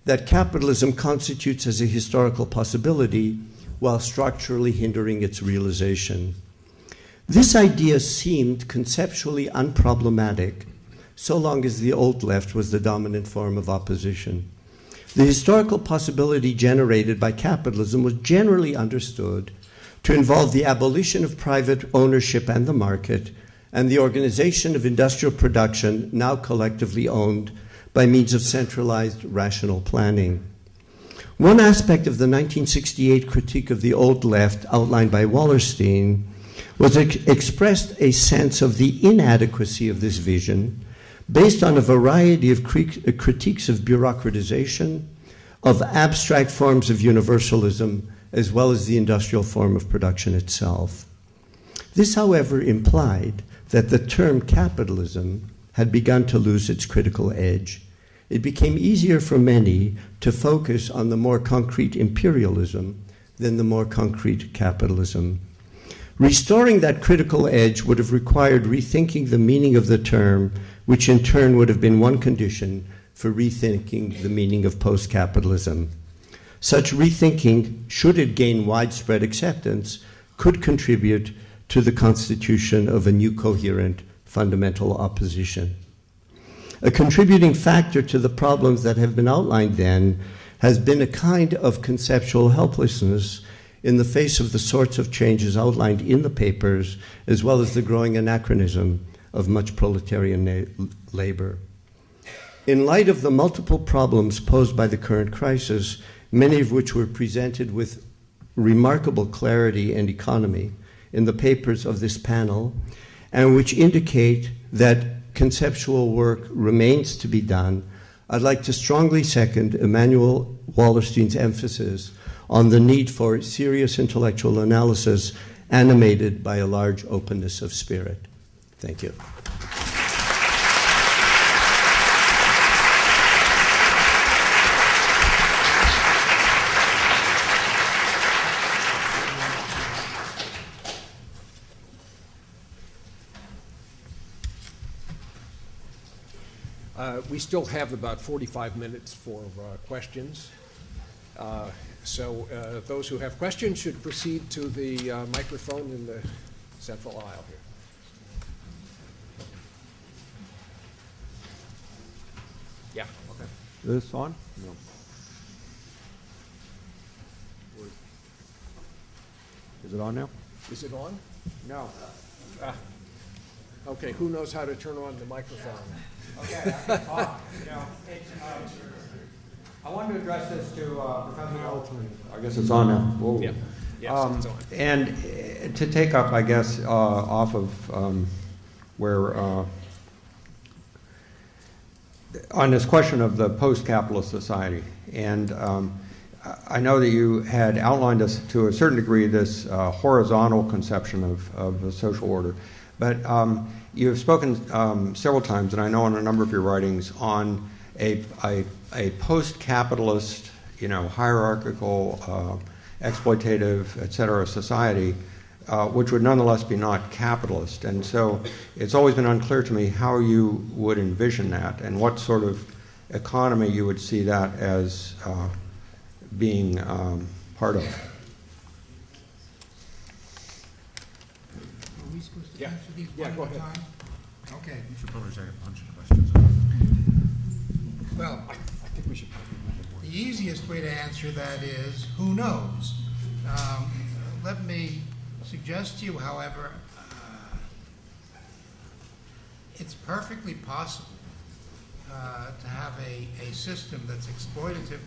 that capitalism constitutes as a historical possibility while structurally hindering its realization. This idea seemed conceptually unproblematic so long as the old left was the dominant form of opposition. The historical possibility generated by capitalism was generally understood to involve the abolition of private ownership and the market and the organization of industrial production now collectively owned by means of centralized rational planning. One aspect of the 1968 critique of the old left outlined by Wallerstein was expressed a sense of the inadequacy of this vision based on a variety of critiques of bureaucratization, of abstract forms of universalism, as well as the industrial form of production itself. This, however, implied that the term capitalism had begun to lose its critical edge. It became easier for many to focus on the more concrete imperialism than the more concrete capitalism. Restoring that critical edge would have required rethinking the meaning of the term, which in turn would have been one condition for rethinking the meaning of post-capitalism. Such rethinking, should it gain widespread acceptance, could contribute to the constitution of a new coherent fundamental opposition. A contributing factor to the problems that have been outlined then has been a kind of conceptual helplessness in the face of the sorts of changes outlined in the papers, as well as the growing anachronism of much proletarian labor. In light of the multiple problems posed by the current crisis, many of which were presented with remarkable clarity and economy in the papers of this panel, and which indicate that conceptual work remains to be done, I'd like to strongly second Immanuel Wallerstein's emphasis on the need for serious intellectual analysis animated by a large openness of spirit. Thank you. We still have about 45 minutes for questions. So those who have questions should proceed to the microphone in the central aisle here. Yeah, okay. Is this on? No. Is it on now? Is it on? No. Okay, who knows how to turn on the microphone? Okay, I can talk. I wanted to address this to Professor Wallerstein. I guess it's on now. Whoa. Yeah. Yes, it's on. And to take up, I guess, off of where on this question of the post-capitalist society, and I know that you had outlined us to a certain degree this horizontal conception of the social order, but you have spoken several times, and I know in a number of your writings, on a post-capitalist, hierarchical, exploitative, et cetera, society, which would nonetheless be not capitalist. And so it's always been unclear to me how you would envision that and what sort of economy you would see that as being part of. Are we supposed to answer these one at a time? Okay. We should probably take a bunch of questions. Well, I think we should probably move forward. The easiest way to answer that is, who knows? Let me suggest to you, however, it's perfectly possible to have a system that's exploitative,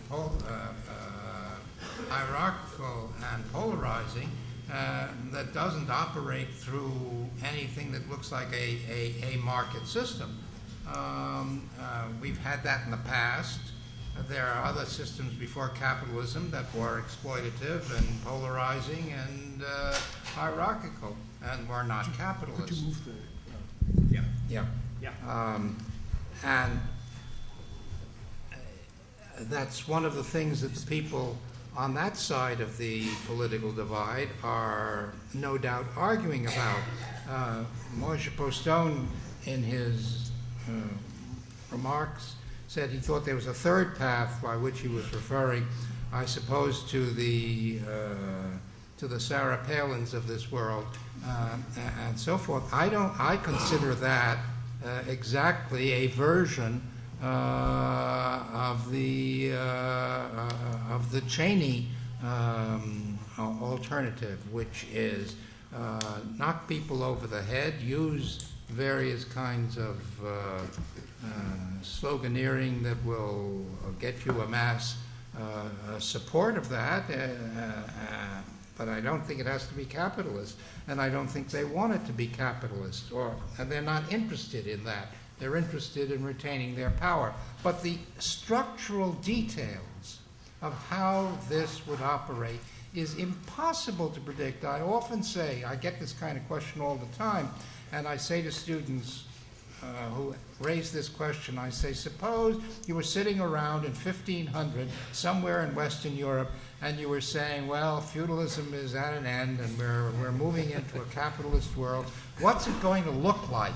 hierarchical, and polarizing that doesn't operate through anything that looks like a market system. We've had that in the past. There are other systems before capitalism that were exploitative and polarizing and hierarchical and were not capitalist. Could you move the... Yeah. And that's one of the things that the people on that side of the political divide are no doubt arguing about. Moishe Postone, in his remarks, said he thought there was a third path, by which he was referring, I suppose, to the Sarah Palins of this world and so forth. I consider that exactly a version of the Cheney alternative, which is knock people over the head, use various kinds of sloganeering that will get you a mass support of that, but I don't think it has to be capitalist, and I don't think they want it to be capitalist, and they're not interested in that. They're interested in retaining their power. But the structural details of how this would operate is impossible to predict. I often say, I get this kind of question all the time, and I say to students who raise this question, I say, suppose you were sitting around in 1500 somewhere in Western Europe, and you were saying, well, feudalism is at an end, and we're moving into a capitalist world. What's it going to look like?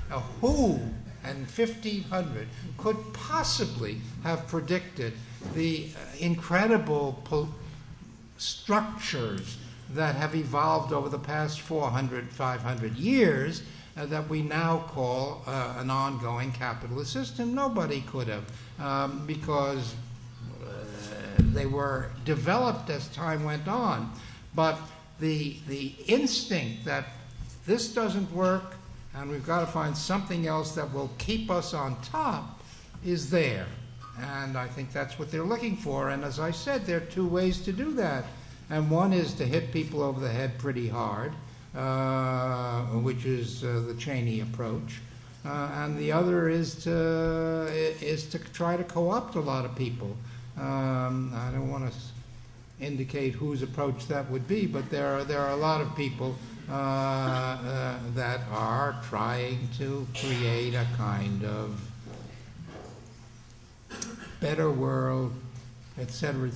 Now, who in 1500 could possibly have predicted the incredible structures that have evolved over the past 400, 500 years that we now call an ongoing capitalist system? Nobody could have, because they were developed as time went on. But the instinct that this doesn't work and we've got to find something else that will keep us on top is there. And I think that's what they're looking for. And as I said, there are two ways to do that. And one is to hit people over the head pretty hard, which is the Cheney approach. And the other is to try to co-opt a lot of people. I don't want to indicate whose approach that would be, but there are a lot of people that are trying to create a kind of better world, et cetera,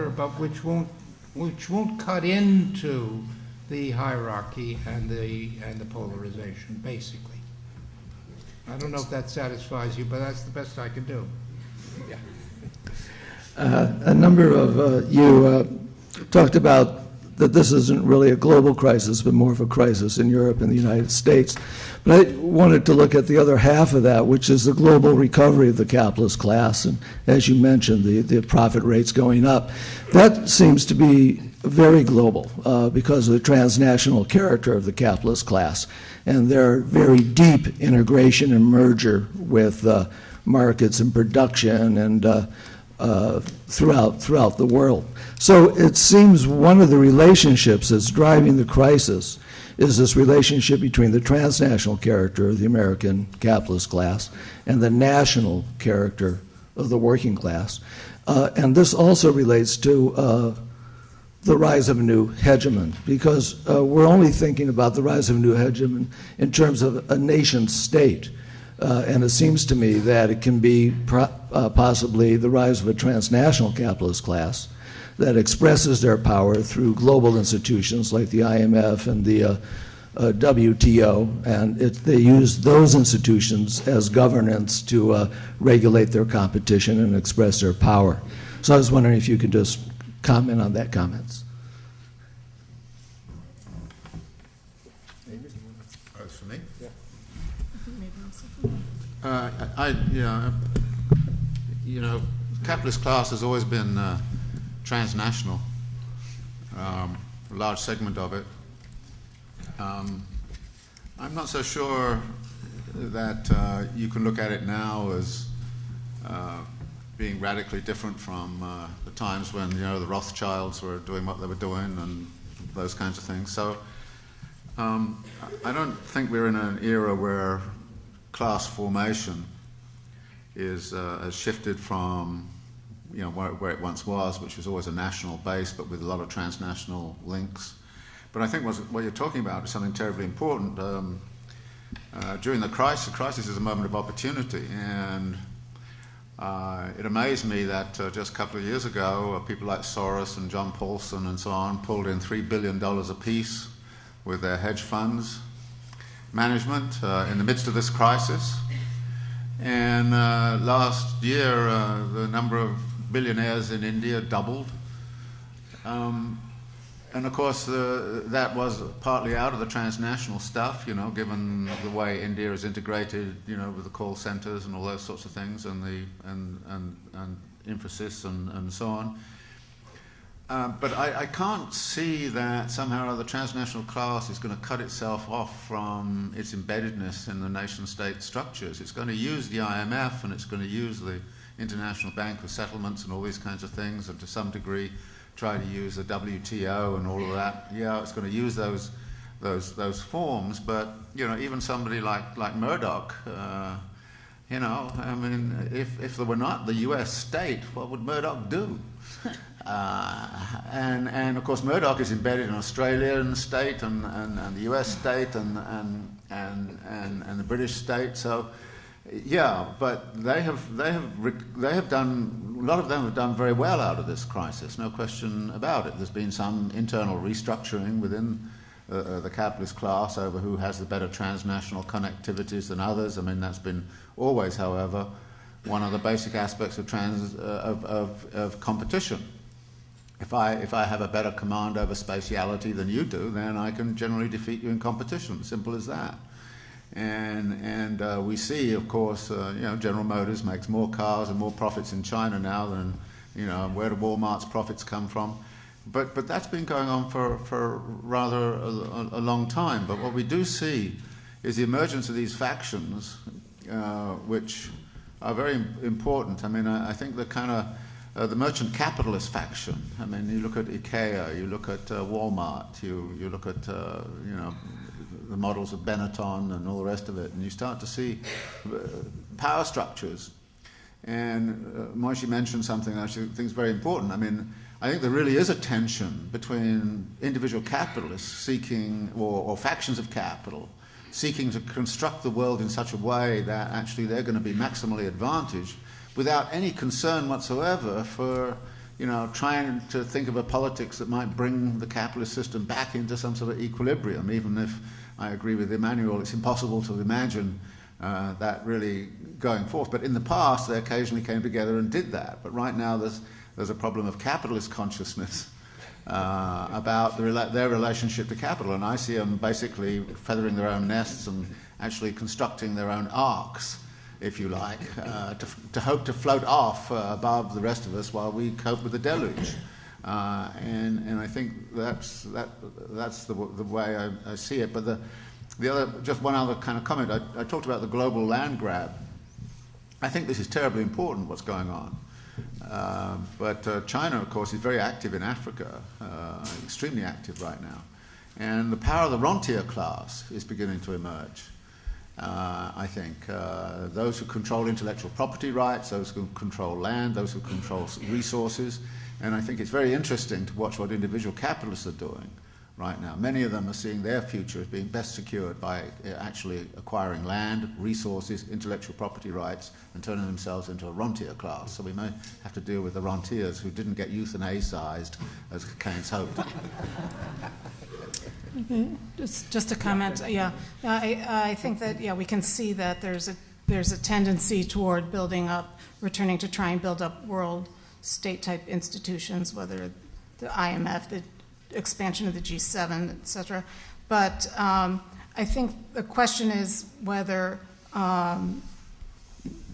but which won't cut into the hierarchy and the polarization, basically. I don't know if that satisfies you, but that's the best I can do. Yeah. A number of you talked about that this isn't really a global crisis, but more of a crisis in Europe and the United States. But I wanted to look at the other half of that, which is the global recovery of the capitalist class. And as you mentioned, the profit rates going up. That seems to be very global because of the transnational character of the capitalist class and their very deep integration and merger with markets and production and throughout the world. So it seems one of the relationships that's driving the crisis is this relationship between the transnational character of the American capitalist class and the national character of the working class. And this also relates to the rise of a new hegemon, because we're only thinking about the rise of a new hegemon in terms of a nation state. And it seems to me that it can be possibly the rise of a transnational capitalist class that expresses their power through global institutions like the IMF and the WTO, and they use those institutions as governance to regulate their competition and express their power. So I was wondering if you could just comment on that comments. For me? I think maybe also capitalist class has always been transnational, a large segment of it. I'm not so sure that you can look at it now as being radically different from the times when the Rothschilds were doing what they were doing and those kinds of things. So I don't think we're in an era where class formation has shifted from where it once was, which was always a national base, but with a lot of transnational links. But I think what you're talking about is something terribly important. During the crisis is a moment of opportunity, and it amazed me that just a couple of years ago, people like Soros and John Paulson and so on pulled in $3 billion apiece with their hedge funds management in the midst of this crisis. And last year, the number of billionaires in India doubled. And of course, that was partly out of the transnational stuff, given the way India is integrated, with the call centers and all those sorts of things, and the emphasis and so on. But I can't see that somehow the transnational class is going to cut itself off from its embeddedness in the nation-state structures. It's going to use the IMF, and it's going to use the International Bank for Settlements and all these kinds of things, and to some degree try to use the WTO and all of that. Yeah, it's going to use those forms, but even somebody like Murdoch, if there were not the U.S. state, what would Murdoch do? And of course Murdoch is embedded in Australian state and the U.S. state and the British state. So yeah, but they have done, a lot of them have done very well out of this crisis, no question about it. There's been some internal restructuring within the capitalist class over who has the better transnational connectivities than others. I mean, that's been always, however, one of the basic aspects of competition. If I have a better command over spatiality than you do, then I can generally defeat you in competition. Simple as that. And we see, of course, General Motors makes more cars and more profits in China now than, where do Walmart's profits come from? But that's been going on for rather a long time. But what we do see is the emergence of these factions, which are very important. I mean, I think the kind of the merchant capitalist faction. I mean, you look at IKEA, you look at Walmart, you look at the models of Benetton and all the rest of it, and you start to see power structures. And Moishe mentioned something that I think is very important. I mean, I think there really is a tension between individual capitalists seeking, or factions of capital, seeking to construct the world in such a way that actually they're going to be maximally advantaged without any concern whatsoever for, trying to think of a politics that might bring the capitalist system back into some sort of equilibrium, even if I agree with Immanuel, it's impossible to imagine that really going forth. But in the past, they occasionally came together and did that. But right now, there's a problem of capitalist consciousness about their relationship to capital. And I see them basically feathering their own nests and actually constructing their own arcs, if you like, to hope to float off above the rest of us while we cope with the deluge. And I think that's the way I see it. But the other, just one other kind of comment. I talked about the global land grab. I think this is terribly important, what's going on. But China, of course, is very active in Africa, extremely active right now. And the power of the rentier class is beginning to emerge. I think those who control intellectual property rights, those who control land, those who control resources. And I think it's very interesting to watch what individual capitalists are doing right now. Many of them are seeing their future as being best secured by actually acquiring land, resources, intellectual property rights, and turning themselves into a rentier class. So we may have to deal with the rentiers who didn't get euthanized as Keynes hoped. Okay. Just a comment. Yeah, I think that we can see that there's a tendency toward building up, returning to try and build up world state-type institutions, whether the IMF, the expansion of the G7, et cetera. But I think the question is whether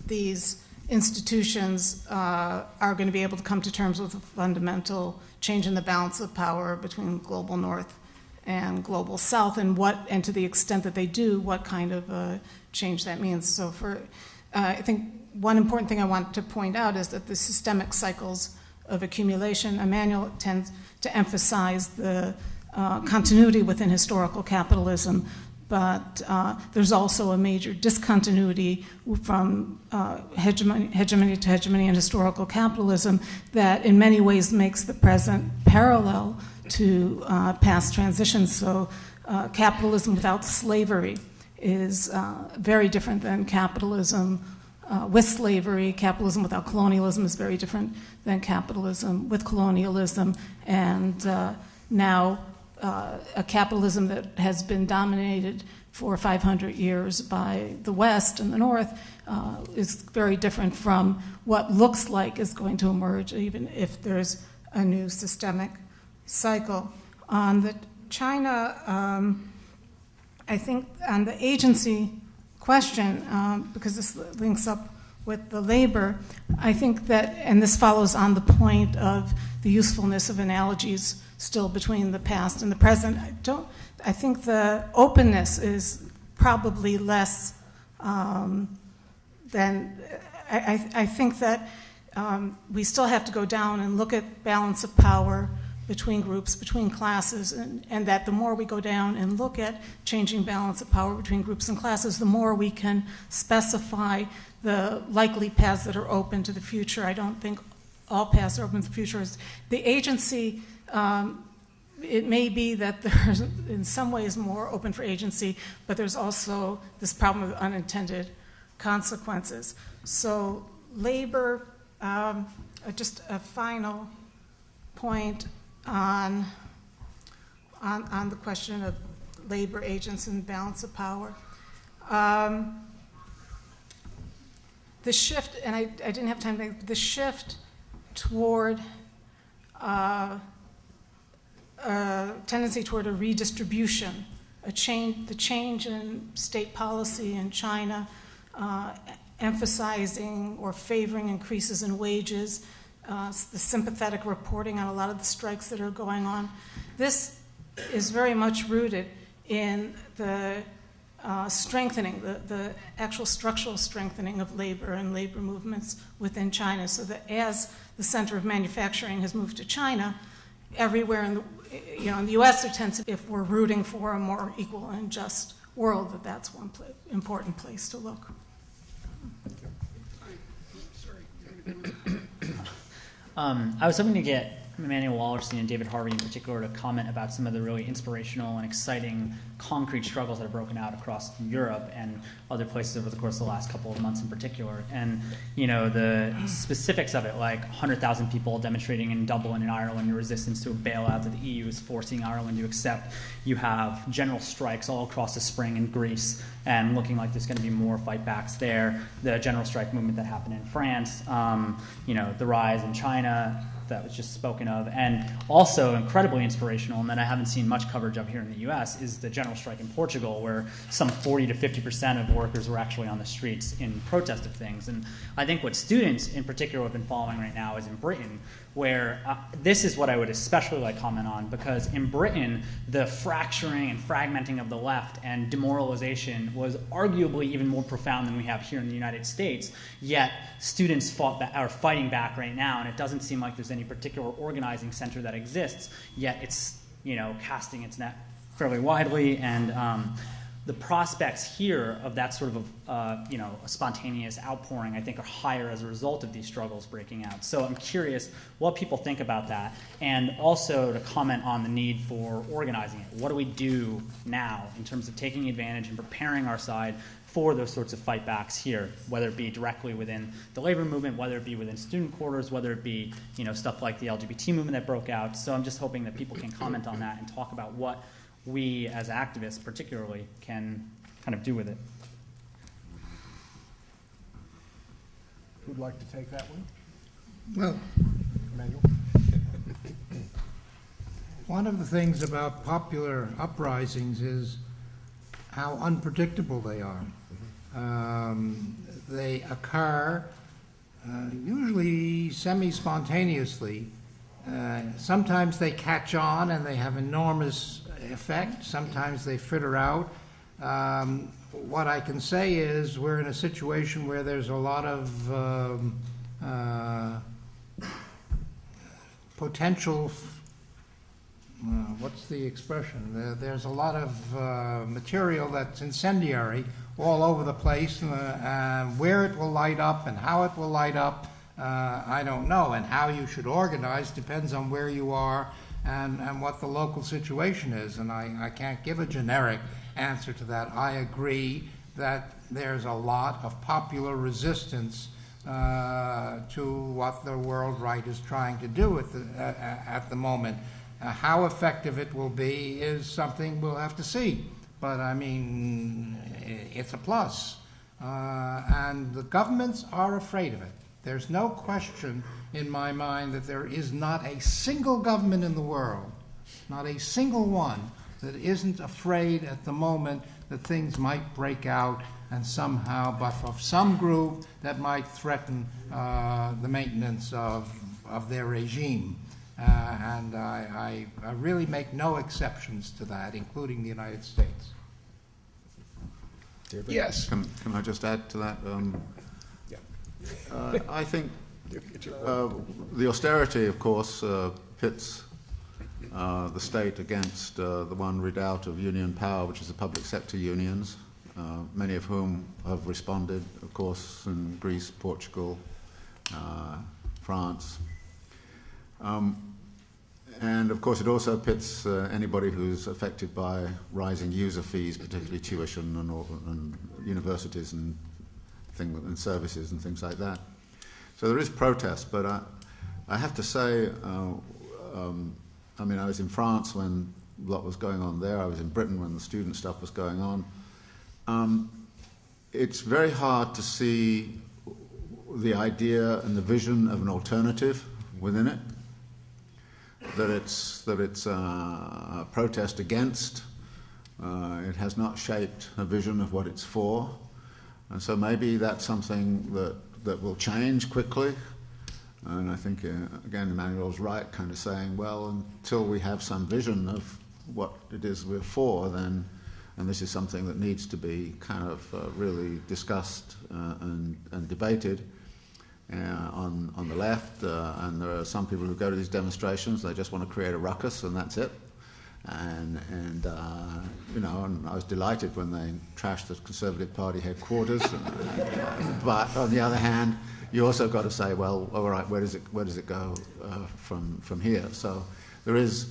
these institutions are going to be able to come to terms with a fundamental change in the balance of power between global North and global South, and to the extent that they do, what kind of change that means. So I think one important thing I want to point out is that the systemic cycles of accumulation, Immanuel tends to emphasize the continuity within historical capitalism, but there's also a major discontinuity from hegemony to hegemony in historical capitalism that in many ways makes the present parallel to past transitions. So capitalism without slavery is very different than capitalism with slavery. Capitalism without colonialism is very different than capitalism with colonialism. And now a capitalism that has been dominated for 500 years by the West and the North is very different from what looks like is going to emerge, even if there's a new systemic cycle. On the China, I think on the agency question, because this links up with the labor, I think that, and this follows on the point of the usefulness of analogies still between the past and the present. I think the openness is probably less than, I think that we still have to go down and look at balance of power between groups, between classes, and that the more we go down and look at changing balance of power between groups and classes, the more we can specify the likely paths that are open to the future. I don't think all paths are open to the future. The agency, it may be that there's in some ways more open for agency, but there's also this problem of unintended consequences. So labor, just a final point on the question of labor agents and balance of power. The shift, and I didn't have time to think, the shift toward tendency toward a redistribution, the change in state policy in China, emphasizing or favoring increases in wages, the sympathetic reporting on a lot of the strikes that are going on. This is very much rooted in the strengthening, the actual structural strengthening of labor and labor movements within China, so that as the center of manufacturing has moved to China, everywhere in the U.S. there tends to, if we're rooting for a more equal and just world, that's one important place to look. I was hoping to get Immanuel Wallerstein and David Harvey in particular to comment about some of the really inspirational and exciting concrete struggles that have broken out across Europe and other places over the course of the last couple of months in particular. And, the specifics of it, like 100,000 people demonstrating in Dublin in Ireland in resistance to a bailout that the EU is forcing Ireland to accept. You have general strikes all across the spring in Greece, and looking like there's going to be more fightbacks there. The general strike movement that happened in France, the rise in China that was just spoken of, and also incredibly inspirational, and that I haven't seen much coverage of here in the U.S., is the general strike in Portugal, where some 40 to 50% of workers were actually on the streets in protest of things. And I think what students in particular have been following right now is in Britain, where this is what I would especially like comment on, because in Britain, the fracturing and fragmenting of the left and demoralization was arguably even more profound than we have here in the United States, yet students are fighting back right now, and it doesn't seem like there's any particular organizing center that exists, yet it's casting its net fairly widely, and the prospects here of that sort of a spontaneous outpouring, I think, are higher as a result of these struggles breaking out. So I'm curious what people think about that, and also to comment on the need for organizing it. What do we do now in terms of taking advantage and preparing our side for those sorts of fightbacks here, whether it be directly within the labor movement, whether it be within student quarters, whether it be stuff like the LGBT movement that broke out. So I'm just hoping that people can comment on that and talk about what we as activists particularly can kind of do with it. Who'd like to take that one? Well, Emmanuel? one of the things about popular uprisings is how unpredictable they are. They occur usually semi-spontaneously. Sometimes they catch on and they have enormous effect. Sometimes they fritter out. What I can say is we're in a situation where there's a lot of potential, what's the expression? There's a lot of material that's incendiary all over the place, and where it will light up and how it will light up, I don't know. And how you should organize depends on where you are and what the local situation is. And I can't give a generic answer to that. I agree that there's a lot of popular resistance to what the world right is trying to do at the moment. How effective it will be is something we'll have to see. But I mean, it's a plus. And the governments are afraid of it. There's no question in my mind that there is not a single government in the world, not a single one, that isn't afraid at the moment that things might break out and somehow, but of some group that might threaten the maintenance of their regime. And I really make no exceptions to that, including the United States. Yes. Can I just add to that? I think the austerity, of course, pits the state against the one redoubt of union power, which is the public sector unions, many of whom have responded, of course, in Greece, Portugal, France. And, of course, it also pits anybody who's affected by rising user fees, particularly tuition and universities and services and things like that. So there is protest, but I have to say, I mean, I was in France when a lot was going on there. I was in Britain when the student stuff was going on. It's very hard to see the idea and the vision of an alternative within it. That it's a protest against. It has not shaped a vision of what it's for. And so maybe that's something that will change quickly. And I think, again, Immanuel's right, kind of saying, well, until we have some vision of what it is we're for, then, and this is something that needs to be kind of really discussed and debated on the left. And there are some people who go to these demonstrations, they just want to create a ruckus, and that's it. And I was delighted when they trashed the Conservative Party headquarters. But on the other hand, you also got to say, well, all right, where does it go from here? So there is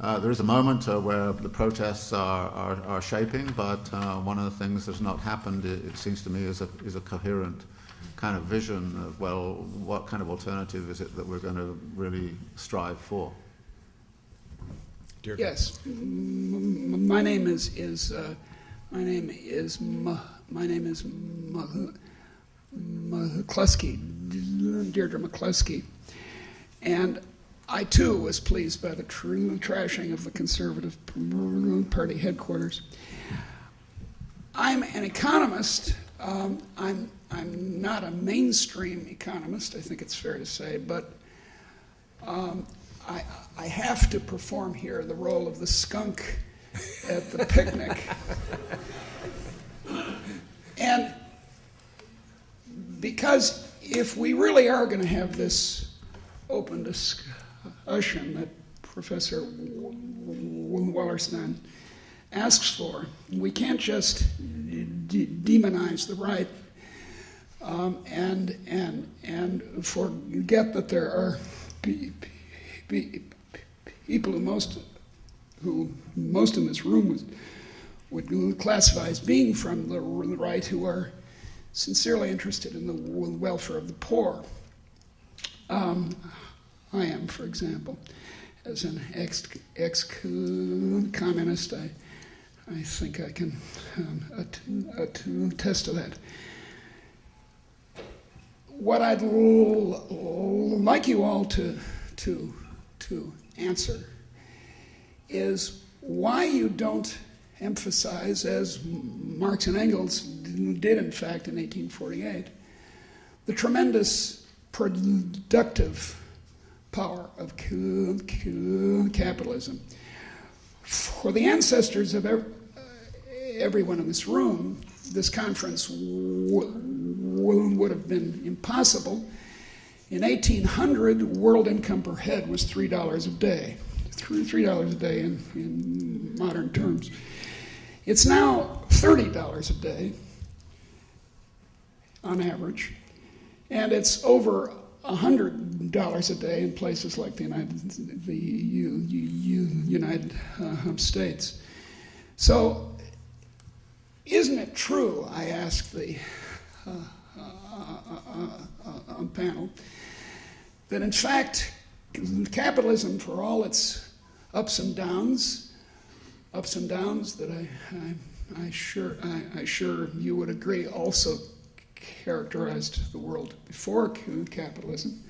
a moment where the protests are shaping, but one of the things that's not happened, it seems to me, is a coherent kind of vision of, well, what kind of alternative is it that we're going to really strive for? Yes, my name is McCluskey, Deirdre McCluskey, and I too was pleased by the trashing of the Conservative Party headquarters. I'm an economist. I'm not a mainstream economist, I think it's fair to say, but I have to perform here the role of the skunk at the picnic. And because if we really are going to have this open discussion that Professor Wallerstein asks for. We can't just demonize the right and forget that there are people who most in this room would classify as being from the right who are sincerely interested in the welfare of the poor. I am, for example, as an ex-communist, I think I can attest to that. What I'd like you all to answer is why you don't emphasize, as Marx and Engels did, in fact, in 1848, the tremendous productive power of capitalism. For the ancestors of everyone in this room, this conference would have been impossible. In 1800, world income per head was $3 a day. $3 a day in modern terms. It's now $30 a day on average, and it's over $100 a day in places like the United States. So, isn't it true, I asked the panel, that in fact capitalism, for all its ups and downs that I sure you would agree also characterized the world before capitalism,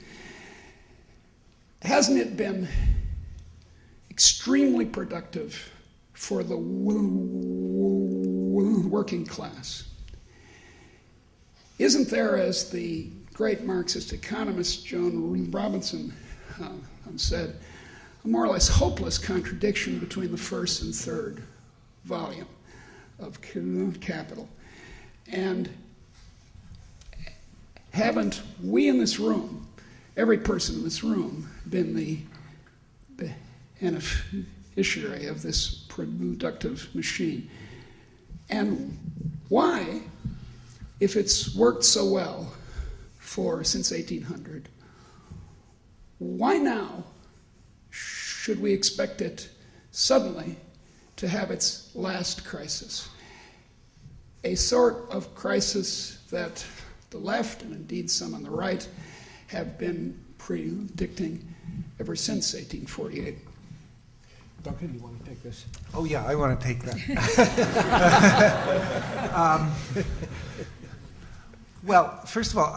hasn't it been extremely productive for the working class? Isn't there, as the great Marxist economist Joan Robinson said, a more or less hopeless contradiction between the first and third volume of Capital? And haven't we in this room, every person in this room, been the beneficiary of this productive machine? And why, if it's worked so well since 1800, why now should we expect it suddenly to have its last crisis? A sort of crisis that the left, and indeed some on the right, have been predicting ever since 1848. Duncan, you want to take this? Oh, yeah, I want to take that. Well, first of all,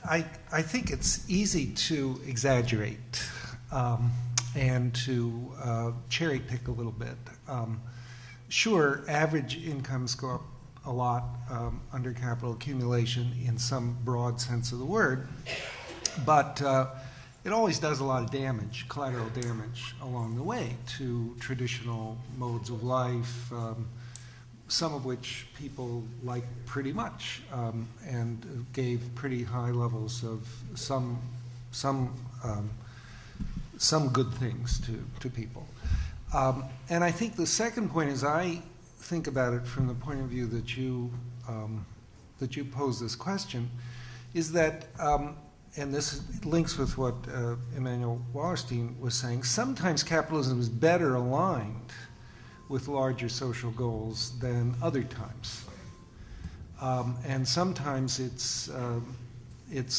I think it's easy to exaggerate and to cherry pick a little bit. Sure, average incomes go up a lot under capital accumulation in some broad sense of the word, but it always does a lot of damage, collateral damage, along the way to traditional modes of life, some of which people like pretty much, and gave pretty high levels of some good things to people. And I think the second point is, I think about it from the point of view that you pose this question, is that, and this links with what Immanuel Wallerstein was saying, sometimes capitalism is better aligned with larger social goals than other times. And sometimes its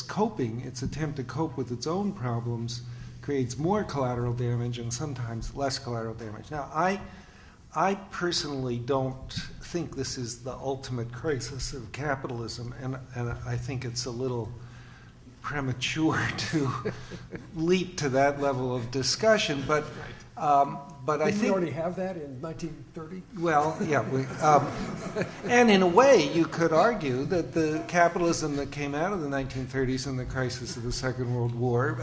coping, its attempt to cope with its own problems creates more collateral damage and sometimes less collateral damage. Now, I personally don't think this is the ultimate crisis of capitalism, and I think it's a little premature to leap to that level of discussion, but I think we already have that in 1930. Well, yeah, and in a way, you could argue that the capitalism that came out of the 1930s and the crisis of the Second World War,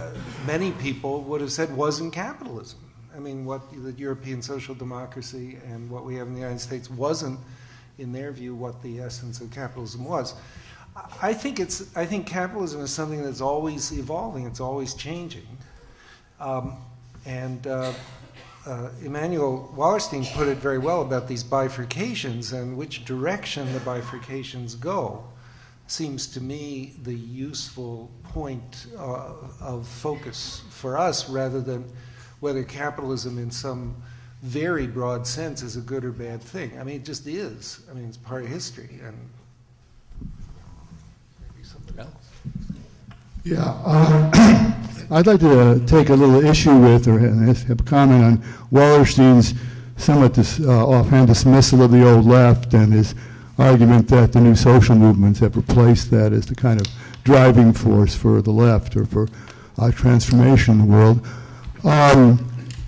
many people would have said wasn't capitalism. I mean, what the European social democracy and what we have in the United States wasn't, in their view, what the essence of capitalism was. I think capitalism is something that's always evolving. It's always changing, and Immanuel Wallerstein put it very well about these bifurcations and which direction the bifurcations go. Seems to me the useful point of focus for us, rather than whether capitalism in some very broad sense is a good or bad thing. I mean, it just is. I mean, it's part of history. And maybe something else. Yeah, I'd like to take a little issue with, or have a comment on Wallerstein's somewhat offhand dismissal of the old left and his argument that the new social movements have replaced that as the kind of driving force for the left or for transformation in the world. The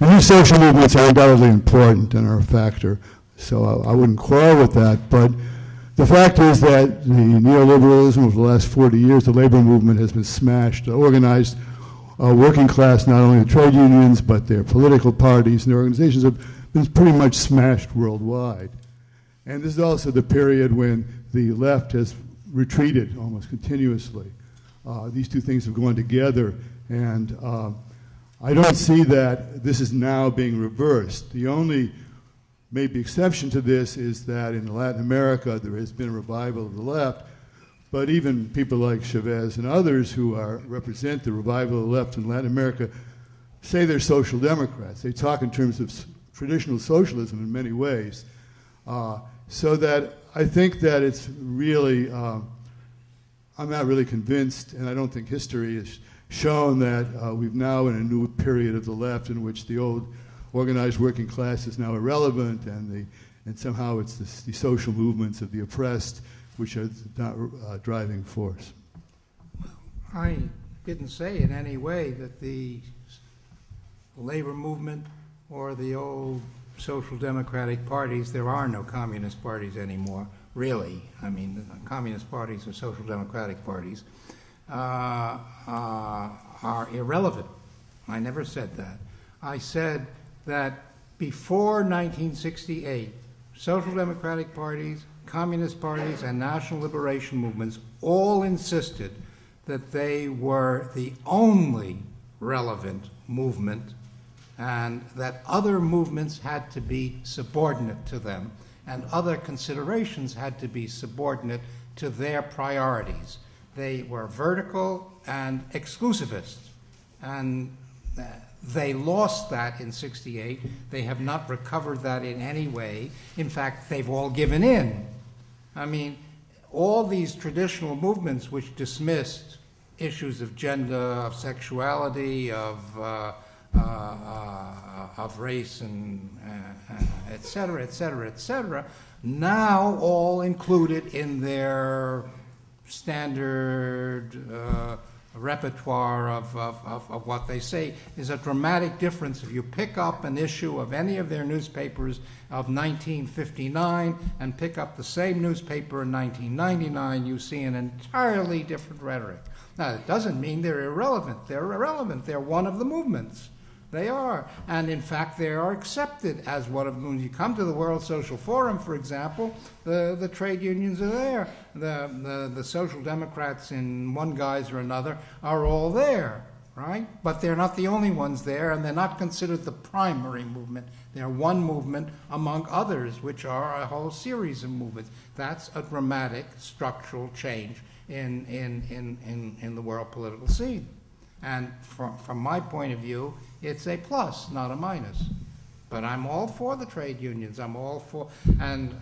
new social movements are undoubtedly important and are a factor, so I wouldn't quarrel with that, but the fact is that the neoliberalism of the last 40 years, the labor movement has been smashed. The organized working class, not only the trade unions, but their political parties and their organizations have been pretty much smashed worldwide. And this is also the period when the left has retreated almost continuously. These two things have gone together, and I don't see that this is now being reversed. The only maybe exception to this is that in Latin America there has been a revival of the left, but even people like Chavez and others who represent the revival of the left in Latin America say they're social democrats. They talk in terms of traditional socialism in many ways. So that I think that it's really, I'm not really convinced, and I don't think history has shown that we've now in a new period of the left in which the old organized working class is now irrelevant, and somehow it's the social movements of the oppressed which are the driving force. I didn't say in any way that the labor movement or the old social democratic parties, there are no communist parties anymore, really. I mean, the communist parties or social democratic parties are irrelevant. I never said that. I said that before 1968, social democratic parties, communist parties, and national liberation movements all insisted that they were the only relevant movement and that other movements had to be subordinate to them and other considerations had to be subordinate to their priorities. They were vertical and exclusivist, and they lost that in '68. They have not recovered that in any way. In fact, they've all given in. I mean, all these traditional movements which dismissed issues of gender, of sexuality, of race, and et cetera, et cetera, et cetera, now all included in their standard repertoire of what they say. Is a dramatic difference if you pick up an issue of any of their newspapers of 1959 and pick up the same newspaper in 1999, you see an entirely different rhetoric. Now, it doesn't mean they're irrelevant. They're irrelevant. They're one of the movements. They are. And in fact, they are accepted as one of them. When you come to the World Social Forum, for example, the trade unions are there. The social democrats in one guise or another are all there, right? But they're not the only ones there, and they're not considered the primary movement. They're one movement among others, which are a whole series of movements. That's a dramatic structural change in the world political scene. And from my point of view, it's a plus, not a minus. But I'm all for the trade unions. I'm all for, and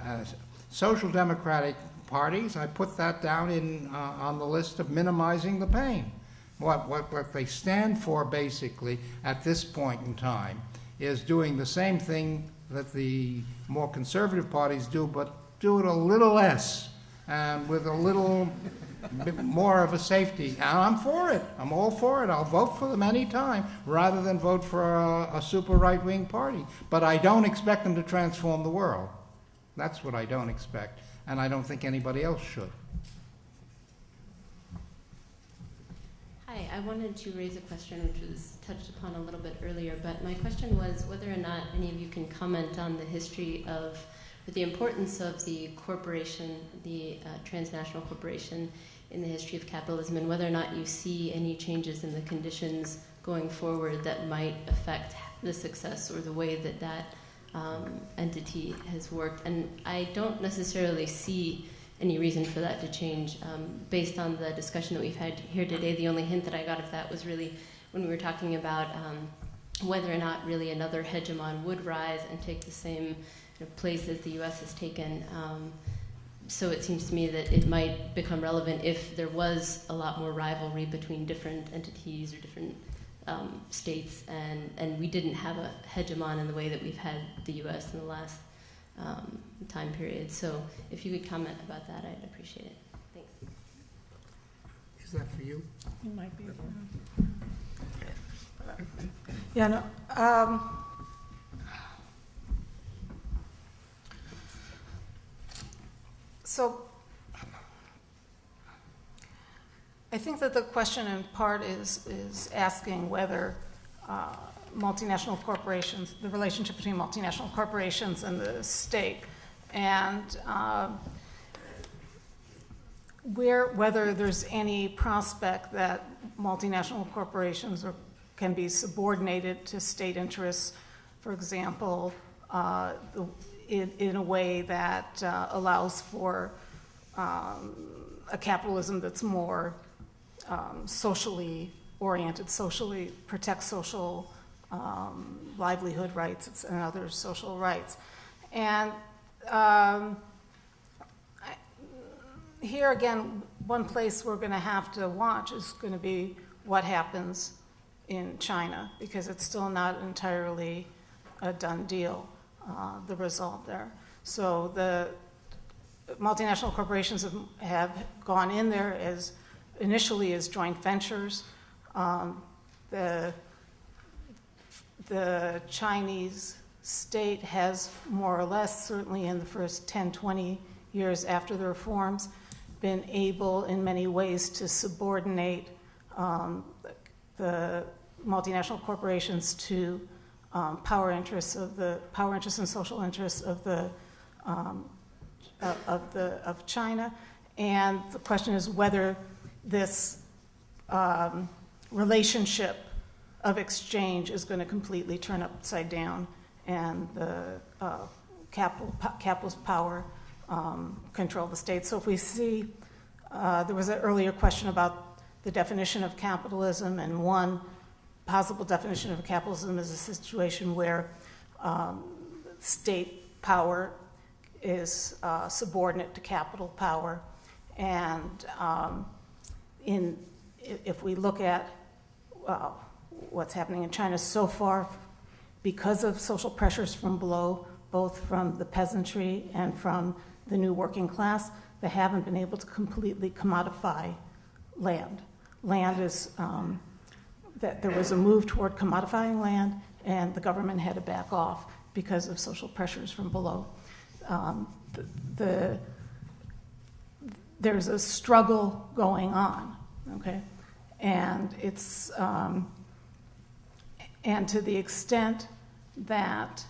social democratic parties, I put that down on the list of minimizing the pain. What they stand for, basically, at this point in time, is doing the same thing that the more conservative parties do, but do it a little less, and with a little bit more of a safety. And I'm for it. I'm all for it. I'll vote for them any time rather than vote for a super right-wing party. But I don't expect them to transform the world. That's what I don't expect. And I don't think anybody else should. Hi, I wanted to raise a question which was touched upon a little bit earlier, but my question was whether or not any of you can comment on the history of the importance of the corporation, the transnational corporation in the history of capitalism, and whether or not you see any changes in the conditions going forward that might affect the success or the way that that entity has worked. And I don't necessarily see any reason for that to change. Based on the discussion that we've had here today, the only hint that I got of that was really when we were talking about whether or not really another hegemon would rise and take the same place as the U.S. has taken. So it seems to me that it might become relevant if there was a lot more rivalry between different entities or different states, and we didn't have a hegemon in the way that we've had the U.S. in the last time period. So if you could comment about that, I'd appreciate it. Thanks. Is that for you? It might be. Yeah, no. So I think that the question in part is asking whether multinational corporations, the relationship between multinational corporations and the state, and whether there's any prospect that multinational corporations can be subordinated to state interests, for example, in a way that allows for a capitalism that's more socially oriented, socially protects social livelihood rights and other social rights. And here again, one place we're going to have to watch is going to be what happens in China, because it's still not entirely a done deal, the result there. So the multinational corporations have gone in there initially as joint ventures. The Chinese state has more or less, certainly in the first 10, 20 years after the reforms, been able in many ways to subordinate the multinational corporations to power interests and social interests of China. And the question is whether this relationship of exchange is going to completely turn upside down and the capitalist power control the state. So if we see, there was an earlier question about the definition of capitalism, and one possible definition of capitalism is a situation where state power is subordinate to capital power. And if we look at what's happening in China so far, because of social pressures from below, both from the peasantry and from the new working class, they haven't been able to completely commodify land. Land is, that there was a move toward commodifying land, and the government had to back off because of social pressures from below. There's a struggle going on, okay? And it's, and to the extent that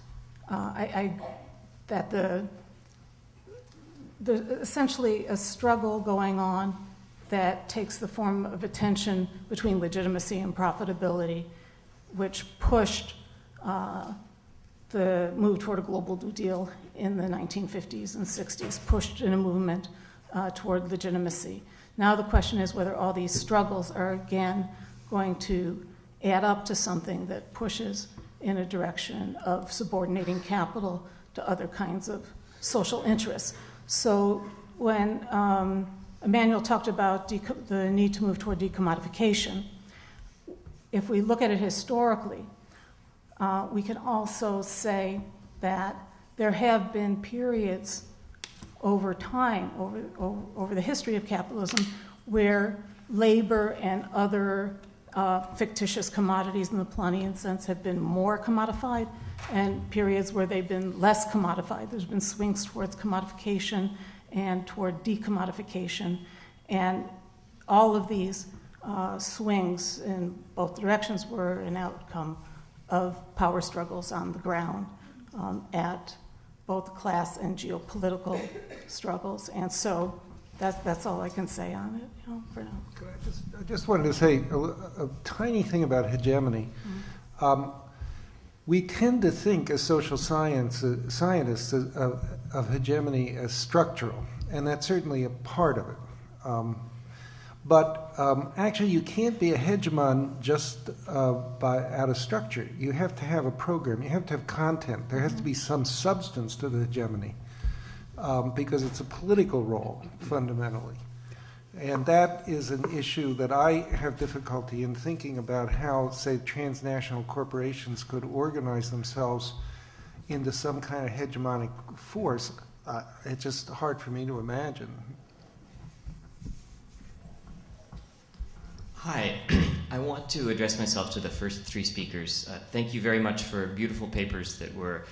there's essentially a struggle going on that takes the form of a tension between legitimacy and profitability, which pushed the move toward a global New Deal in the 1950s and 60s, pushed in a movement toward legitimacy. Now the question is whether all these struggles are again going to add up to something that pushes in a direction of subordinating capital to other kinds of social interests. So when Immanuel talked about the need to move toward decommodification, if we look at it historically, we can also say that there have been periods over time, over the history of capitalism, where labor and other fictitious commodities in the Planian sense have been more commodified, and periods where they've been less commodified. There's been swings towards commodification and toward decommodification, and all of these swings in both directions were an outcome of power struggles on the ground at both class and geopolitical struggles. And so that's all I can say on it, for now. I just wanted to say a tiny thing about hegemony. we tend to think as social scientists of hegemony as structural, and that's certainly a part of it. But actually, you can't be a hegemon just out of structure. You have to have a program. You have to have content. There has to be some substance to the hegemony because it's a political role, fundamentally. And that is an issue that I have difficulty in thinking about how, say, transnational corporations could organize themselves into some kind of hegemonic force. It's just hard for me to imagine. Hi, I want to address myself to the first three speakers. Thank you very much for beautiful papers that were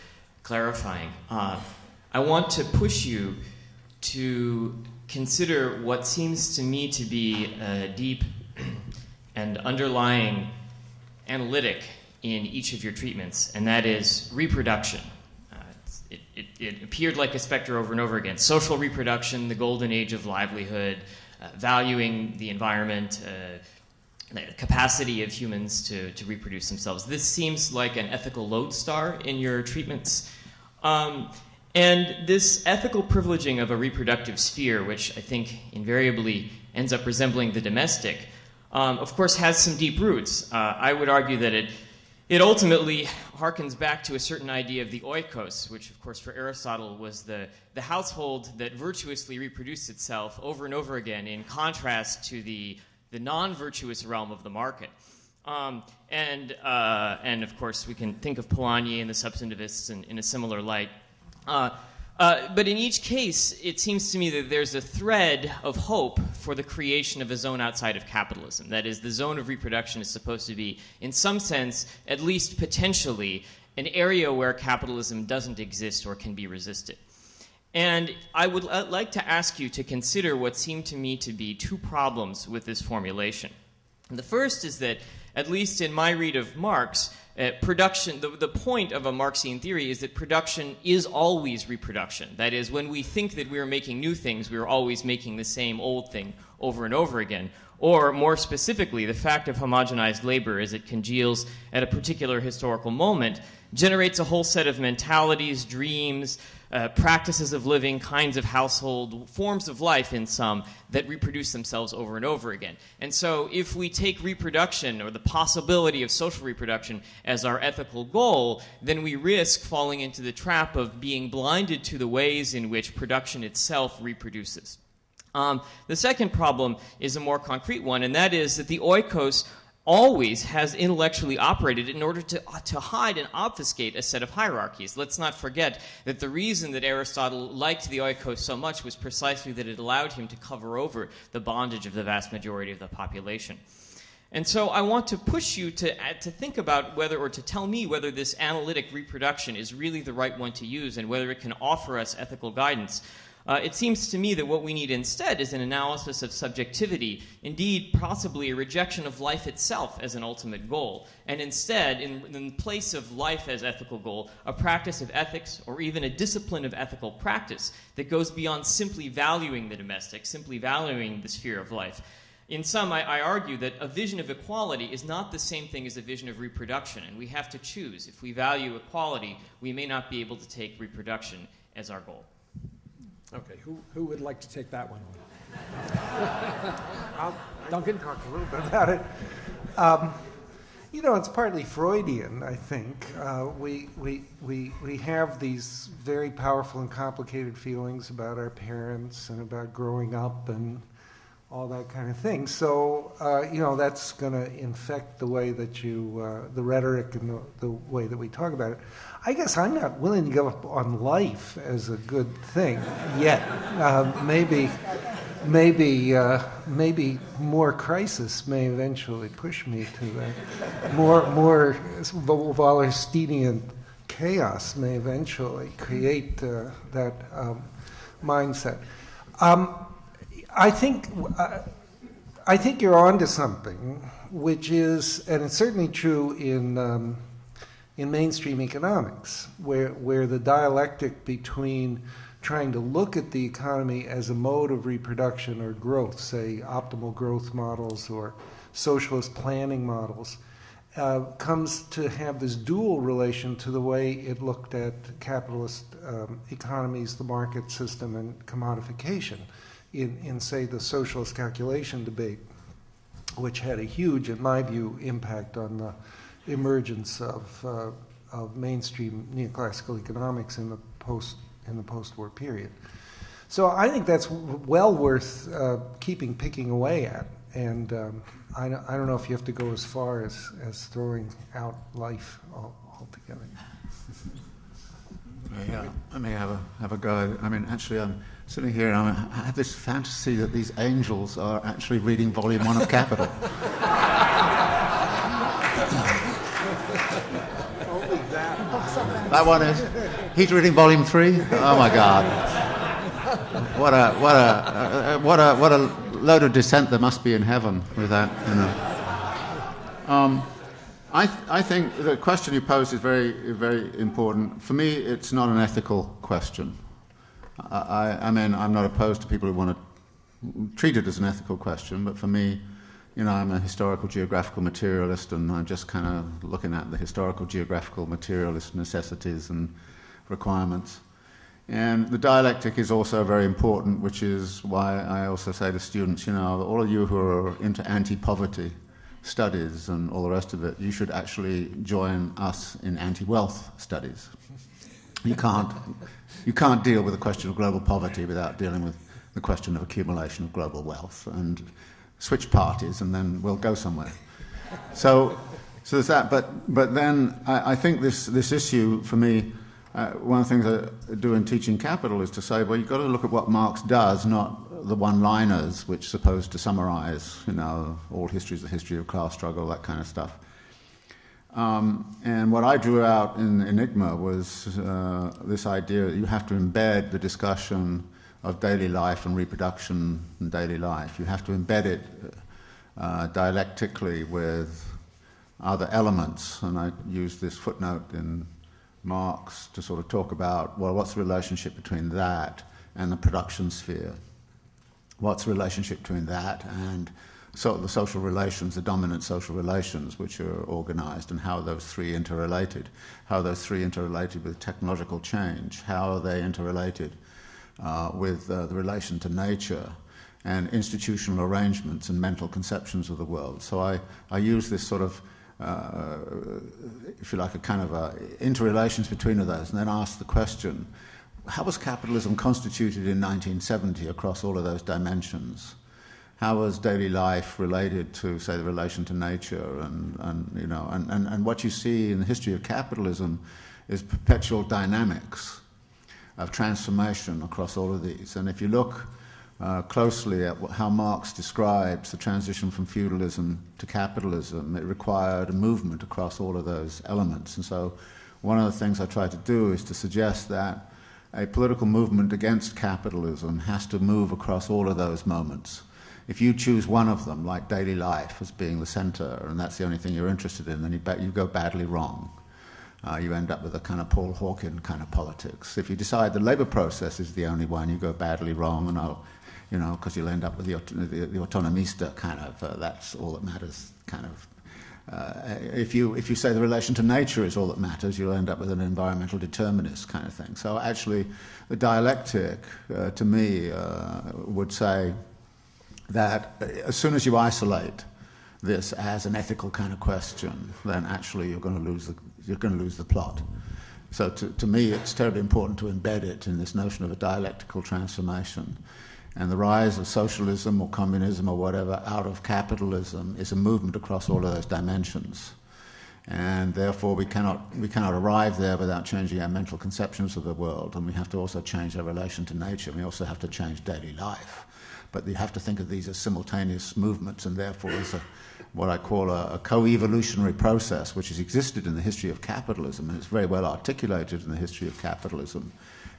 clarifying. I want to push you to consider what seems to me to be a deep and underlying analytic in each of your treatments, and that is reproduction. It appeared like a specter over and over again. Social reproduction, the golden age of livelihood, valuing the environment, the capacity of humans to reproduce themselves. This seems like an ethical lodestar in your treatments. And this ethical privileging of a reproductive sphere, which I think invariably ends up resembling the domestic, of course has some deep roots. I would argue that it ultimately harkens back to a certain idea of the oikos, which of course for Aristotle was the household that virtuously reproduced itself over and over again in contrast to the non-virtuous realm of the market. And of course we can think of Polanyi and the substantivists in a similar light. But in each case, it seems to me that there's a thread of hope for the creation of a zone outside of capitalism. That is, the zone of reproduction is supposed to be, in some sense, at least potentially, an area where capitalism doesn't exist or can be resisted. And I would like to ask you to consider what seem to me to be two problems with this formulation. And the first is that, at least in my read of Marx, production, the point of a Marxian theory is that production is always reproduction. That is, when we think that we're making new things, we're always making the same old thing over and over again. Or, more specifically, the fact of homogenized labor as it congeals at a particular historical moment generates a whole set of mentalities, dreams, practices of living, kinds of household, forms of life in some, that reproduce themselves over and over again. And so if we take reproduction, or the possibility of social reproduction, as our ethical goal, then we risk falling into the trap of being blinded to the ways in which production itself reproduces. The second problem is a more concrete one, and that is that the oikos always has intellectually operated in order to hide and obfuscate a set of hierarchies. Let's not forget that the reason that Aristotle liked the oikos so much was precisely that it allowed him to cover over the bondage of the vast majority of the population. And so I want to push you to think about whether, or to tell me whether this analytic reproduction is really the right one to use and whether it can offer us ethical guidance. It seems to me that what we need instead is an analysis of subjectivity, indeed possibly a rejection of life itself as an ultimate goal, and instead, in place of life as ethical goal, a practice of ethics or even a discipline of ethical practice that goes beyond simply valuing the domestic, simply valuing the sphere of life. In sum, I argue that a vision of equality is not the same thing as a vision of reproduction, and we have to choose. If we value equality, we may not be able to take reproduction as our goal. Okay, who would like to take that one on? Duncan? Talk a little bit about it. It's partly Freudian, I think. We have these very powerful and complicated feelings about our parents and about growing up and all that kind of thing. So, that's going to infect the way that the rhetoric and the way that we talk about it. I guess I'm not willing to give up on life as a good thing yet. Maybe more crisis may eventually push me to that. More Wallersteinian chaos may eventually create that mindset. I think you're onto something, which is, and it's certainly true in mainstream economics, where the dialectic between trying to look at the economy as a mode of reproduction or growth, say optimal growth models or socialist planning models, comes to have this dual relation to the way it looked at capitalist economies, the market system, and commodification in, say, the socialist calculation debate, which had a huge, in my view, impact on the emergence of mainstream neoclassical economics in the post-war period. So I think that's well worth picking away at. And I don't know if you have to go as far as throwing out life altogether. Yeah, I may have a go. I mean, actually, I'm sitting here and I have this fantasy that these angels are actually reading Volume 1 of Capital. That one is. He's reading Volume 3. Oh my God! What a load of dissent there must be in heaven with that. You know. I think the question you posed is very, very important. For me, it's not an ethical question. I mean, I'm not opposed to people who want to treat it as an ethical question, but for me, you know, I'm a historical geographical materialist, and I'm just kind of looking at the historical geographical materialist necessities and requirements. And the dialectic is also very important, which is why I also say to students, you know, all of you who are into anti-poverty studies and all the rest of it, you should actually join us in anti-wealth studies. You can't deal with the question of global poverty without dealing with the question of accumulation of global wealth, and switch parties and then we'll go somewhere. So there's that. But then I think this issue for me, one of the things I do in teaching capital is to say, well, you've got to look at what Marx does, not the one-liners which are supposed to summarize, you know, all history is the history of class struggle, that kind of stuff. And what I drew out in Enigma was this idea that you have to embed the discussion of daily life and reproduction in daily life. You have to embed it dialectically with other elements. And I used this footnote in Marx to sort of talk about, well, what's the relationship between that and the production sphere? What's the relationship between that and the social relations, the dominant social relations which are organized, and how are those three interrelated? How are those three interrelated with technological change? How are they interrelated with the relation to nature and institutional arrangements and mental conceptions of the world? So I use this sort of, if you like, a kind of interrelations between those, and then ask the question, how was capitalism constituted in 1970 across all of those dimensions? How was daily life related to, say, the relation to nature? And what you see in the history of capitalism is perpetual dynamics of transformation across all of these. And if you look closely at how Marx describes the transition from feudalism to capitalism, it required a movement across all of those elements. And so one of the things I try to do is to suggest that a political movement against capitalism has to move across all of those moments. If you choose one of them, like daily life as being the center, and that's the only thing you're interested in, then you go badly wrong. You end up with a kind of Paul Hawken kind of politics. If you decide the labor process is the only one, you go badly wrong, and because you'll end up with the autonomista kind of, that's all that matters kind of. If you say the relation to nature is all that matters, you'll end up with an environmental determinist kind of thing. So actually, the dialectic, to me, would say that as soon as you isolate this as an ethical kind of question, then actually you're going to lose the plot. So to me, it's terribly important to embed it in this notion of a dialectical transformation. And the rise of socialism or communism or whatever out of capitalism is a movement across all of those dimensions. And therefore we cannot arrive there without changing our mental conceptions of the world, and we have to also change our relation to nature, and we also have to change daily life. But you have to think of these as simultaneous movements, and therefore as what I call a co-evolutionary process, which has existed in the history of capitalism, and it's very well articulated in the history of capitalism,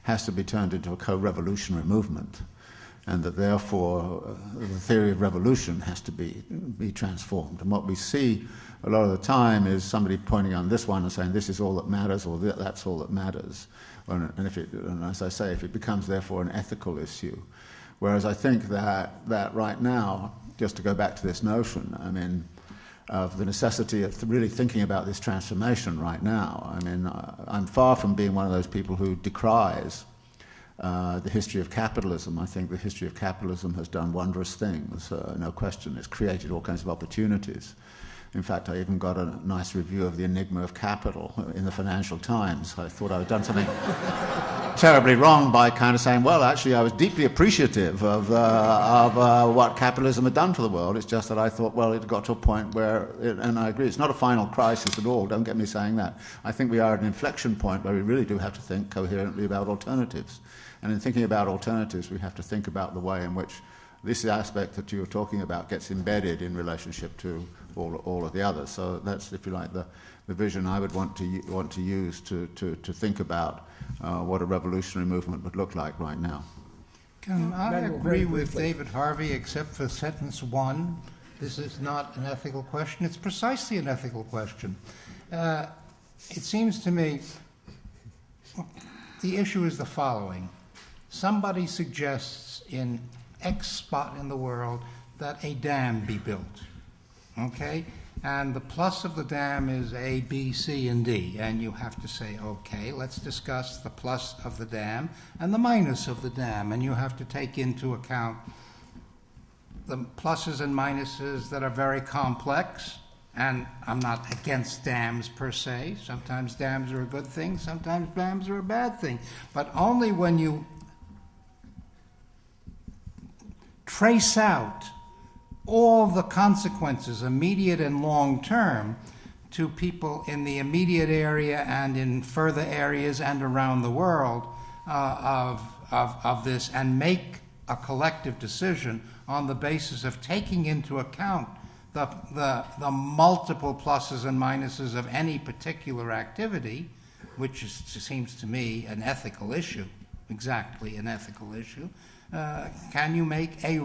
has to be turned into a co-revolutionary movement. And that therefore the theory of revolution has to be transformed. And what we see a lot of the time is somebody pointing on this one and saying this is all that matters, or that's all that matters. And as I say, if it becomes therefore an ethical issue. Whereas I think that right now, just to go back to this notion, I mean, of the necessity of really thinking about this transformation right now. I mean, I'm far from being one of those people who decries the history of capitalism. I think the history of capitalism has done wondrous things, no question. It's created all kinds of opportunities. In fact, I even got a nice review of The Enigma of Capital in the Financial Times. I thought I had done something terribly wrong by kind of saying, well, actually, I was deeply appreciative of what capitalism had done for the world. It's just that I thought, well, it got to a point where, and I agree, it's not a final crisis at all, don't get me saying that. I think we are at an inflection point where we really do have to think coherently about alternatives. And in thinking about alternatives, we have to think about the way in which this aspect that you were talking about gets embedded in relationship to all of the others. So that's, if you like, the vision I would want to use to think about what a revolutionary movement would look like right now. Can I agree with David Harvey, except for sentence 1? This is not an ethical question. It's precisely an ethical question. It seems to me the issue is the following. Somebody suggests in X spot in the world that a dam be built, okay? And the plus of the dam is A, B, C, and D. And you have to say, okay, let's discuss the plus of the dam and the minus of the dam. And you have to take into account the pluses and minuses that are very complex. And I'm not against dams per se. Sometimes dams are a good thing, sometimes dams are a bad thing. But only when you trace out all the consequences, immediate and long term, to people in the immediate area and in further areas and around the world of this, and make a collective decision on the basis of taking into account the multiple pluses and minuses of any particular activity, which seems to me an ethical issue, exactly an ethical issue. Can you make a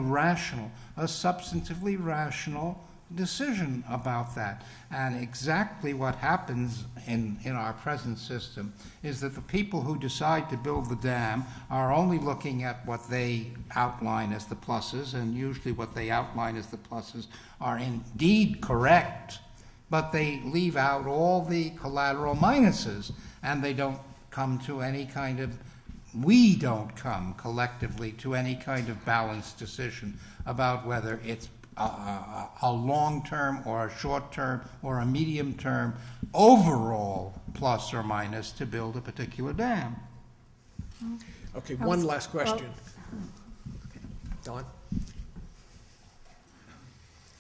substantively rational decision about that? And exactly what happens in our present system is that the people who decide to build the dam are only looking at what they outline as the pluses, and usually what they outline as the pluses are indeed correct, but they leave out all the collateral minuses, and they don't come to any kind of we don't come collectively to any kind of balanced decision about whether it's a long-term or a short-term or a medium-term overall plus or minus to build a particular dam. Okay, one last question. Don?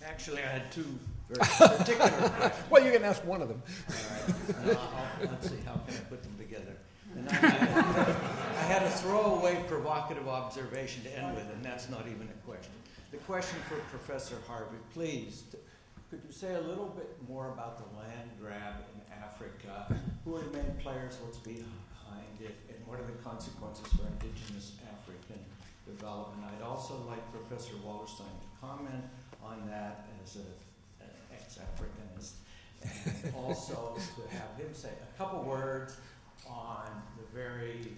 Actually, I had two very particular questions. Well, you can ask one of them. All right. Let's see, how can I put them together? And I had a throwaway provocative observation to end with, and that's not even a question. The question for Professor Harvey, please, could you say a little bit more about the land grab in Africa? Who are the main players, what's behind it, and what are the consequences for indigenous African development? I'd also like Professor Wallerstein to comment on that as an ex-Africanist, and also to have him say a couple words on the very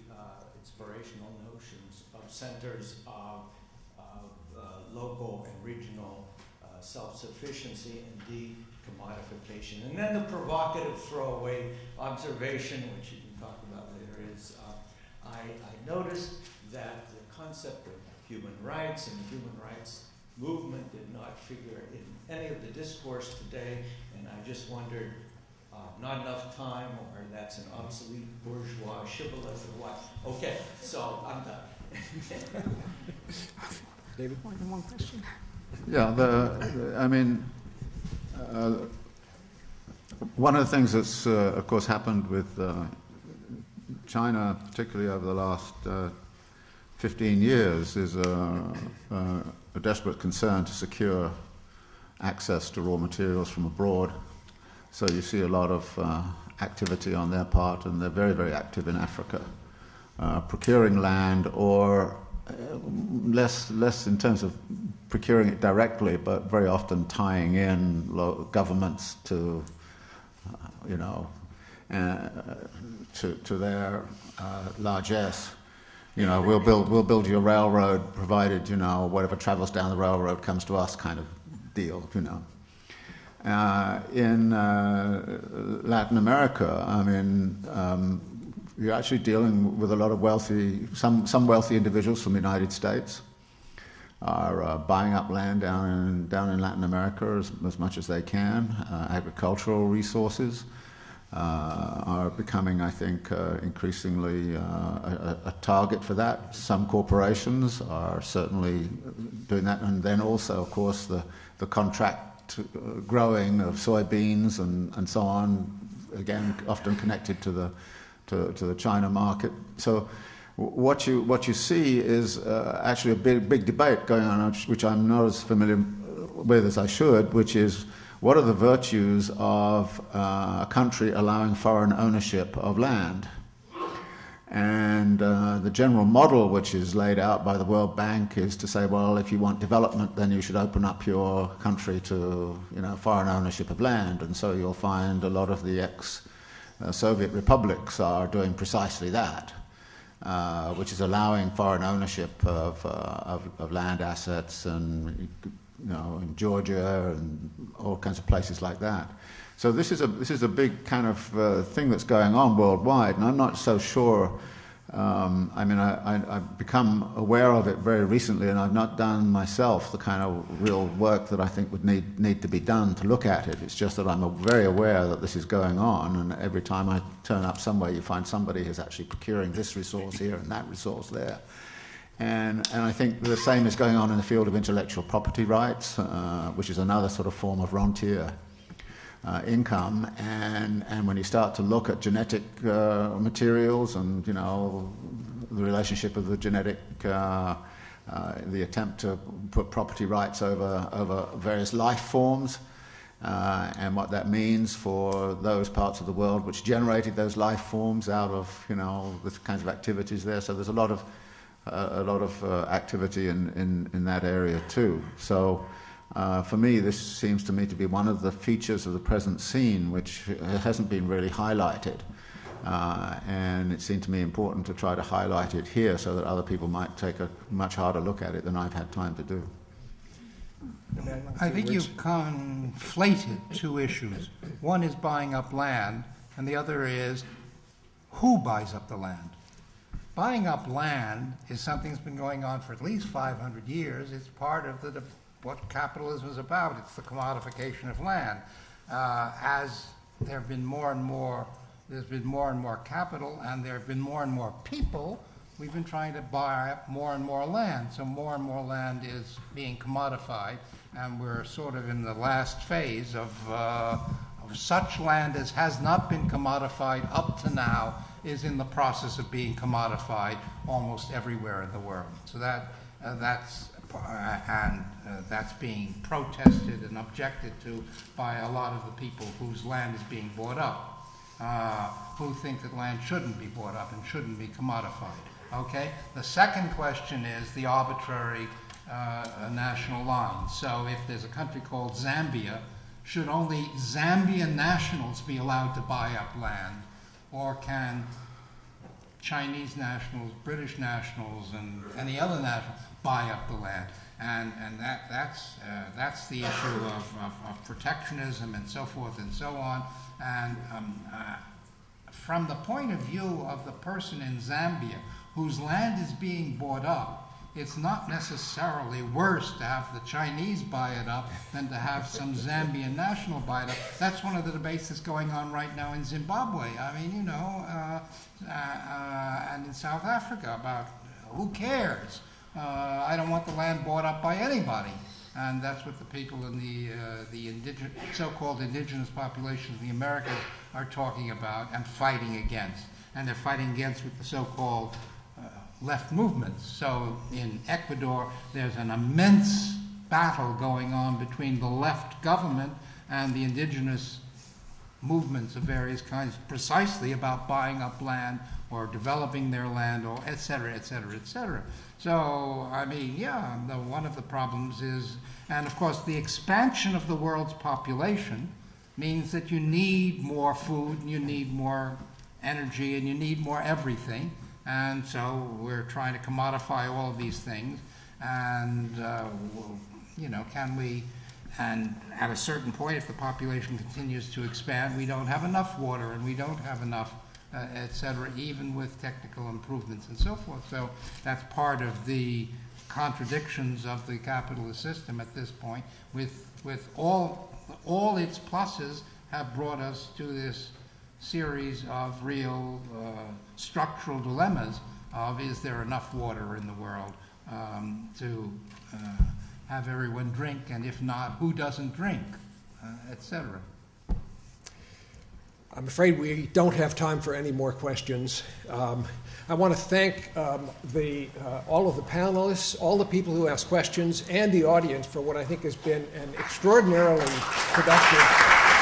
inspirational notions of centers of local and regional self-sufficiency and decommodification. And then the provocative throwaway observation, which you can talk about later, is I noticed that the concept of human rights and the human rights movement did not figure in any of the discourse today, and I just wondered, not enough time, or that's an obsolete bourgeois shibboleth, or what? Okay, so I'm done. David? More than one question. Yeah, one of the things that's, of course, happened with China, particularly over the last 15 years, is a desperate concern to secure access to raw materials from abroad. So you see a lot of activity on their part, and they're very, very active in Africa, procuring land, or less in terms of procuring it directly, but very often tying in governments to, to their largesse. We'll build you a railroad, provided whatever travels down the railroad comes to us, kind of deal. In Latin America, I mean, you're actually dealing with a lot of some wealthy individuals from the United States are buying up land down in Latin America as much as they can. Agricultural resources are becoming, I think, increasingly a target for that. Some corporations are certainly doing that, and then also, of course, the contract growing of soybeans and so on, again, often connected to the China market. So what you see is actually a big debate going on, which I'm not as familiar with as I should, which is what are the virtues of a country allowing foreign ownership of land? And the general model which is laid out by the World Bank is to say, well, if you want development, then you should open up your country to foreign ownership of land. And so you'll find a lot of the ex-Soviet republics are doing precisely that, which is allowing foreign ownership of land assets and in Georgia and all kinds of places like that. So this is a big kind of thing that's going on worldwide, and I'm not so sure. I mean, I've become aware of it very recently, and I've not done myself the kind of real work that I think would need to be done to look at it. It's just that I'm very aware that this is going on, and every time I turn up somewhere, you find somebody who's actually procuring this resource here and that resource there. And I think the same is going on in the field of intellectual property rights, which is another sort of form of rentier income, and when you start to look at genetic materials and the relationship of the genetic, the attempt to put property rights over various life forms, and what that means for those parts of the world which generated those life forms out of the kinds of activities there. So there's a lot of activity in that area too. So. For me, this seems to me to be one of the features of the present scene which hasn't been really highlighted. And it seemed to me important to try to highlight it here so that other people might take a much harder look at it than I've had time to do. I think you've conflated two issues. One is buying up land, and the other is who buys up the land. Buying up land is something that's been going on for at least 500 years. It's part of what capitalism is about. It's the commodification of land. As there have been there's been more and more capital, and there have been more and more people, we've been trying to buy up more and more land. So more and more land is being commodified, and we're sort of in the last phase of such land as has not been commodified up to now is in the process of being commodified almost everywhere in the world. So that's being protested and objected to by a lot of the people whose land is being bought up, who think that land shouldn't be bought up and shouldn't be commodified. Okay? The second question is the arbitrary national line. So if there's a country called Zambia, should only Zambian nationals be allowed to buy up land, or can Chinese nationals, British nationals, and any other nationals buy up the land? And that's the issue of protectionism and so forth and so on. And from the point of view of the person in Zambia whose land is being bought up, it's not necessarily worse to have the Chinese buy it up than to have some Zambian national buy it up. That's one of the debates that's going on right now in Zimbabwe. I mean, and in South Africa about who cares? I don't want the land bought up by anybody. And that's what the people in the so-called indigenous populations in the Americas are talking about and fighting against. And they're fighting against with the so-called left movements. So in Ecuador, there's an immense battle going on between the left government and the indigenous movements of various kinds, precisely about buying up land or developing their land, or et cetera, et cetera, et cetera. So, I mean, yeah, one of the problems is, and of course the expansion of the world's population means that you need more food, and you need more energy, and you need more everything. And so we're trying to commodify all of these things. And, can we and at a certain point, if the population continues to expand, we don't have enough water and we don't have enough, et cetera, even with technical improvements and so forth. So that's part of the contradictions of the capitalist system at this point, with all its pluses have brought us to this series of real structural dilemmas of, is there enough water in the world to have everyone drink, and if not, who doesn't drink, etc. I'm afraid we don't have time for any more questions. I want to thank all of the panelists, all the people who asked questions, and the audience for what I think has been an extraordinarily productive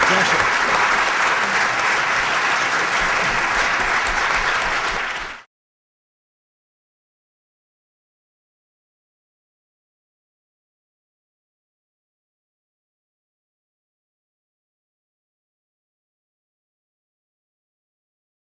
session.